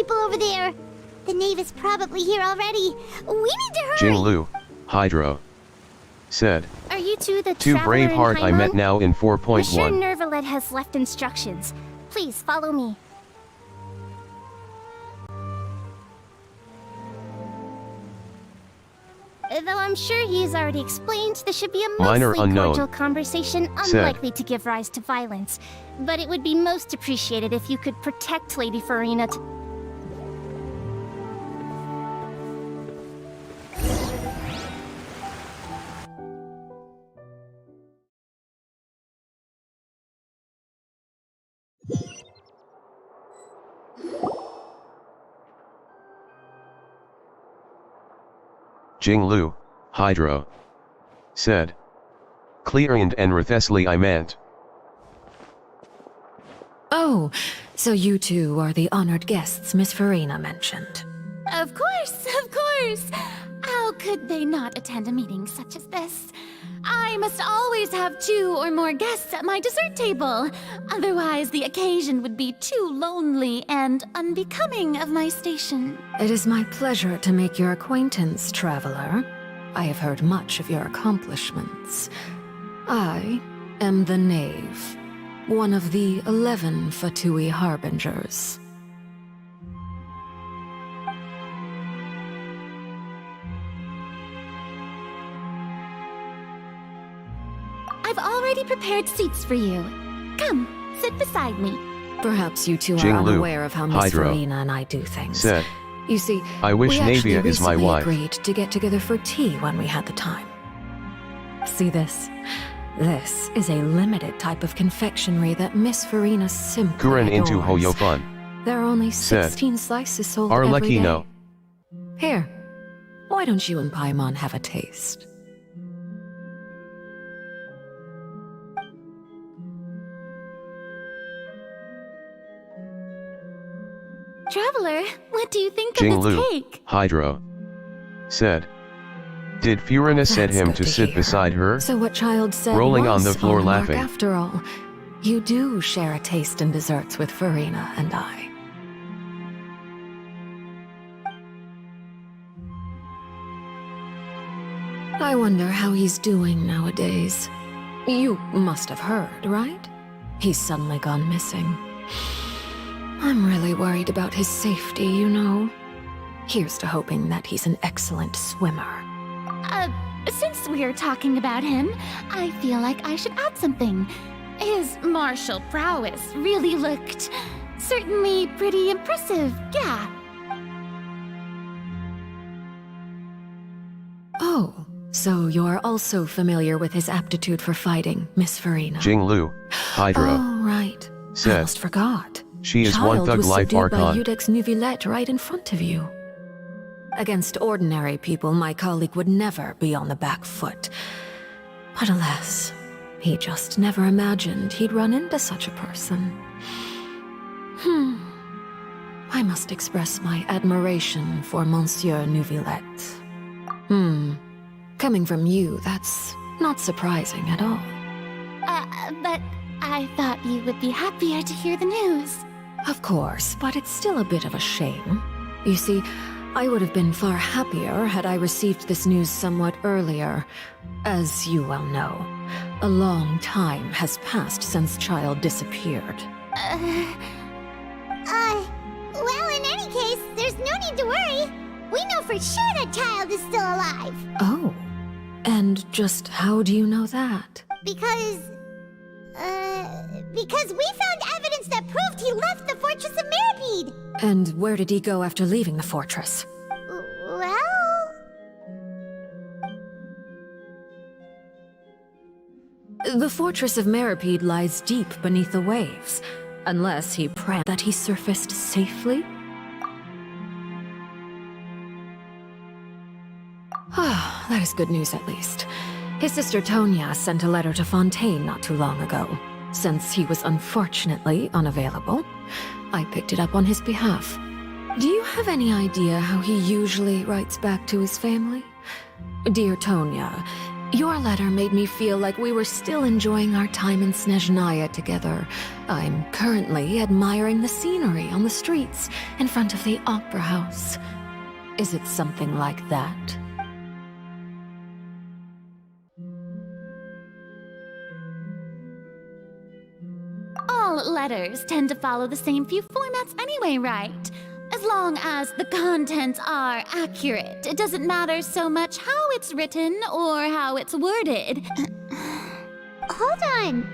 people over there. The Nave is probably here already. We need to hurry. Jinglu, Hydro, said. Are you two the To Traveler and Braveheart I met Paimon? now in Monsieur 4.1. Neuvillette has left instructions. Please follow me. Though I'm sure he's already explained, this should be a Minor mostly unknown. cordial conversation, Said. unlikely to give rise to violence. But it would be most appreciated if you could protect Lady Farina. Jinglu, Hydro, said. Clearand and Rathesli I meant. Oh, so you two are the honored guests Miss Farina mentioned. Of course, of course. How could they not attend a meeting such as this? I must always have 2 or more guests at my dessert table. Otherwise, the occasion would be too lonely and unbecoming of my station. It is my pleasure to make your acquaintance, traveler. I have heard much of your accomplishments. I am the Knave, one of the 11 Fatui Harbingers. I've already prepared seats for you. Come, sit beside me. Perhaps you two are Jinglu, unaware of how Miss Hydro, Farina and I do things. said. You see, I wish we actually Neuvillette is my recently wife. agreed to get together for tea when we had the time. See this? This is a limited type of confectionery that Miss Farina simply Kuren into adores. Hoyofun. There are only Said. 16 slices sold every day. Arlecchino. Here, why don't you and Paimon have a taste? Traveler, what do you think of Jinglu, this cake? Hydro, said. Did Furina set That's him good to sit hear. beside her? So what child said Rolling on was the floor mark laughing. After all, you do share a taste in desserts with Farina and I. I wonder how he's doing nowadays. You must have heard, right? He's suddenly gone missing. I'm really worried about his safety, you know. Here's to hoping that he's an excellent swimmer. Since we're talking about him, I feel like I should add something. His martial prowess really looked certainly pretty impressive, yeah. Oh, so you're also familiar with his aptitude for fighting, Miss Farina? Jinglu, Hydro, Oh, right. I said. almost forgot. She is one Child thug was life subdued by archon. Udex Neuvillette right in front of you. Against ordinary people, my colleague would never be on the back foot. But alas, he just never imagined he'd run into such a person. I must express my admiration for Monsieur Neuvillette. Coming from you, that's not surprising at all. But I thought you would be happier to hear the news. Of course, but it's still a bit of a shame. You see, I would have been far happier had I received this news somewhat earlier. As you well know, a long time has passed since Child disappeared. Well, in any case, there's no need to worry. We know for sure that Child is still alive. Oh, and just how do you know that? Because we found evidence that proved he left the Fortress of Meripede. And where did he go after leaving the fortress? Well... The Fortress of Meripede lies deep beneath the waves, unless he prayed that he surfaced safely. Ah, that is good news at least. His sister Tonya sent a letter to Fontaine not too long ago. Since he was unfortunately unavailable, I picked it up on his behalf. Do you have any idea how he usually writes back to his family? Dear Tonya, Your letter made me feel like we were still enjoying our time in Snezhnaya together. I'm currently admiring the scenery on the streets in front of the Opera House. Is it something like that? All letters tend to follow the same few formats anyway, right? As long as the contents are accurate, it doesn't matter so much how it's written or how it's worded. Hold on.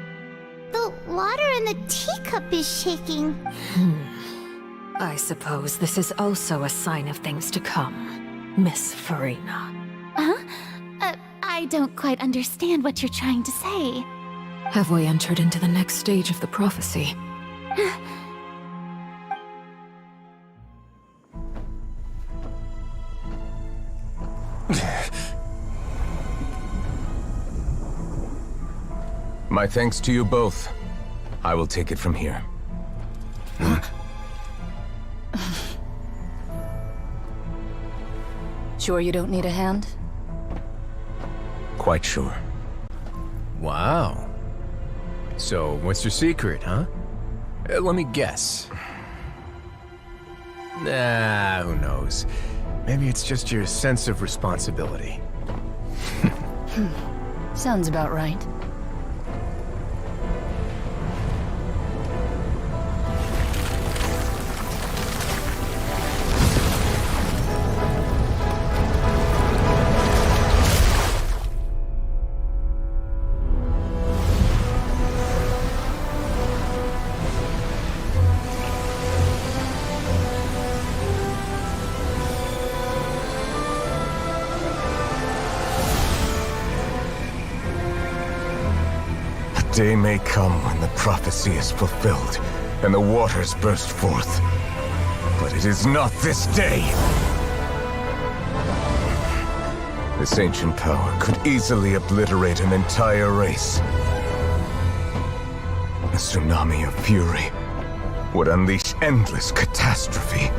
The water in the teacup is shaking. I suppose this is also a sign of things to come, Miss Farina. Huh? I don't quite understand what you're trying to say. Have we entered into the next stage of the prophecy? My thanks to you both. I will take it from here. Sure you don't need a hand? Quite sure. Wow. So, what's your secret, huh? Let me guess. Nah, who knows? Maybe it's just your sense of responsibility. Sounds about right. Day may come when the prophecy is fulfilled, and the waters burst forth. But it is not this day! This ancient power could easily obliterate an entire race. A tsunami of fury would unleash endless catastrophe.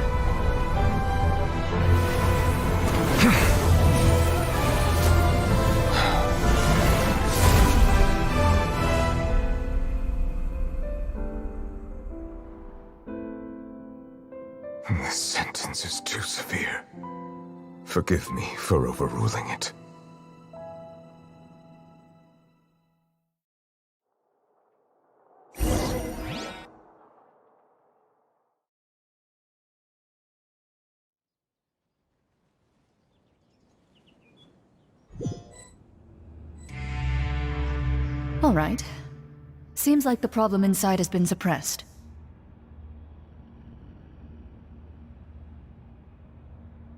This sentence is too severe. Forgive me for overruling it. All right. Seems like the problem inside has been suppressed.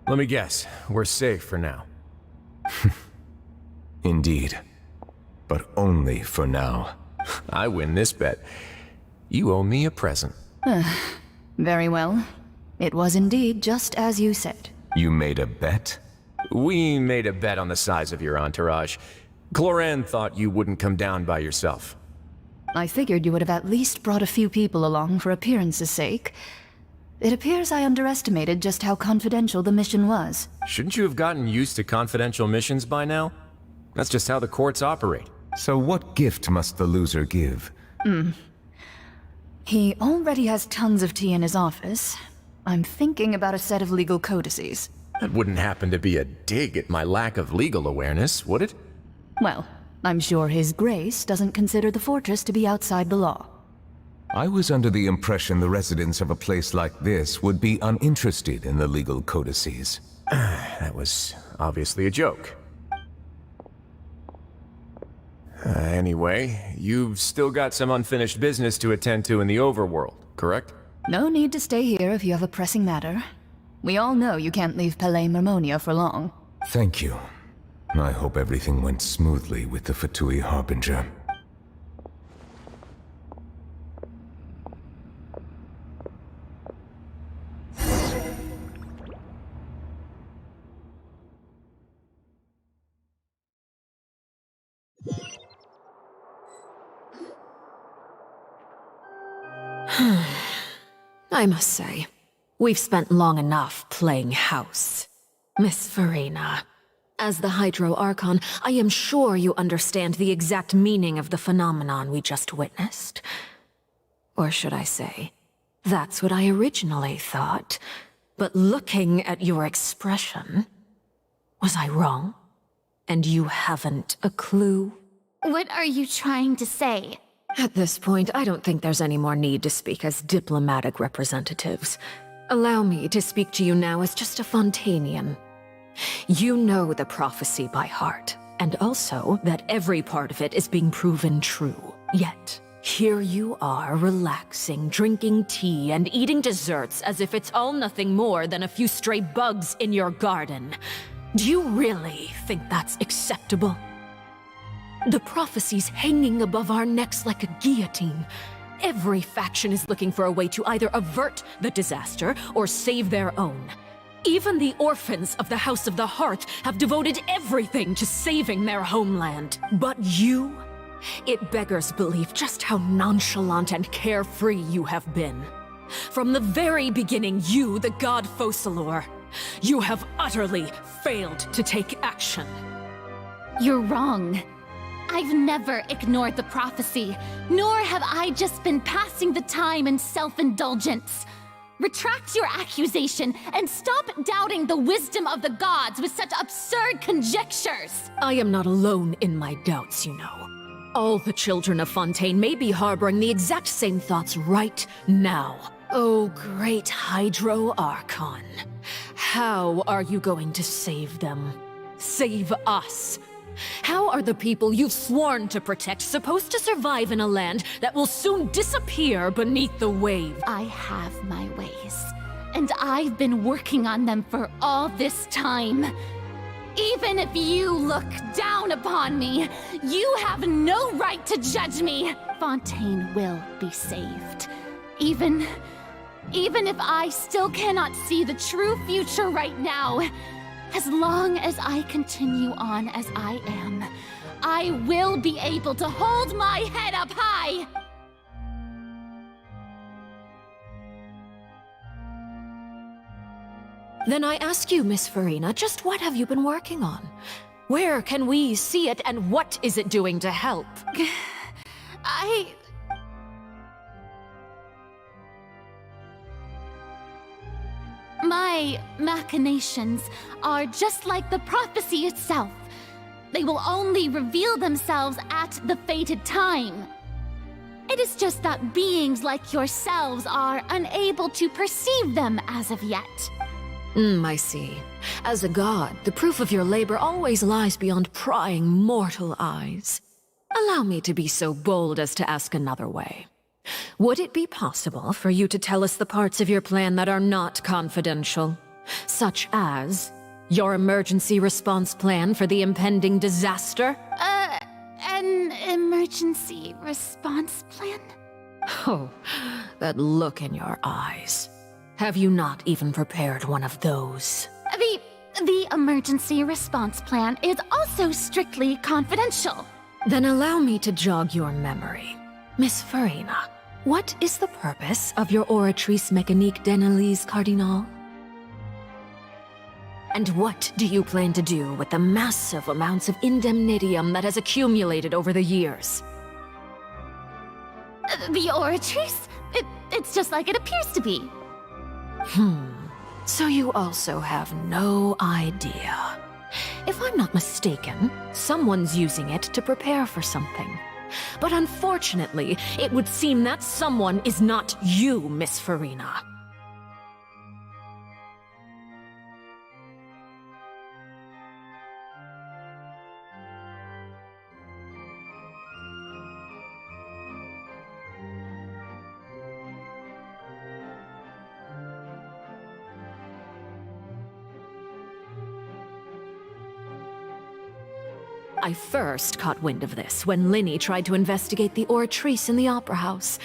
Let me guess, we're safe for now. Indeed. But only for now. I win this bet. You owe me a present. Very well. It was indeed just as you said. You made a bet? We made a bet on the size of your entourage. Cloran thought you wouldn't come down by yourself. I figured you would have at least brought a few people along for appearance's sake. It appears I underestimated just how confidential the mission was. Shouldn't you have gotten used to confidential missions by now? That's just how the courts operate. So what gift must the loser give? He already has tons of tea in his office. I'm thinking about a set of legal codices. That wouldn't happen to be a dig at my lack of legal awareness, would it? Well, I'm sure His Grace doesn't consider the fortress to be outside the law. I was under the impression the residents of a place like this would be uninterested in the legal codices. That was obviously a joke. Anyway, you've still got some unfinished business to attend to in the overworld, correct? No need to stay here if you have a pressing matter. We all know you can't leave Palais Mermonia for long. Thank you. I hope everything went smoothly with the Fatui Harbinger. I must say, we've spent long enough playing house. Miss Farina, As the Hydro Archon, I am sure you understand the exact meaning of the phenomenon we just witnessed. Or should I say, that's what I originally thought. But looking at your expression, was I wrong? And you haven't a clue? What are you trying to say? At this point, I don't think there's any more need to speak as diplomatic representatives. Allow me to speak to you now as just a Fontainian. You know the prophecy by heart, and also that every part of it is being proven true. Yet, here you are relaxing, drinking tea, and eating desserts as if it's all nothing more than a few stray bugs in your garden. Do you really think that's acceptable? The prophecy's hanging above our necks like a guillotine. Every faction is looking for a way to either avert the disaster or save their own. Even the orphans of the House of the Hearth have devoted everything to saving their homeland. But you? It beggars belief just how nonchalant and carefree you have been. From the very beginning, you, the god Focalor, you have utterly failed to take action. You're wrong. I've never ignored the prophecy, nor have I just been passing the time in self-indulgence. Retract your accusation and stop doubting the wisdom of the gods with such absurd conjectures! I am not alone in my doubts, you know. All the children of Fontaine may be harboring the exact same thoughts right now. Oh, great Hydro Archon. How are you going to save them? Save us? How are the people you've sworn to protect supposed to survive in a land that will soon disappear beneath the wave? I have my ways, and I've been working on them for all this time. Even if you look down upon me, you have no right to judge me. Fontaine will be saved. Even if I still cannot see the true future right now, as long as I continue on as I am, I will be able to hold my head up high! Then I ask you, Miss Farina, just what have you been working on? Where can we see it, and what is it doing to help? My machinations are just like the prophecy itself. They will only reveal themselves at the fated time. It is just that beings like yourselves are unable to perceive them as of yet. I see. As a god, the proof of your labor always lies beyond prying mortal eyes. Allow me to be so bold as to ask another way. Would it be possible for you to tell us the parts of your plan that are not confidential? Such as your emergency response plan for the impending disaster? An emergency response plan? Oh, that look in your eyes. Have you not even prepared one of those? The emergency response plan is also strictly confidential. Then allow me to jog your memory. Miss Farina, what is the purpose of your Oratrice Mécanique d'Analyse Cardinal? And what do you plan to do with the massive amounts of indemnitium that has accumulated over the years? The Oratrice? It's just like it appears to be. So you also have no idea. If I'm not mistaken, someone's using it to prepare for something. But unfortunately, it would seem that someone is not you, Miss Farina. I first caught wind of this when Linny tried to investigate the Oratrice in the Opera House.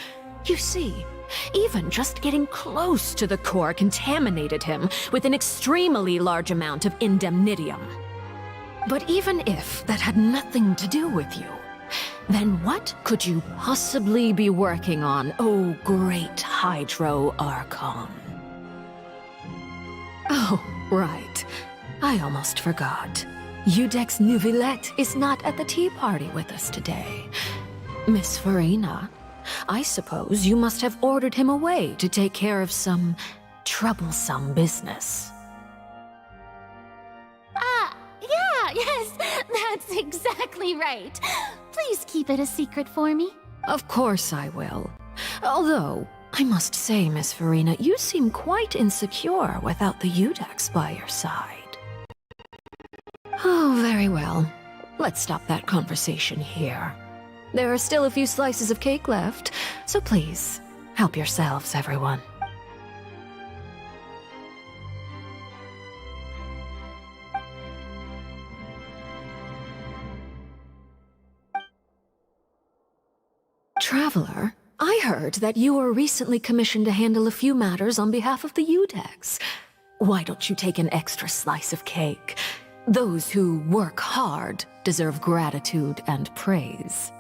You see, even just getting close to the core contaminated him with an extremely large amount of indemnitium. But even if that had nothing to do with you, then what could you possibly be working on, oh great Hydro Archon? Oh, right. I almost forgot. Udex Neuvillette is not at the tea party with us today. Miss Farina, I suppose you must have ordered him away to take care of some troublesome business. Yes, that's exactly right. Please keep it a secret for me. Of course I will. Although, I must say, Miss Farina, you seem quite insecure without the Udex by your side. Oh, very well. Let's stop that conversation here. There are still a few slices of cake left, so please, help yourselves, everyone. Traveler, I heard that you were recently commissioned to handle a few matters on behalf of the Udex. Why don't you take an extra slice of cake? Those who work hard deserve gratitude and praise.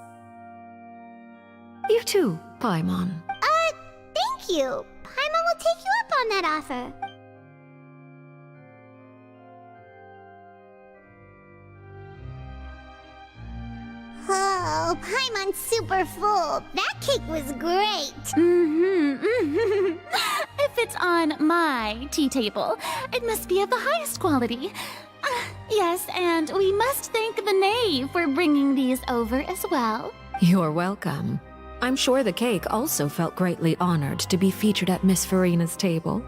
You too, Paimon. Thank you. Paimon will take you up on that offer. Oh, Paimon's super full. That cake was great. If it's on my tea table, it must be of the highest quality. Yes, and we must thank the knave for bringing these over as well. You're welcome. I'm sure the cake also felt greatly honored to be featured at Miss Farina's table,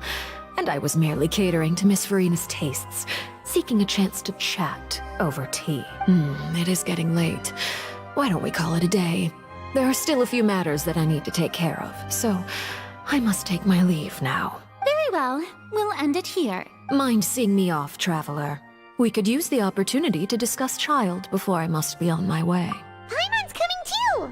and I was merely catering to Miss Farina's tastes, seeking a chance to chat over tea. It is getting late. Why don't we call it a day? There are still a few matters that I need to take care of, so I must take my leave now. Very well. We'll end it here. Mind seeing me off, Traveler? We could use the opportunity to discuss Child before I must be on my way. Paimon's coming too!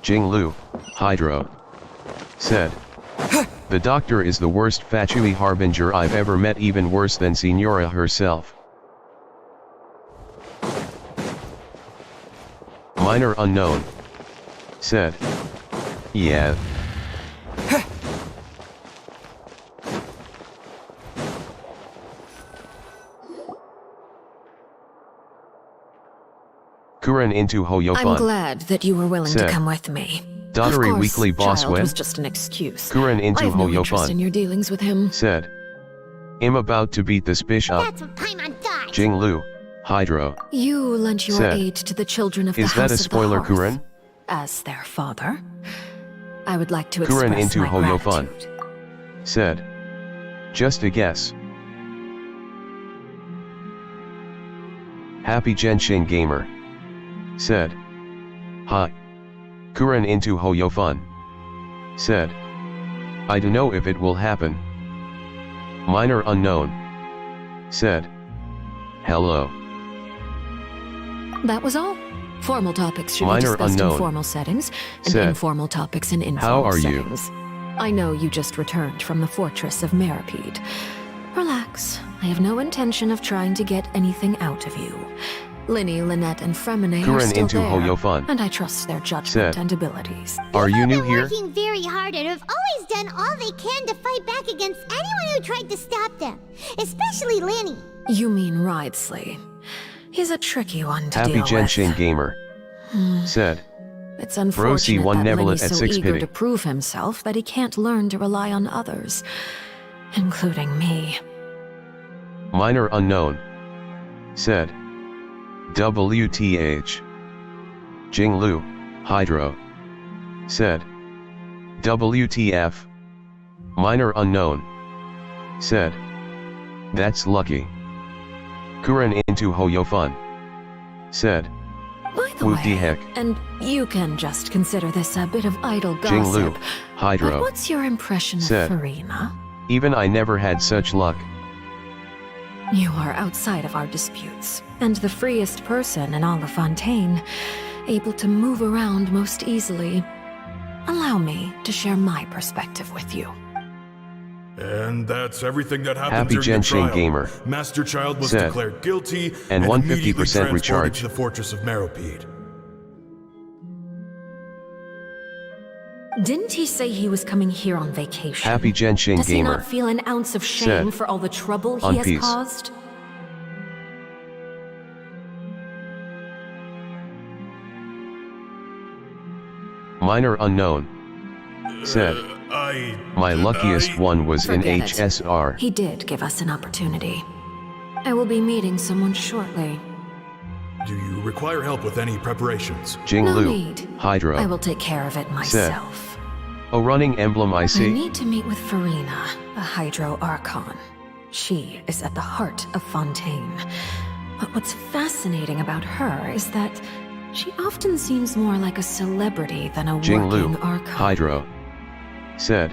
Jinglu, Hydro, said. The doctor is the worst Fatui harbinger I've ever met, even worse than Signora herself. Minor unknown, said. Yeah. Kuren into Hoyofun. I'm glad that you were willing said. To come with me. Daughtery of course, weekly boss Child went. was just an excuse. Kuren into I have no interest Hoyofun. in your dealings with him. Said. I'm about to beat this bish up. That's what Paimon thought. Jinglu, Hydro. You lent your said. aid to the children of the Is House that a spoiler, of the Hearth. Kuren? As their father, I would like to Kuren express into my Hoyofun. gratitude. Said. Just a guess. Happy Genshin gamer. Said. Hi. Kuren into Hoyofun. Said. I don't know if it will happen. Minor unknown. Said. Hello. That was all. Formal topics should Minor be discussed unknown. in formal settings, and Said. informal topics in informal How are you? settings. I know you just returned from the fortress of Meripede. Relax. I have no intention of trying to get anything out of you. Linny, Lynette, and Fremine are Kuren still into there, Hoyofun. and I trust their judgment Said. and abilities. Are you new here? Working very hard and have always done all they can to fight back against anyone who tried to stop them, especially Linny. You mean Ridesley. He's a tricky one to Happy deal Genshin with. gamer. Said. It's unfortunate one that Neuvillette Linny's at so 6 eager pity. to prove himself that he can't learn to rely on others, including me. Minor unknown. Said. WTH. Jinglu, Hydro. Said. WTF. Minor unknown. Said. That's lucky. Kuren into Hoyofun. Said. By the Woot de way, heck. and you can just consider this a bit of idle Jinglu, gossip, Hydro. but what's your impression Said. of Farina? Even I never had such luck. You are outside of our disputes, and the freest person in all of Fontaine, able to move around most easily. Allow me to share my perspective with you. And that's everything that happened Happy during the Genshin trial. Gamer Master Child was said, declared guilty and immediately 150% transported recharge. to the Fortress of Meropide. Didn't he say he was coming here on vacation? Happy Genshin Does he Gamer not feel an ounce of shame said, for all the trouble on he has peace. caused? Minor unknown said, my luckiest one was in Forget it. HSR. He did give us an opportunity. I will be meeting someone shortly. Do you require help with any preparations? Jinglu, No need. Hydro, I will take care of it said, myself. a running emblem I I see. need to meet with Farina, a Hydro Archon. She is at the heart of Fontaine. But what's fascinating about her is that she often seems more like a celebrity than a working Jinglu, Archon. Hydro, said,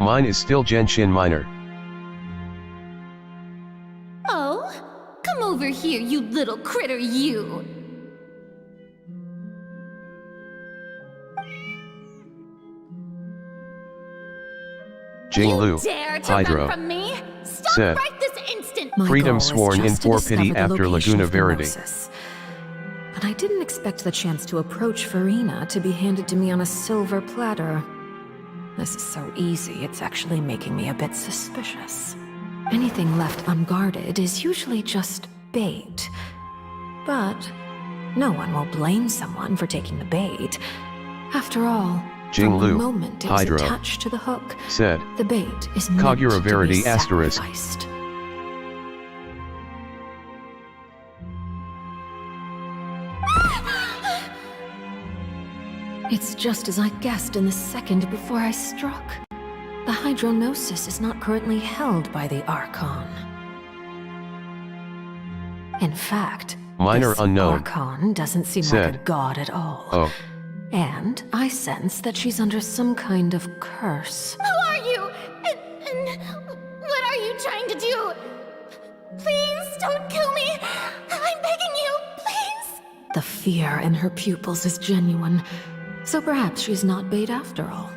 mine is still Genshin Minor. Oh, come over here, you little critter, you! Jinglu, Dare to Hydro, run from me? Stop said, right this instant! My freedom goal is sworn in just to for pity discover the after location Laguna of the Verity. Gnosis. But I didn't expect the chance to approach Farina to be handed to me on a silver platter. This is so easy, it's actually making me a bit suspicious. Anything left unguarded is usually just bait. But no one will blame someone for taking the bait. After all, from the Jinglu, moment it was Hydro, attached to the hook, said, the bait is meant Kagura to be Verity asterisk. sacrificed. It's just as I guessed in the second before I struck. The Hydronosis is not currently held by the Archon. In fact, Minor this unknown Archon doesn't seem said, like a god at all. oh, And I sense that she's under some kind of curse. Who are you? And what are you trying to do? Please don't kill me! I'm begging you, please! The fear in her pupils is genuine, so perhaps she's not bait after all.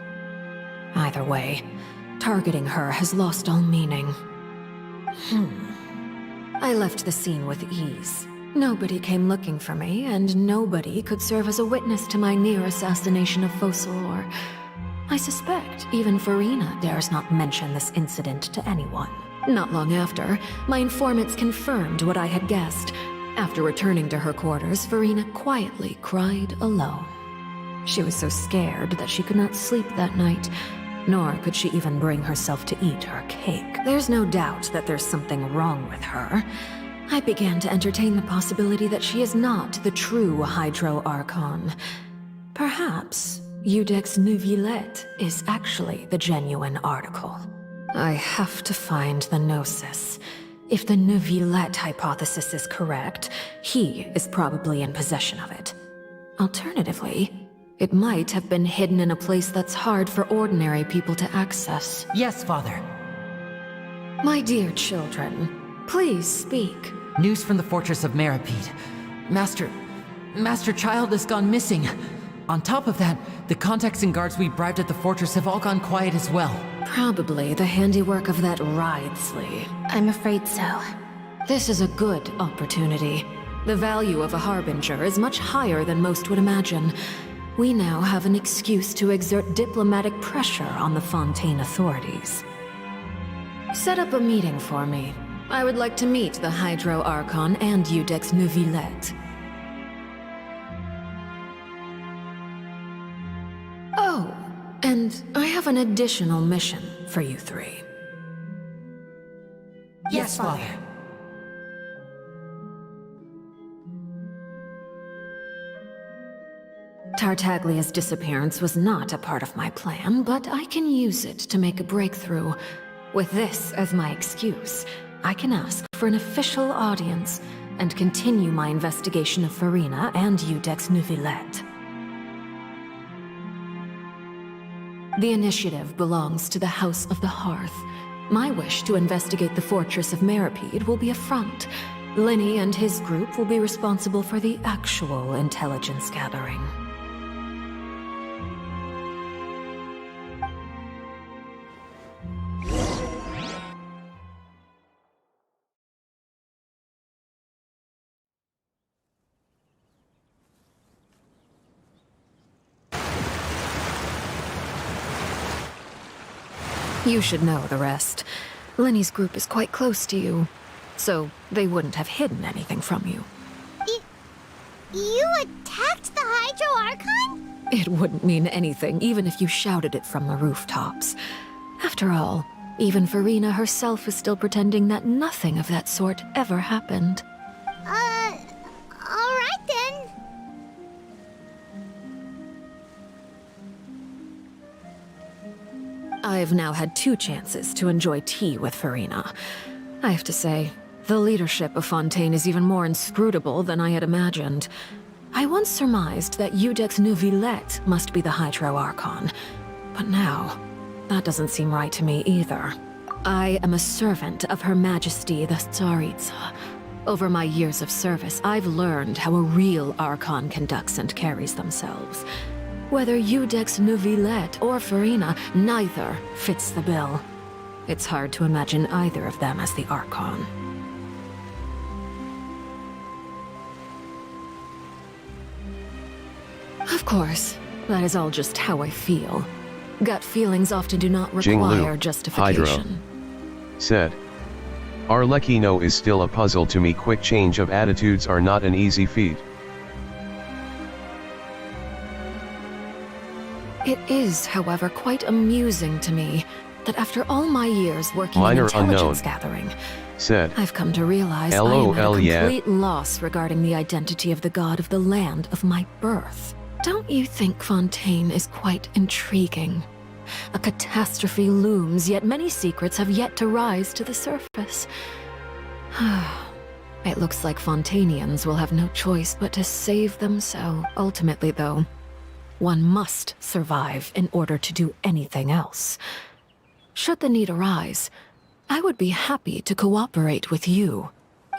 Either way, targeting her has lost all meaning. I left the scene with ease. Nobody came looking for me, and nobody could serve as a witness to my near assassination of Fossilor. I suspect even Farina dares not mention this incident to anyone. Not long after, my informants confirmed what I had guessed. After returning to her quarters, Farina quietly cried alone. She was so scared that she could not sleep that night, nor could she even bring herself to eat her cake. There's no doubt that there's something wrong with her. I began to entertain the possibility that she is not the true Hydro Archon. Perhaps Iudex Neuvillette is actually the genuine article. I have to find the Gnosis. If the Neuvillette hypothesis is correct, he is probably in possession of it. Alternatively, it might have been hidden in a place that's hard for ordinary people to access. Yes, Father. My dear children, please speak. News from the Fortress of Meropide. Master Child has gone missing. On top of that, the contacts and guards we bribed at the fortress have all gone quiet as well. Probably the handiwork of that Ridesley. I'm afraid so. This is a good opportunity. The value of a Harbinger is much higher than most would imagine. We now have an excuse to exert diplomatic pressure on the Fontaine authorities. Set up a meeting for me. I would like to meet the Hydro Archon and Iudex Neuvillette. Oh, and I have an additional mission for you three. Yes, Father. Tartaglia's disappearance was not a part of my plan, but I can use it to make a breakthrough. With this as my excuse, I can ask for an official audience and continue my investigation of Farina and Iudex Neuvillette. The initiative belongs to the House of the Hearth. My wish to investigate the Fortress of Meropide will be a front. Linny and his group will be responsible for the actual intelligence gathering. You should know the rest. Lenny's group is quite close to you, so they wouldn't have hidden anything from you. You attacked the Hydro Archon? It wouldn't mean anything, even if you shouted it from the rooftops. After all, even Farina herself is still pretending that nothing of that sort ever happened. Alright then. I've now had 2 chances to enjoy tea with Farina. I have to say, the leadership of Fontaine is even more inscrutable than I had imagined. I once surmised that Iudex Neuvillette must be the Hydro Archon, but now, that doesn't seem right to me either. I am a servant of Her Majesty the Tsaritsa. Over my years of service, I've learned how a real Archon conducts and carries themselves. Whether Iudex Neuvillette or Farina, neither fits the bill. It's hard to imagine either of them as the Archon. Of course, that is all just how I feel. Gut feelings often do not require justification. Hydro said. Arlecchino is still a puzzle to me. Quick change of attitudes are not an easy feat. It is, however, quite amusing to me that after all my years working Minor in intelligence unknown, gathering, said. I've come to realize I am at a complete loss regarding the identity of the god of the land of my birth. Don't you think Fontaine is quite intriguing? A catastrophe looms, yet many secrets have yet to rise to the surface. It looks like Fontainians will have no choice but to save themselves. Ultimately, though, one must survive in order to do anything else. Should the need arise, I would be happy to cooperate with you.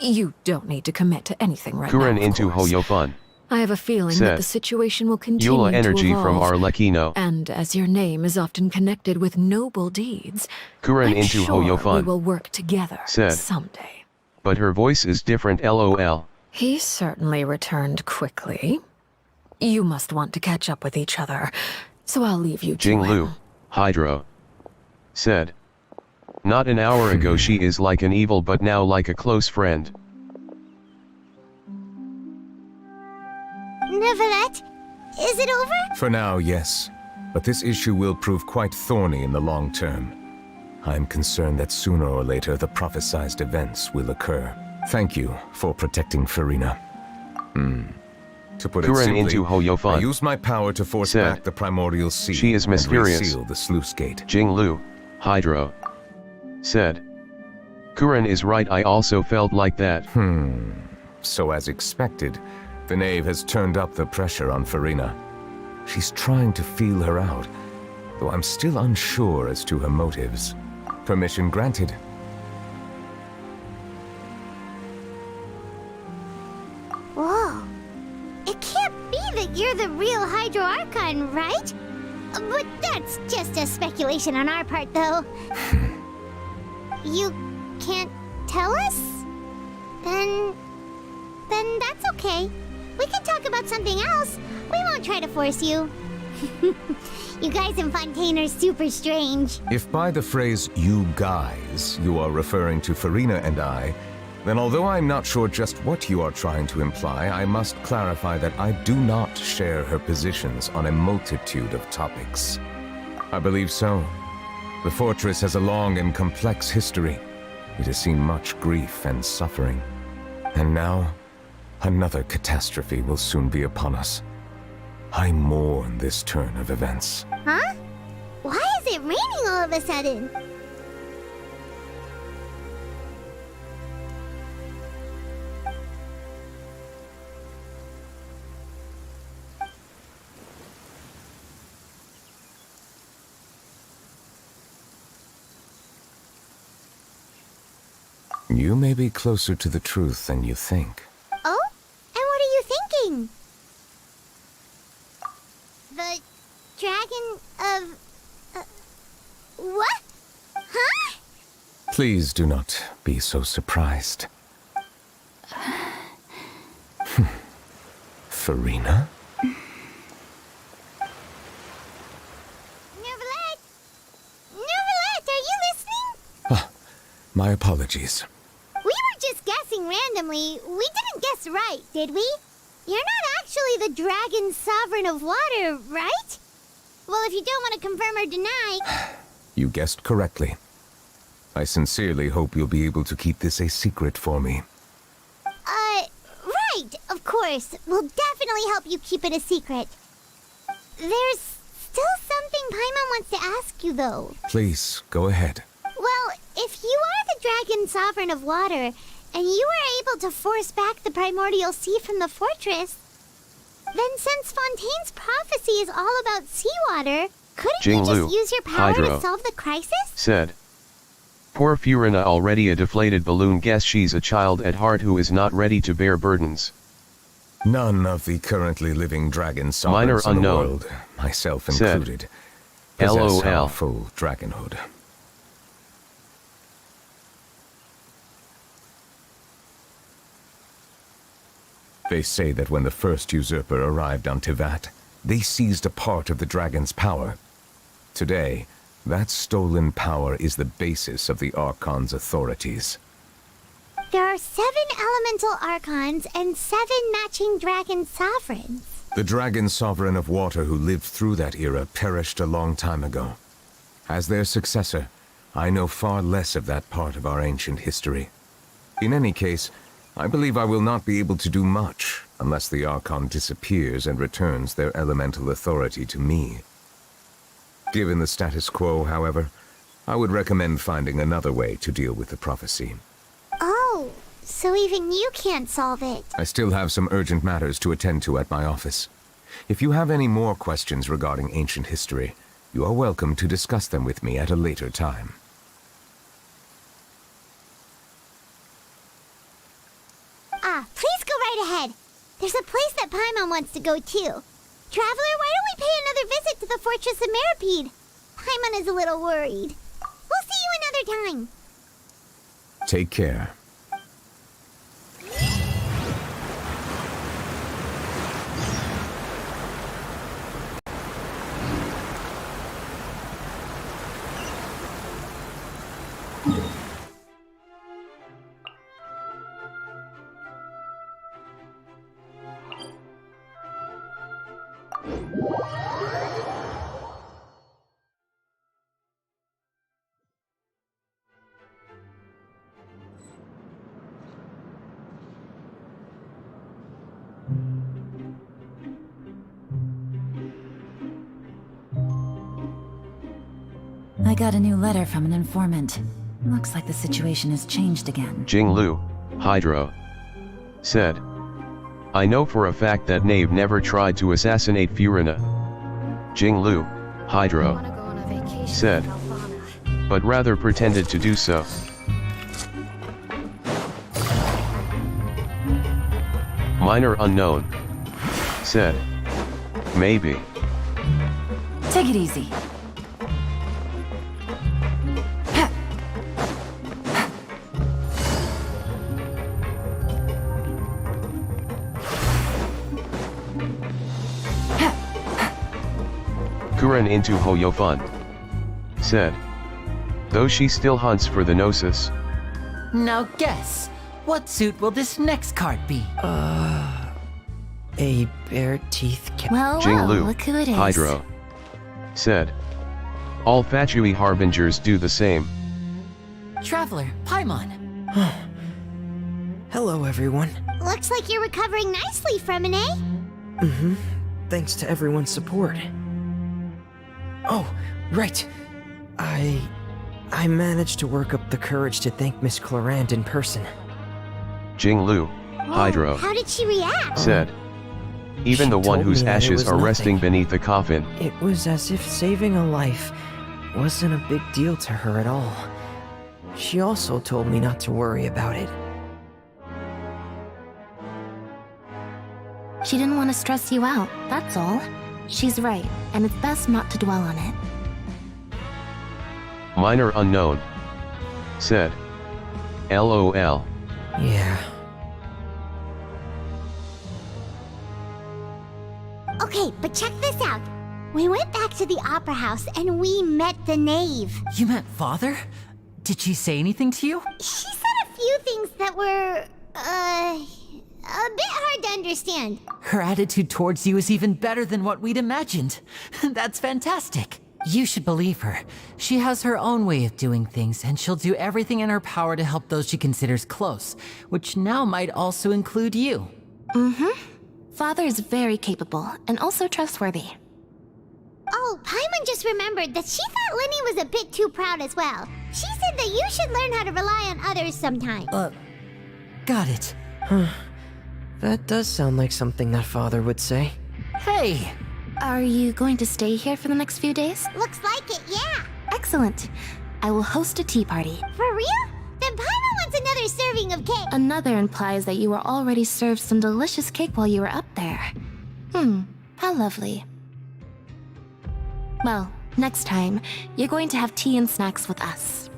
You don't need to commit to anything right Kuren now, into of course. Hoyofun. I have a feeling that the situation will continue Eula energy to evolve. from Arlecchino. And as your name is often connected with noble deeds, Kuren I'm into sure Hoyofun. we will work together Said. someday. But her voice is different, lol. He certainly returned quickly. You must want to catch up with each other, so I'll leave you to Jinglu, him. Hydro said. Not an hour ago she is like an evil, but now like a close friend. Neuvillette, is it over? For now, yes. But this issue will prove quite thorny in the long term. I'm concerned that sooner or later the prophesized events will occur. Thank you for protecting Farina. To put it Kuren simply, into Hoyofun. I used my power to force Said. back the primordial sea She is mysterious. and reseal the sluice gate. Jinglu, Hydro said. Kuren is right, I also felt like that. So as expected, the knave has turned up the pressure on Farina. She's trying to feel her out, though I'm still unsure as to her motives. Permission granted. Whoa. It can't be that you're the real Hydro Archon, right? But that's just a speculation on our part, though. You can't tell us? Then that's okay. We can talk about something else. We won't try to force you. You guys in Fontaine are super strange. If by the phrase, you guys, you are referring to Farina and I, then although I'm not sure just what you are trying to imply, I must clarify that I do not share her positions on a multitude of topics. I believe so. The fortress has a long and complex history. It has seen much grief and suffering. And now, another catastrophe will soon be upon us. I mourn this turn of events. Huh? Why is it raining all of a sudden? You may be closer to the truth than you think. Oh? And what are you thinking? The dragon of... what? Huh? Please do not be so surprised. Farina? Neuvillette! Neuvillette, are My apologies. We were just guessing randomly. We didn't guess right, did we? You're not actually the Dragon Sovereign of Water, right? Well, if you don't want to confirm or deny... You guessed correctly. I sincerely hope you'll be able to keep this a secret for me. Right, of course. We'll definitely help you keep it a secret. There's still something Paimon wants to ask you, though. Please, go ahead. Well, if you are the Dragon Sovereign of Water, and you were able to force back the Primordial Sea from the fortress, then since Fontaine's prophecy is all about seawater, couldn't you just use your power to solve the crisis? Said. Poor Furina, already a deflated balloon, guess she's a child at heart who is not ready to bear burdens. None of the currently living dragon sovereigns in the world, myself included, possess our full dragonhood. They say that when the first usurper arrived on Tevat, they seized a part of the dragon's power. Today, that stolen power is the basis of the Archon's authorities. There are 7 elemental Archons and 7 matching dragon sovereigns. The dragon sovereign of water who lived through that era perished a long time ago. As their successor, I know far less of that part of our ancient history. In any case, I believe I will not be able to do much unless the Archon disappears and returns their elemental authority to me. Given the status quo, however, I would recommend finding another way to deal with the prophecy. Oh, so even you can't solve it. I still have some urgent matters to attend to at my office. If you have any more questions regarding ancient history, you are welcome to discuss them with me at a later time. Please go right ahead. There's a place that Paimon wants to go too. Traveler, why don't we pay another visit to the Fortress of Meripede? Paimon is a little worried. We'll see you another time. Take care. I got a new letter from an informant. Looks like the situation has changed again. Jinglu, Hydro, said. I know for a fact that Nave never tried to assassinate Furina. Jinglu, Hydro, said. But rather pretended to do so. Minor unknown, said. Maybe. Take it easy. Kuren into Hoyofun, said. Though she still hunts for the Gnosis. Now guess, what suit will this next card be? A bare teeth cat. Well, Jinglu, look who it is. Hydro, said. All Fatui harbingers do the same. Traveler, Paimon. Hello, everyone. Looks like you're recovering nicely from an A. Mm-hmm. Thanks to everyone's support. Oh, right. I managed to work up the courage to thank Miss Clorand in person. Jinglu, Hydro, How did she react? said. Even the one told whose me that it ashes was are resting nothing. beneath the coffin. It was as if saving a life wasn't a big deal to her at all. She also told me not to worry about it. She didn't want to stress you out, that's all. She's right, and it's best not to dwell on it. Minor unknown, said. LOL. Yeah. Okay, but check this out. We went back to the Opera House and we met the Knave. You met Father? Did she say anything to you? She said a few things that were, a bit hard to understand. Her attitude towards you is even better than what we'd imagined. That's fantastic. You should believe her. She has her own way of doing things, and she'll do everything in her power to help those she considers close, which now might also include you. Father is very capable, and also trustworthy. Oh, Paimon just remembered that she thought Linny was a bit too proud as well. She said that you should learn how to rely on others sometime. Got it. That does sound like something that Father would say. Hey! Are you going to stay here for the next few days? Looks like it, yeah. Excellent. I will host a how party. For real? Then Paimon wants another serving of cake. Another implies that you were already served some delicious cake while you were up there. How lovely. Well, next time, you're going to have tea and snacks with us.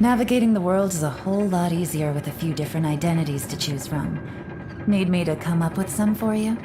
Navigating the world is a whole lot easier with a few different identities to choose from. Need me to come up with some for you?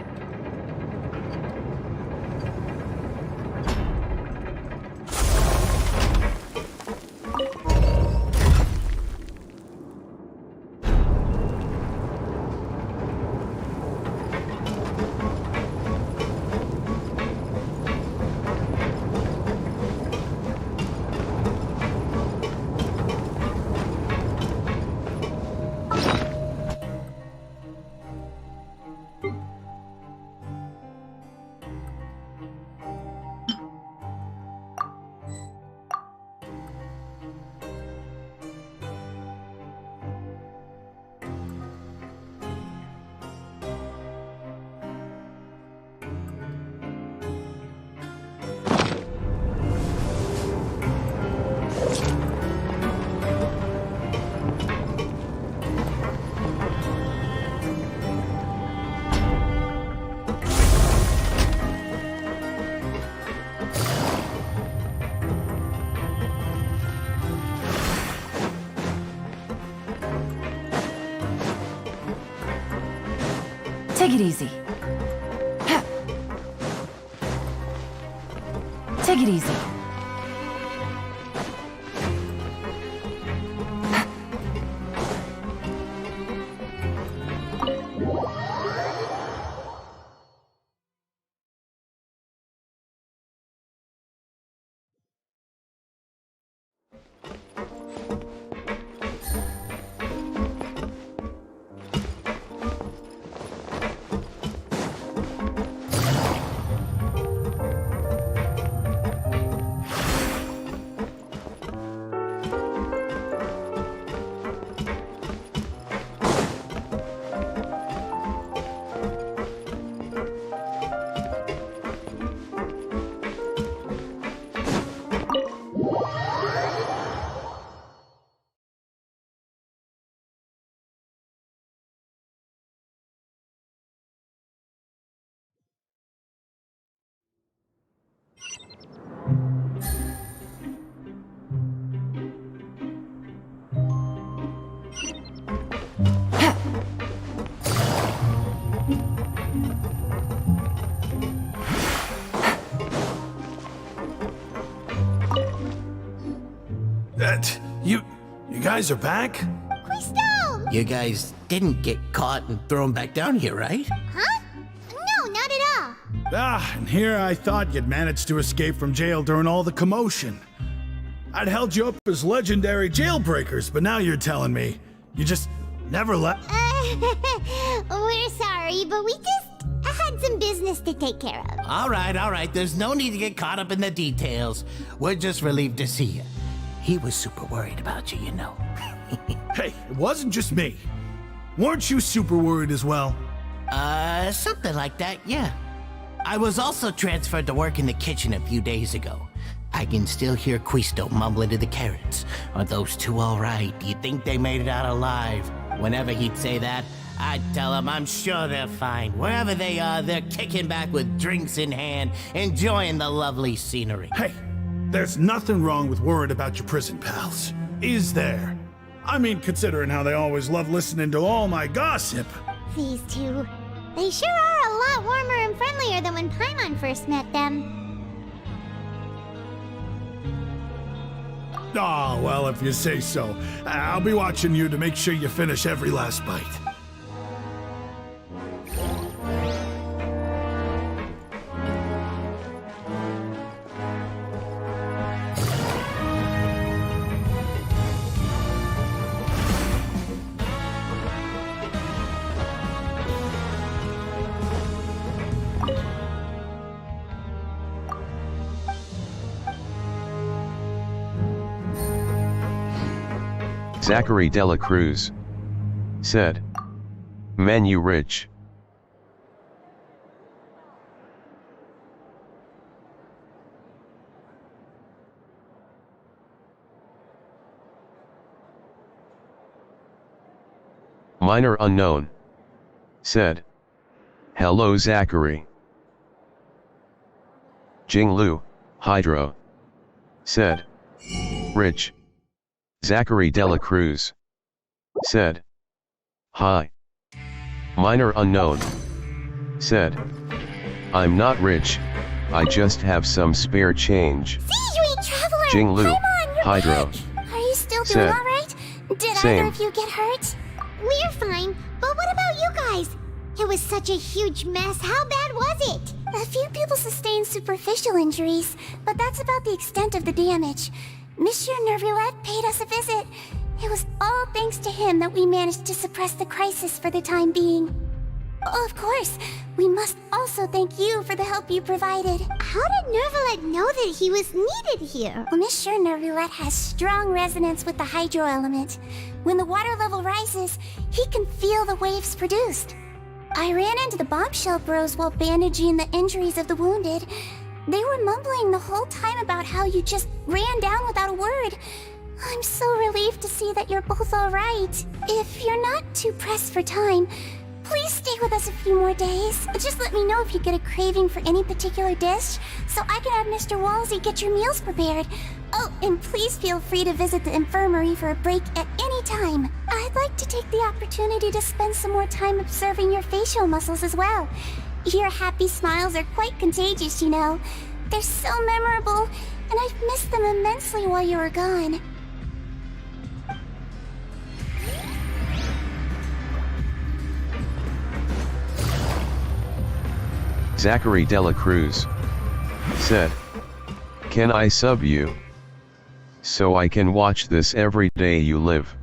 Take it easy. Take it easy. You guys are back? Crystal! You guys didn't get caught and thrown back down here, right? Huh? No, not at all. And here I thought you'd managed to escape from jail during all the commotion. I'd held you up as legendary jailbreakers, but now you're telling me you just never left. We're sorry, but we just had some business to take care of. All right. There's no need to get caught up in the details. We're just relieved to see you. He was super worried about you, you know. Hey, it wasn't just me. Weren't you super worried as well? Something like that, yeah. I was also transferred to work in the kitchen a few days ago. I can still hear Quisto mumbling to the carrots. Are those two all right? Do you think they made it out alive? Whenever he'd say that, I'd tell him I'm sure they're fine. Wherever they are, they're kicking back with drinks in hand, enjoying the lovely scenery. Hey, there's nothing wrong with worrying about your prison pals, is there? I mean, considering how they always love listening to all my gossip. These two, they sure are a lot warmer and friendlier than when Paimon first met them. Oh, well, if you say so. I'll be watching you to make sure you finish every last bite. Zachary Dela Cruz said, "Man, you rich." Minor unknown said, "Hello Zachary." Jinglu Hydro said, "Rich." Zachary Dela Cruz said, "Hi." Minor unknown said, "I'm not rich, I just have some spare change." Siege Traveler! Jinglu Hydro Are you still doing said, alright? Did "Same." either of you get hurt? We're fine, but what about you guys? It was such a huge mess. How bad was it? A few people sustained superficial injuries, but that's about the extent of the damage. Monsieur Neuvillette paid us a visit. It was all thanks to him that we managed to suppress the crisis for the time being. Of course, we must also thank you for the help you provided. How did Neuvillette know that he was needed here? Well, Monsieur Neuvillette has strong resonance with the hydro element. When the water level rises, he can feel the waves produced. I ran into the bombshell bros while bandaging the injuries of the wounded. They were mumbling the whole time about how you just ran down without a word. I'm so relieved to see that you're both alright. If you're not too pressed for time, please stay with us a few more days. Just let me know if you get a craving for any particular dish, so I can have Mr. Walsey get your meals prepared. Oh, and please feel free to visit the infirmary for a break at any time. I'd like to take the opportunity to spend some more time observing your facial muscles as well. Your happy smiles are quite contagious, you know. They're so memorable, and I've missed them immensely while you were gone. Zachary Dela Cruz said, "Can I sub you? So I can watch this every day you live."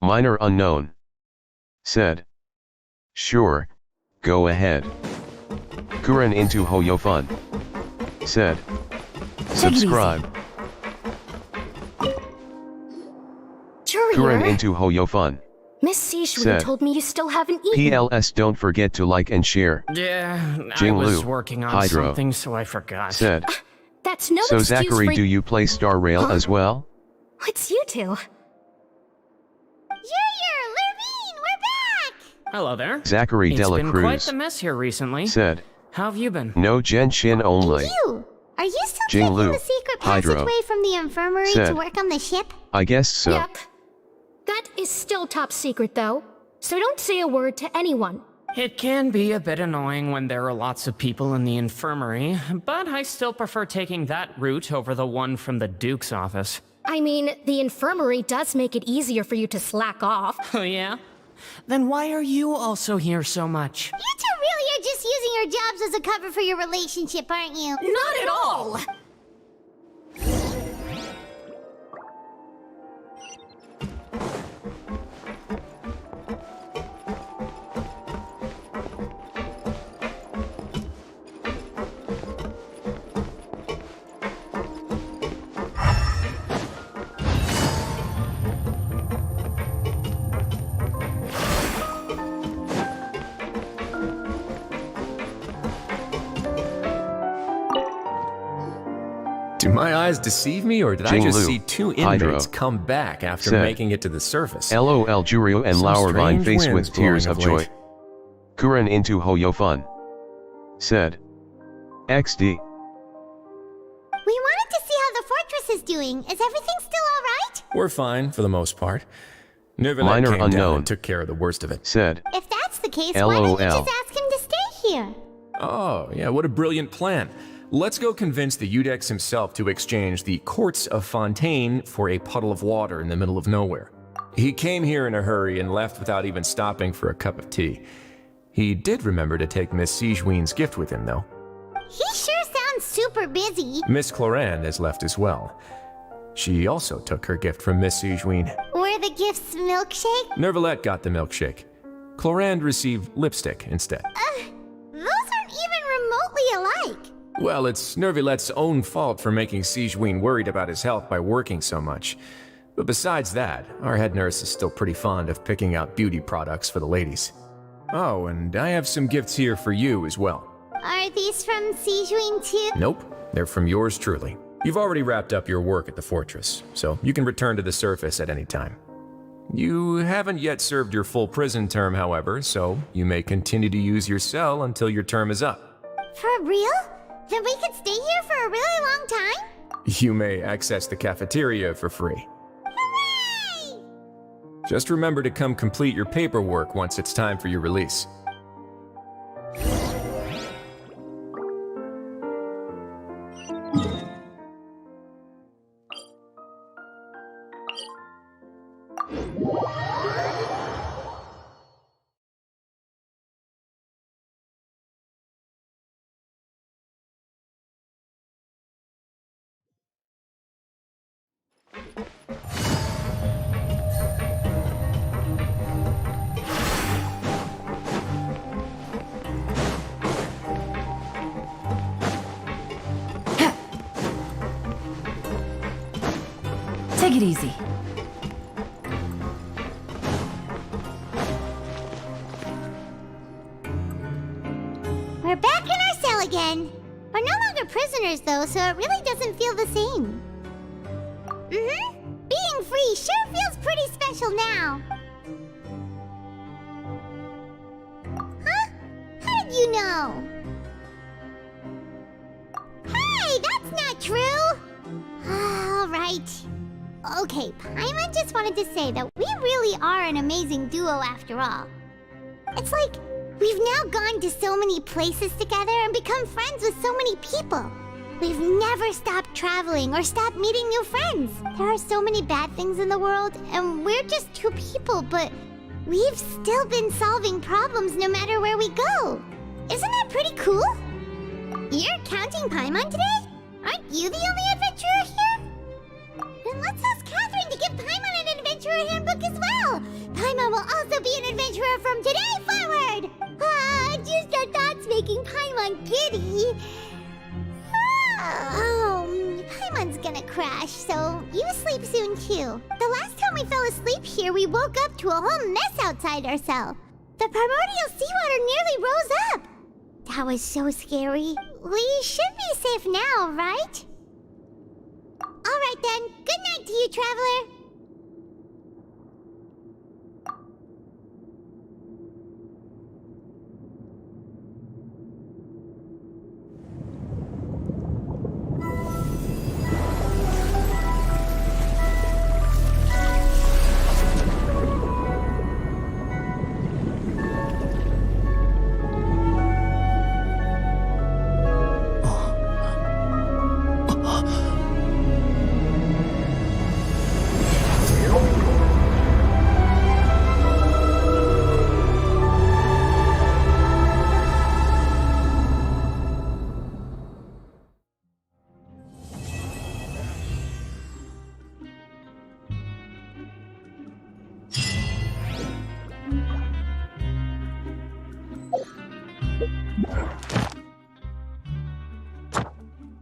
Minor unknown said, "Sure, go ahead." Kuren into Hoyofun said, "Subscribe." Kuren into Hoyofun Miss Sishun said, told me you still haven't eaten. "PLS don't forget to like and share." Yeah, I Jinglu was working on Hydro something, so I forgot. said, That's no "So excuse Zachary, for... do you play Star Rail as well?" What's you two? Hello there. Zachary Dela It's been quite Cruz the mess here recently. said, How have you been? "No Genshin only." You! Are you still Jinglu taking the secret Hydro passageway from the infirmary said, to work on the ship? "I guess so." Yep. That is still top secret, though. So don't say a word to anyone. It can be a bit annoying when there are lots of people in the infirmary, but I still prefer taking that route over the one from the Duke's office. I mean, the infirmary does make it easier for you to slack off. Oh yeah? Then why are you also here so much? You two really are just using your jobs as a cover for your relationship, aren't you? Not at all! Do my eyes deceive me, or did I just see two inmates come back after making it to the surface? LOL Jurio and Lauervine face winds with tears blowing of of joy. late. Kuren into Hoyofun. Said. XD. We wanted to see how the fortress is doing. Is everything still alright? We're fine, for the most part. Neuvillette Minor came down unknown. and took care of the worst of it. Said. If that's the case, why don't you LOL. just ask him to stay here? Oh, yeah, what a brilliant plan. Let's go convince the Udex himself to exchange the Courts of Fontaine for a puddle of water in the middle of nowhere. He came here in a hurry and left without even stopping for a cup of tea. He did remember to take Miss Sigewinne's gift with him, though. He sure sounds super busy. Miss Clorand has left as well. She also took her gift from Miss Sigewinne. Were the gifts milkshake? Neuvillette got the milkshake. Clorand received lipstick instead. Those aren't even remotely alike. Well, it's Neuvillette's own fault for making Sigewinne worried about his health by working so much. But besides that, our head nurse is still pretty fond of picking out beauty products for the ladies. Oh, and I have some gifts here for you as well. Are these from Sigewinne too? Nope, they're from yours truly. You've already wrapped up your work at the fortress, so you can return to the surface at any time. You haven't yet served your full prison term, however, so you may continue to use your cell until your term is up. For real? Then we could stay here for a really long time? You may access the cafeteria for free. Hooray! Just remember to come complete your paperwork once it's time for your release. Take it easy. We're back in our cell again. We're no longer prisoners though, so it really doesn't feel the same. Being free sure feels pretty special now. Huh? How did you know? Hey, that's not true! Alright. Okay, Paimon just wanted to say that we really are an amazing duo after all. It's like, we've now gone to so many places together and become friends with so many people. We've never stopped traveling or stopped meeting new friends. There are so many bad things in the world, and we're just two people, but we've still been solving problems no matter where we go. Isn't that pretty cool? You're counting Paimon today? Aren't you the only adventurer here? Then let's ask Catherine to give Paimon an adventurer handbook as well. Paimon will also be an adventurer from today forward. Just our thoughts making Paimon giddy. Paimon's gonna crash, so you sleep soon too. The last time we fell asleep here, we woke up to a whole mess outside our cell. The primordial seawater nearly rose up. That was so scary. We should be safe now, right? Alright then, good night to you, traveler.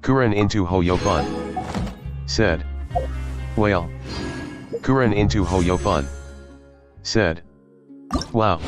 Kuren into Hoyofun. Said. Whale. Kuren into Hoyofun. Said. Wow.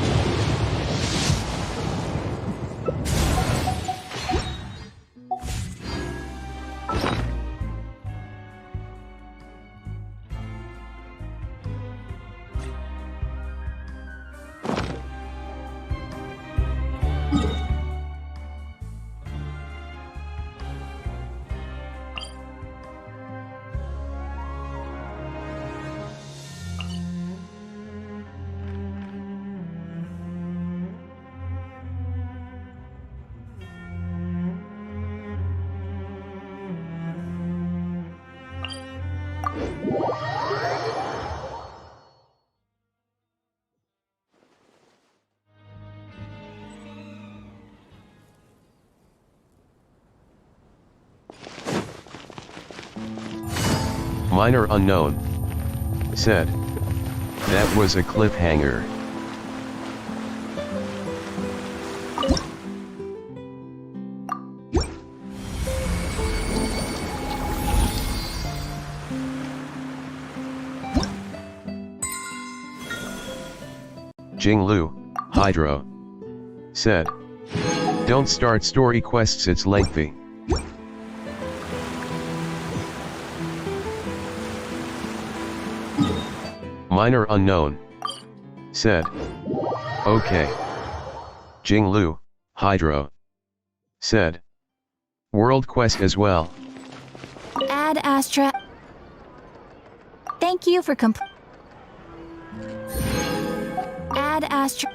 Minor unknown. Said. That was a cliffhanger. Jinglu, Hydro. Said. Don't start story quests, it's lengthy. Minor unknown. Said. Okay. Jinglu, Hydro. Said. World quest as well. Ad Astra. Thank you for Ad Astra.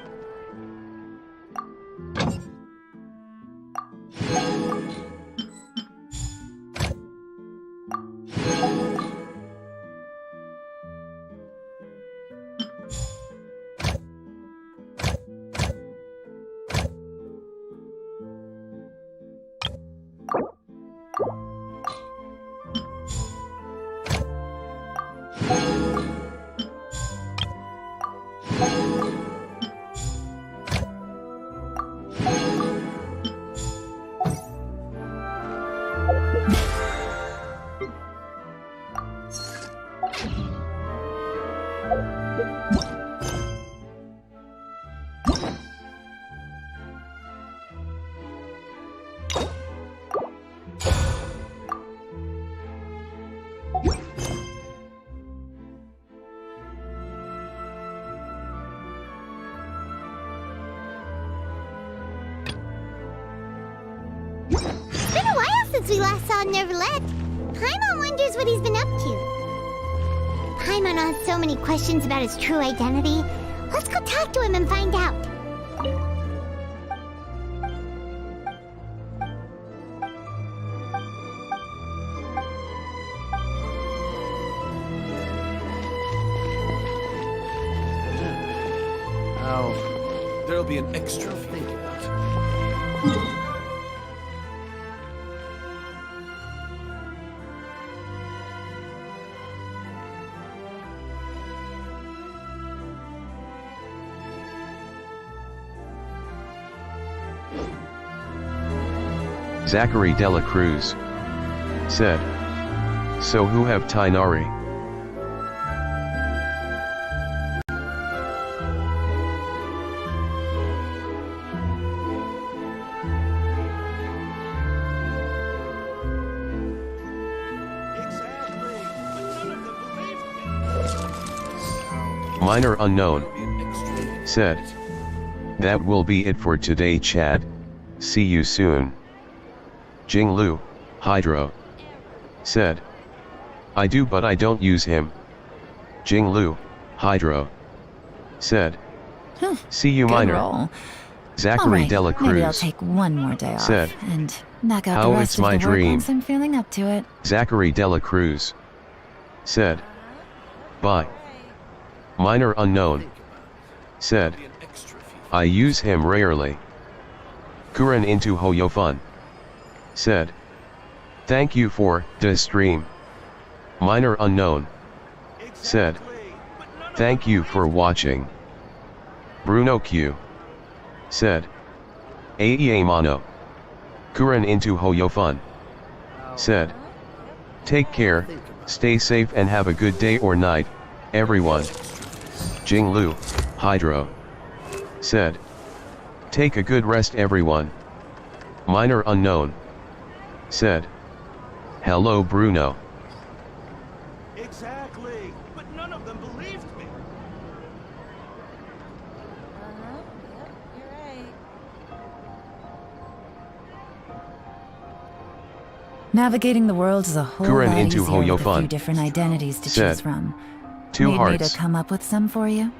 It's been a while since we last saw Neuvillette. Paimon wonders what he's been up to. Paimon has so many questions about his true identity. Let's go talk to him and find out. Oh, there'll be an extra thing about. Zachary Dela Cruz. Said. So who have Tainari? Minor unknown. Said. That will be it for today, Chad. See you soon. Jinglu, Hydro. Said. I do, but I don't use him. Jinglu, Hydro. Said. See you, Minor. Roll. Zachary Right, Dela Cruz. maybe I'll take one more day off Said. and knock out How the rest it's of my the work dream. once I'm feeling up to it. Zachary Dela Cruz. Said. Bye. Minor unknown. Said. I use him rarely. Kuren into Hoyofun. Said. Thank you for the stream. Minor unknown. Said. Thank you for watching. Bruno Q. Said. Ae Mano. Kuren into Hoyofun. said. Take care, stay safe and have a good day or night, everyone. Jinglu, Hydro, said. Take a good rest everyone. Minor Unknown, said. Hello Bruno. Exactly, but none of them believed me. You're right. Navigating the world is a whole lot easier with a few different identities to choose from. Two Made me to hearts. come up with some for you?